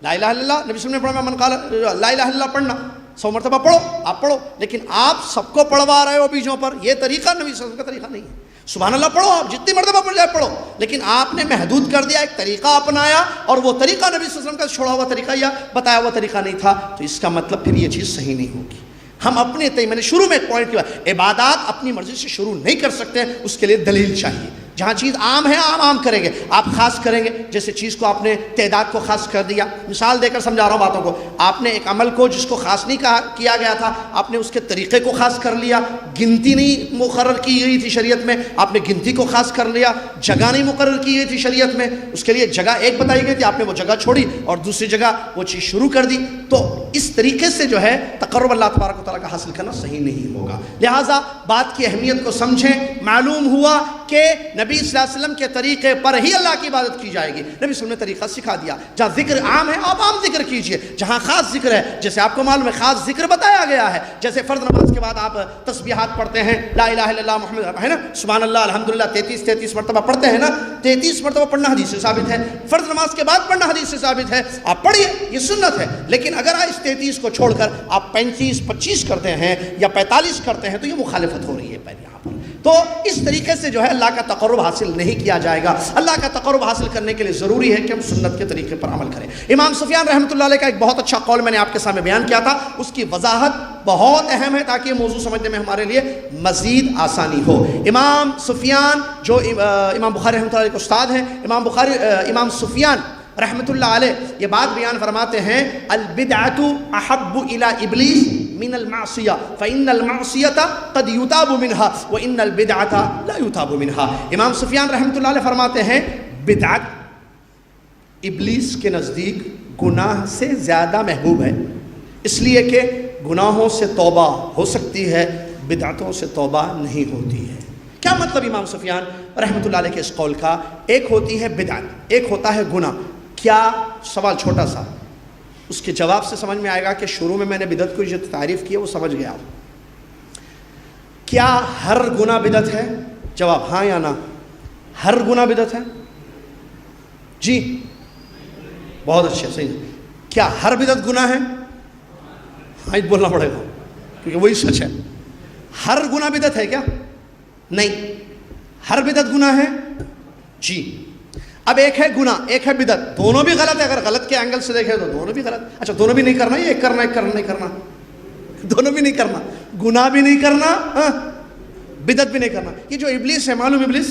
Speaker 1: لا الہ الا اللہ، نبی صلی اللہ علیہ وسلم نے پڑھا، من قال لا الہ الا اللہ پڑھنا 100 مرتبہ پڑھو، آپ پڑھو، لیکن آپ سب کو پڑھوا رہے ہو بیچوں پر، یہ طریقہ نبی صلی اللہ علیہ وسلم کا طریقہ نہیں ہے۔ سبحان اللہ پڑھو، آپ جتنی مرتبہ پڑھ جائے پڑھو، لیکن آپ نے محدود کر دیا، ایک طریقہ اپنایا، اور وہ طریقہ نبی صلی اللہ علیہ وسلم کا چھوڑا ہوا طریقہ یا بتایا ہوا طریقہ نہیں تھا، تو اس کا مطلب پھر یہ چیز صحیح نہیں ہوگی۔ ہم اپنے میں نے شروع میں ایک پوائنٹ کیا، عبادات اپنی مرضی سے شروع نہیں کر سکتے، اس کے لیے دلیل چاہیے۔ جہاں چیز عام ہے عام کریں گے، آپ خاص کریں گے، جیسے چیز کو آپ نے تعداد کو خاص کر دیا، مثال دے کر سمجھا رہا ہوں باتوں کو، آپ نے ایک عمل کو جس کو خاص نہیں کیا گیا تھا، آپ نے اس کے طریقے کو خاص کر لیا، گنتی نہیں مقرر کی گئی تھی شریعت میں، آپ نے گنتی کو خاص کر لیا، جگہ نہیں مقرر کی گئی تھی شریعت میں، اس کے لیے جگہ ایک بتائی گئی تھی، آپ نے وہ جگہ چھوڑی اور دوسری جگہ وہ چیز شروع کر دی، تو اس طریقے سے جو ہے تقرب اللہ تبارک و تعالیٰ کا حاصل کرنا صحیح نہیں ہوگا۔ لہٰذا بات کی اہمیت کو سمجھیں، معلوم ہوا کہ نبی صلی اللہ علیہ وسلم کے طریقے پر ہی اللہ کی عبادت کی جائے گی، نبی صلی اللہ علیہ وسلم نے طریقہ سکھا دیا۔ جہاں ذکر عام ہے آپ عام ذکر کیجئے، جہاں خاص ذکر ہے جیسے آپ کو معلوم ہے خاص ذکر بتایا گیا ہے، جیسے فرض نماز کے بعد آپ تسبیحات پڑھتے ہیں، لا الہ الا اللہ محمد ہے نا، سبحان اللہ الحمدللہ 33 مرتبہ پڑھتے ہیں نا، 33 مرتبہ پڑھنا حدیث سے ثابت ہے، فرض نماز کے بعد پڑھنا حدیث سے ثابت ہے، آپ پڑھیے، یہ سنت ہے۔ لیکن اگر اس 33 کو چھوڑ کر آپ 35 25 کرتے ہیں یا 45 کرتے ہیں تو یہ مخالفت ہو رہی ہے پہلے یہاں پر۔ تو اس طریقے سے جو ہے اللہ کا تقرب حاصل نہیں کیا جائے گا۔ اللہ کا تقرب حاصل کرنے کے لیے ضروری ہے کہ ہم سنت کے طریقے پر عمل کریں۔ امام سفیان رحمۃ اللہ علیہ کا ایک بہت اچھا قول میں نے آپ کے سامنے بیان کیا تھا، اس کی وضاحت بہت اہم ہے تاکہ یہ موضوع سمجھنے میں ہمارے لیے مزید آسانی ہو۔ امام سفیان جو امام بخاری رحمۃ اللہ علیہ کے استاد ہیں، امام سفیان رحمۃ اللہ علیہ یہ بات بیان فرماتے ہیں، البدعۃ احب الی ابلیس من المعصیہ فإن المعصیۃ قد یتاب منها وإن البدعۃ لا یتاب منها۔ امام سفیان رحمۃ اللہ علیہ فرماتے ہیں بدعت ابلیس کے نزدیک گناہ سے زیادہ محبوب ہے، اس لیے کہ گناہوں سے توبہ ہو سکتی ہے، بدعتوں سے توبہ نہیں ہوتی ہے۔ کیا مطلب امام سفیان رحمۃ اللہ علیہ کے اس قول کا؟ ایک ہوتی ہے بدعت، ایک ہوتا ہے گناہ۔ کیا؟ سوال چھوٹا سا، اس کے جواب سے سمجھ میں آئے گا کہ شروع میں نے بدعت کو جو تعریف کی ہے وہ سمجھ گیا۔ کیا ہر گناہ بدعت ہے؟ جواب ہاں یا نہ؟ ہر گناہ بدعت ہے؟ جی بہت اچھے، صحیح۔ کیا ہر بدعت گناہ ہے؟ ہاں بولنا پڑے گا کیونکہ وہی سچ ہے۔ ہر گناہ بدعت ہے کیا؟ نہیں۔ ہر بدعت گناہ ہے؟ جی۔ اب ایک ہے گناہ، ایک ہے بدعت، دونوں بھی غلط ہے۔ اگر غلط کے اینگل سے دیکھیں تو دونوں بھی غلط۔ اچھا دونوں بھی نہیں کرنا، یہ ایک کرنا ایک کرنا نہیں کرنا، دونوں بھی نہیں کرنا، گناہ بھی نہیں کرنا، بدعت بھی نہیں کرنا۔ یہ جو ابلیس ہے، معلوم ابلیس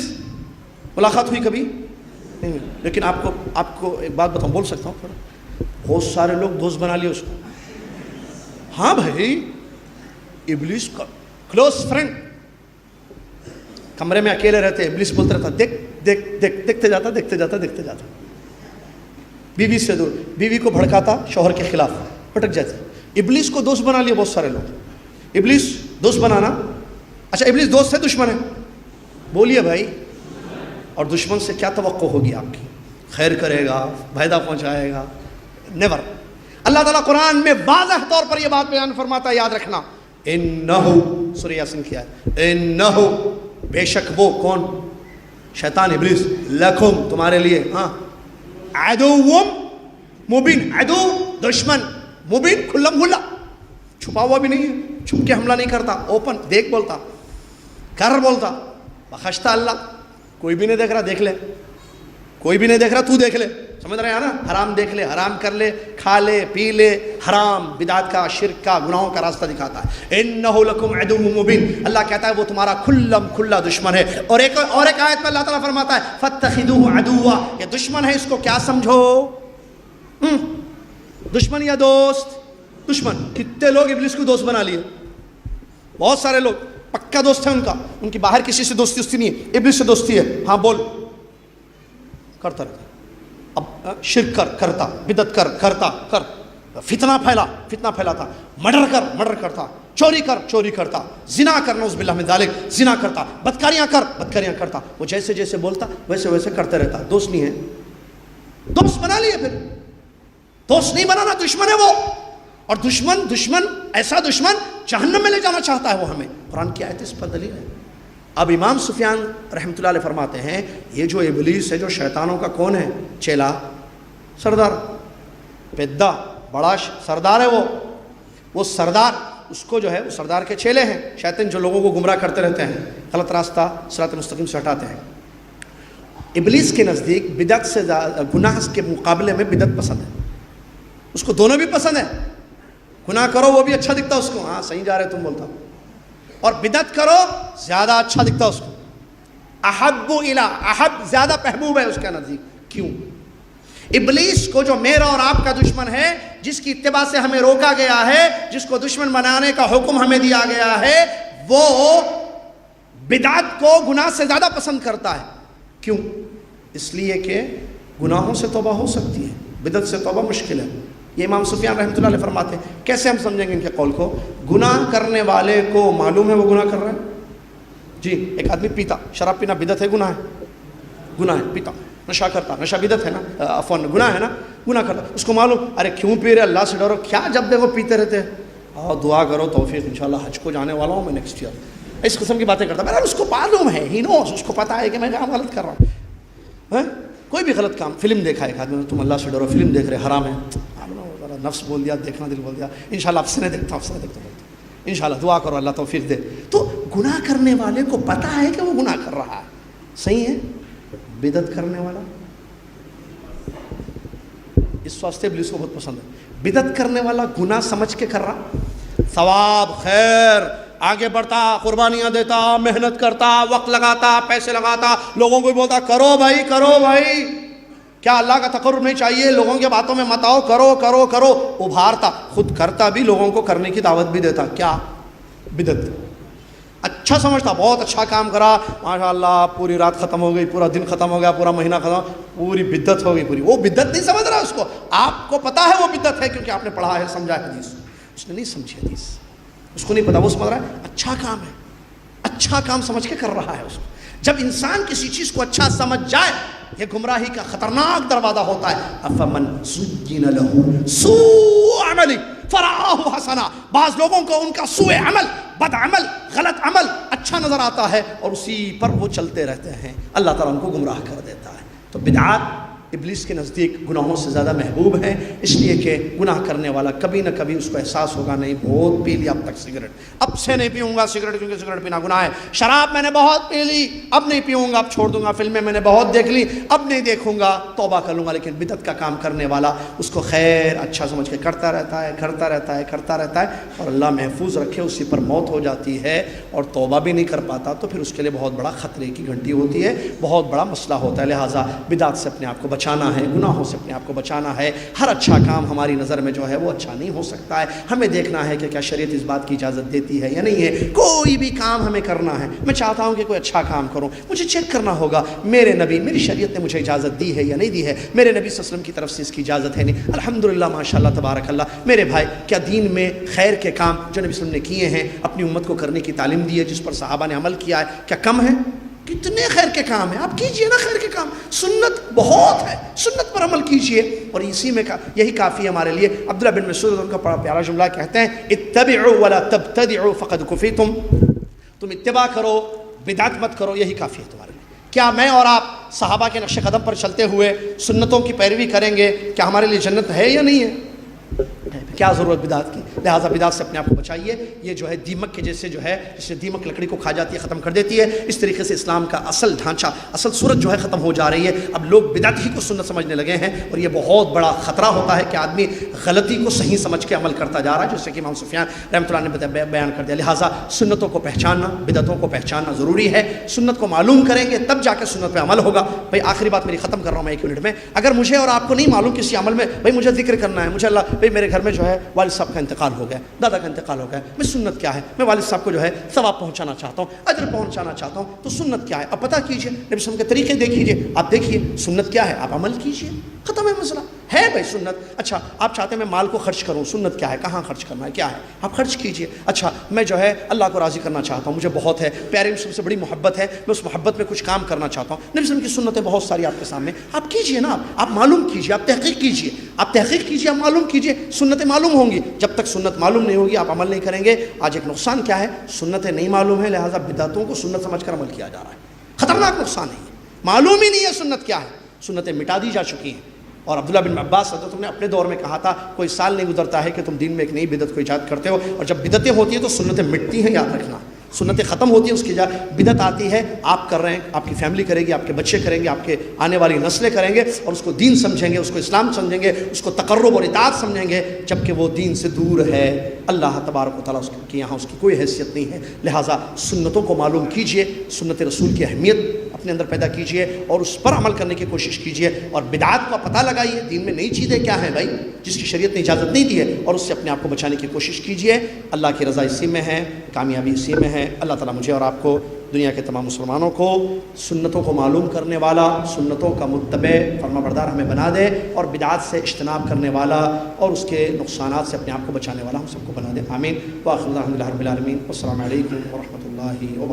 Speaker 1: ملاقات ہوئی کبھی نہیں، لیکن آپ کو ایک بات بتاؤں، بول سکتا ہوں؟ بہت سارے لوگ دوست بنا لیے اس کو۔ ہاں بھائی، ابلیس کا کلوز فرینڈ، کمرے میں اکیلے رہتے، ابلیس بولتا رہتا دیکھ دیکھ دیکھ، دیکھتے جاتا دیکھتے جاتا دیکھتے جاتا، بیوی سے دور، بیوی کو بھڑکاتا شوہر کے خلاف، پھٹک جاتی، ابلیس کو دوست بنا لیا بہت سارے لوگ. ابلیس دوست بنانا, اچھا ابلیس دوست ہے دشمن ہے؟ بولیے بھائی. اور دشمن سے کیا توقع ہوگی آپ کی؟ خیر کرے گا, فائدہ پہنچائے گا؟ نیور. اللہ تعالیٰ قرآن میں واضح طور پر یہ بات بیان فرماتا ہے, یاد رکھنا, انہو, سورہ یاسین کیا ہے, انہو, بے شک وہ کون؟ شیطان ابلیس, لکم, تمہارے لیے, ہاں, عدو مبین, عدو دشمن, مبین کھلم کھلا, چھپا ہوا بھی نہیں ہے, چھپ کے حملہ نہیں کرتا, اوپن دیکھ بولتا, کر بولتا, بخشتا اللہ, کوئی بھی نہیں دیکھ رہا دیکھ لے, کوئی بھی نہیں دیکھ رہا تو دیکھ لے, سمجھ رہے ہیں نا, حرام دیکھ لے, حرام کر لے, کھا لے, پی لے, حرام, بدعت کا, شرک کا, گناہوں کا راستہ دکھاتا ہے. انہو لکم عدو مبین, اللہ کہتا ہے وہ تمہارا کھلم کھلا دشمن ہے. اور ایک آیت میں اللہ تعالیٰ فرماتا ہے فاتخذوہ عدوا, یہ دشمن ہے, اس کو کیا سمجھو, دشمن یا دوست؟ دشمن. کتنے لوگ ابلیس کو دوست بنا لیے, بہت سارے لوگ پکا دوست ہے ان کا, ان کی باہر کسی سے دوستی نہیں ہے, ابلیس سے دوستی ہے. ہاں بول, کرتا رہتا, اب شرک کرتا, بدعت کرتا, فتنہ پھیلاتا, مرڈر کرتا, چوری کرتا, زنا کرنا, نعوذ باللہ من ذالک, زنا کرتا, بدکاریاں کرتا, وہ جیسے جیسے بولتا ویسے کرتا رہتا. دوست نہیں ہے, دوست بنا لیے, پھر دوست نہیں بنانا, دشمن ہے وہ. اور دشمن ایسا دشمن جہنم میں لے جانا چاہتا ہے وہ ہمیں. قرآن کی آیت اس پر دلیل ہے. اب امام سفیان رحمۃ اللہ علیہ فرماتے ہیں یہ جو ابلیس ہے, جو شیطانوں کا کون ہے, چیلا, سردار, پیدا, بڑا سردار ہے وہ سردار, اس کو جو ہے وہ سردار کے چیلے ہیں شیطان, جو لوگوں کو گمراہ کرتے رہتے ہیں, غلط راستہ صراط مستقیم سے ہٹاتے ہیں. ابلیس کے نزدیک بدعت سے گناہ کے مقابلے میں بدعت پسند ہے, اس کو دونوں بھی پسند ہے. گناہ کرو وہ بھی اچھا دکھتا اس کو, ہاں صحیح جا رہے تم بولتا, اور بدعت کرو زیادہ اچھا دکھتا اس کو. احب زیادہ محبوب ہے اس کا نزدیک. کیوں؟ ابلیس کو جو میرا اور آپ کا دشمن ہے, جس کی اتباع سے ہمیں روکا گیا ہے, جس کو دشمن بنانے کا حکم ہمیں دیا گیا ہے, وہ بدعت کو گناہ سے زیادہ پسند کرتا ہے. کیوں؟ اس لیے کہ گناہوں سے توبہ ہو سکتی ہے, بدعت سے توبہ مشکل ہے. یہ امام سفیان رحمۃ اللہ علیہ فرماتے ہیں. کیسے ہم سمجھیں گے ان کے قول کو؟ گناہ کرنے والے کو معلوم ہے وہ گناہ کر رہا ہے. جی, ایک آدمی پیتا, شراب پینا بدعت ہے, گناہ ہے, پیتا, نشہ کرتا, نشہ بدعت ہے نا, عفواً گناہ ہے نا, گناہ کرتا, اس کو معلوم, ارے کیوں پی رہے, اللہ سے ڈرو, کیا جب دیکھو پیتے رہتے ہیں, اور دعا کرو توفیق, انشاءاللہ حج کو جانے والا ہوں میں نیکسٹ ایئر, اس قسم کی باتیں کرتا. اس کو معلوم ہے, ہی نوز, اس کو پتا ہے کہ میں کام غلط کر رہا ہوں. کوئی بھی غلط کام, فلم دیکھا ایک آدمی نے, تم اللہ سے ڈرو, فلم دیکھ رہے, حرام ہے, نفس بول دیا, دیکھنا دل بول دیا, انشاءاللہ اب سے نہیں دیکھتا, انشاءاللہ دعا کرو اللہ توفیق دے. تو گناہ کرنے والے کو پتا ہے کہ وہ گناہ کر رہا ہے, صحیح ہے. بدعت کرنے والا, اس واسطے ابلیس کو بہت پسند ہے. بدعت کرنے والا گناہ سمجھ کے کر رہا, ثواب, خیر, آگے بڑھتا, قربانیاں دیتا, محنت کرتا, وقت لگاتا, پیسے لگاتا, لوگوں کو بھی بولتا کرو بھائی, کیا اللہ کا تقرب نہیں چاہیے, لوگوں کے باتوں میں مت آؤ, کرو, ابھارتا, خود کرتا بھی, لوگوں کو کرنے کی دعوت بھی دیتا. کیا؟ بدعت. اچھا سمجھتا, بہت اچھا کام کرا, ماشاءاللہ, پوری رات ختم ہو گئی, پورا دن ختم ہو گیا, پورا مہینہ ختم, پوری بدعت ہو گئی پوری. وہ بدعت نہیں سمجھ رہا اس کو, آپ کو پتا ہے وہ بدعت ہے کیونکہ آپ نے پڑھا ہے, سمجھا ہے حدیث. اس نے نہیں سمجھی حدیث, اس کو نہیں پتا, وہ سمجھ رہا ہے اچھا کام ہے, اچھا کام سمجھ کے کر رہا ہے اس کو. جب انسان کسی چیز کو اچھا سمجھ جائے, یہ گمراہی کا خطرناک دروازہ ہوتا ہے. افمن زین له سوء عمل فرآہ حسنا, بعض لوگوں کو ان کا سوء عمل, بد عمل, غلط عمل اچھا نظر آتا ہے اور اسی پر وہ چلتے رہتے ہیں, اللہ تعالیٰ ان کو گمراہ کر دیتا ہے. تو بدعات ابلیس کے نزدیک گناہوں سے زیادہ محبوب ہیں, اس لیے کہ گناہ کرنے والا کبھی نہ کبھی اس کو احساس ہوگا, نہیں بہت پی لیا اب تک سگریٹ, اب سے نہیں پیوں گا سگریٹ کیونکہ سگریٹ پینا گناہ ہے. شراب میں نے بہت پی لی, اب نہیں پیوں گا, اب چھوڑ دوں گا. فلمیں میں نے بہت دیکھ لی, اب نہیں دیکھوں گا, توبہ کر لوں گا. لیکن بدعت کا کام کرنے والا اس کو خیر اچھا سمجھ کے کرتا رہتا ہے اور اللہ محفوظ رکھے اسی پر موت ہو جاتی ہے اور توبہ بھی نہیں کر پاتا, تو پھر اس کے لیے بہت بڑا خطرے کی گھنٹی ہوتی ہے, بہت بڑا مسئلہ ہوتا ہے. لہٰذا بدعت سے اپنے آپ کو بچانا ہے, گناہوں سے اپنے آپ کو بچانا ہے. ہر اچھا کام ہماری نظر میں جو ہے وہ اچھا نہیں ہو سکتا ہے. ہمیں دیکھنا ہے کہ کیا شریعت اس بات کی اجازت دیتی ہے یا نہیں ہے. کوئی بھی کام ہمیں کرنا ہے, میں چاہتا ہوں کہ کوئی اچھا کام کروں, مجھے چیک کرنا ہوگا میرے نبی, میری شریعت نے مجھے مجھے اجازت دی ہے یا نہیں دی ہے، میرے نبی صلی اللہ علیہ وسلم کی طرف سے اس کی اجازت ہے نہیں۔ الحمدللہ ماشاءاللہ تبارک اللہ۔ میرے بھائی، کیا دین میں خیر کے کام جو نبی صلی اللہ علیہ وسلم نے کیے ہیں، اپنی امت کو کرنے کی تعلیم دی ہے، جس پر صحابہ نے عمل کیا ہے، کیا کم ہے؟ کتنے خیر کے کام ہیں، آپ کیجئے نا خیر کے کام، سنت بہت ہے، سنت پر عمل کیجئے، اور اسی میں یہی کافی ہے ہمارے لیے۔ عبداللہ بن مسعود ان کا بڑا پیارا جملہ کہتے ہیں، اتبعوا ولا تبتدعوا فقد کفیتم، تم اتباع کرو، بدعت مت کرو، یہی کافی ہے تمہارے لیے۔ کیا میں اور آپ صحابہ کے نقش قدم پر چلتے ہوئے سنتوں کی پیروی کریں گے، کیا ہمارے لیے جنت ہے یا نہیں ہے؟ کیا ضرورت بدعت کی؟ لہٰذا بدعت سے اپنے آپ کو بچائیے۔ یہ جو ہے دیمک کے جیسے جو ہے، جس سے دیمک لکڑی کو کھا جاتی ہے، ختم کر دیتی ہے، اس طریقے سے اسلام کا اصل ڈھانچہ، اصل صورت جو ہے ختم ہو جا رہی ہے۔ اب لوگ بدعت ہی کو سنت سمجھنے لگے ہیں، اور یہ بہت بڑا خطرہ ہوتا ہے کہ آدمی غلطی کو صحیح سمجھ کے عمل کرتا جا رہا ہے، جیسے کہ امام سفیان رحمۃ اللہ نے بیان کر دیا۔ لہٰذا سنتوں کو پہچاننا، بدعتوں کو پہچاننا ضروری ہے۔ سنت کو معلوم کریں گے تب جا کے سنت پہ عمل ہوگا۔ بھائی آخری بات میری ختم کر رہا ہوں میں 1 منٹ میں۔ اگر مجھے اور آپ کو نہیں معلوم کسی عمل میں، بھائی مجھے ذکر کرنا ہے، مجھے اللہ، بھائی میرے گھر میں جو ہے والد صاحب کا انتقال ہو گیا، دادا کا انتقال ہو گیا، میں سنت کیا ہے، میں والد صاحب کو جو ہے ثواب پہنچانا چاہتا ہوں، اجر پہنچانا چاہتا ہوں، تو سنت کیا ہے اب پتہ کیجئے، نبی صلی اللہ علیہ وسلم کے طریقے دیکھیے، آپ دیکھیے سنت کیا ہے، آپ عمل کیجئے، ختم ہے مسئلہ۔ ہے بھائی سنت، اچھا آپ چاہتے ہیں میں مال کو خرچ کروں، سنت کیا ہے، کہاں خرچ کرنا ہے، کیا ہے، آپ خرچ کیجئے۔ اچھا میں جو ہے اللہ کو راضی کرنا چاہتا ہوں، مجھے بہت ہے، پیارے رسول سے بڑی محبت ہے، میں اس محبت میں کچھ کام کرنا چاہتا ہوں، نبی صلی اللہ علیہ وسلم کی سنتیں بہت ساری آپ کے سامنے، آپ کیجئے نا، آپ معلوم کیجئے، آپ تحقیق کیجئے، آپ تحقیق کیجئے، آپ معلوم کیجئے، سنتیں معلوم ہوں گی۔ جب تک سنت معلوم نہیں ہوگی آپ عمل نہیں کریں گے۔ آج ایک نقصان کیا ہے، سنتیں نہیں معلوم ہیں، لہٰذا بدعتوں کو سنت سمجھ کر عمل کیا جا رہا ہے، خطرناک نقصان ہے یہ، معلوم ہی نہیں ہے سنت کیا ہے، سنتیں مٹا دی جا چکی ہیں۔ اور عبداللہ بن عباس رضی اللہ عنہ نے اپنے دور میں کہا تھا، کوئی سال نہیں گزرتا ہے کہ تم دین میں ایک نئی بدعت کو ایجاد کرتے ہو، اور جب بدعتیں ہوتی ہیں تو سنتیں مٹتی ہیں، یاد رکھنا، سنتیں ختم ہوتی ہیں، اس کی جگہ بدعت آتی ہے، آپ کر رہے ہیں، آپ کی فیملی کرے گی، آپ کے بچے کریں گے، آپ کے آنے والی نسلیں کریں گے، اور اس کو دین سمجھیں گے، اس کو اسلام سمجھیں گے، اس کو تقرب اور اطاعت سمجھیں گے، جبکہ وہ دین سے دور ہے۔ اللہ تبارک و تعالیٰ اس کے یہاں اس کی کوئی حیثیت نہیں ہے۔ لہٰذا سنتوں کو معلوم کیجئے، سنت رسول کی اہمیت اپنے اندر پیدا کیجئے، اور اس پر عمل کرنے کی کوشش کیجئے، اور بدعات کا پتہ لگائیے، دین میں نئی چیزیں کیا ہیں بھائی جس کی شریعت نے اجازت نہیں دی ہے، اور اس سے اپنے آپ کو بچانے کی کوشش کیجئے۔ اللہ کی رضا اسی میں ہے، کامیابی اسی میں ہے۔ اللہ تعالیٰ مجھے اور آپ کو، دنیا کے تمام مسلمانوں کو سنتوں کو معلوم کرنے والا، سنتوں کا متبع فرما بردار ہمیں بنا دے، اور بدعات سے اجتناب کرنے والا اور اس کے نقصانات سے اپنے آپ کو بچانے والا ہم سب کو بنا دے، آمین۔ وآخر دعوانا الحمد للہ رب العالمین، والسلام علیکم ورحمۃ اللہ وبرکاتہ۔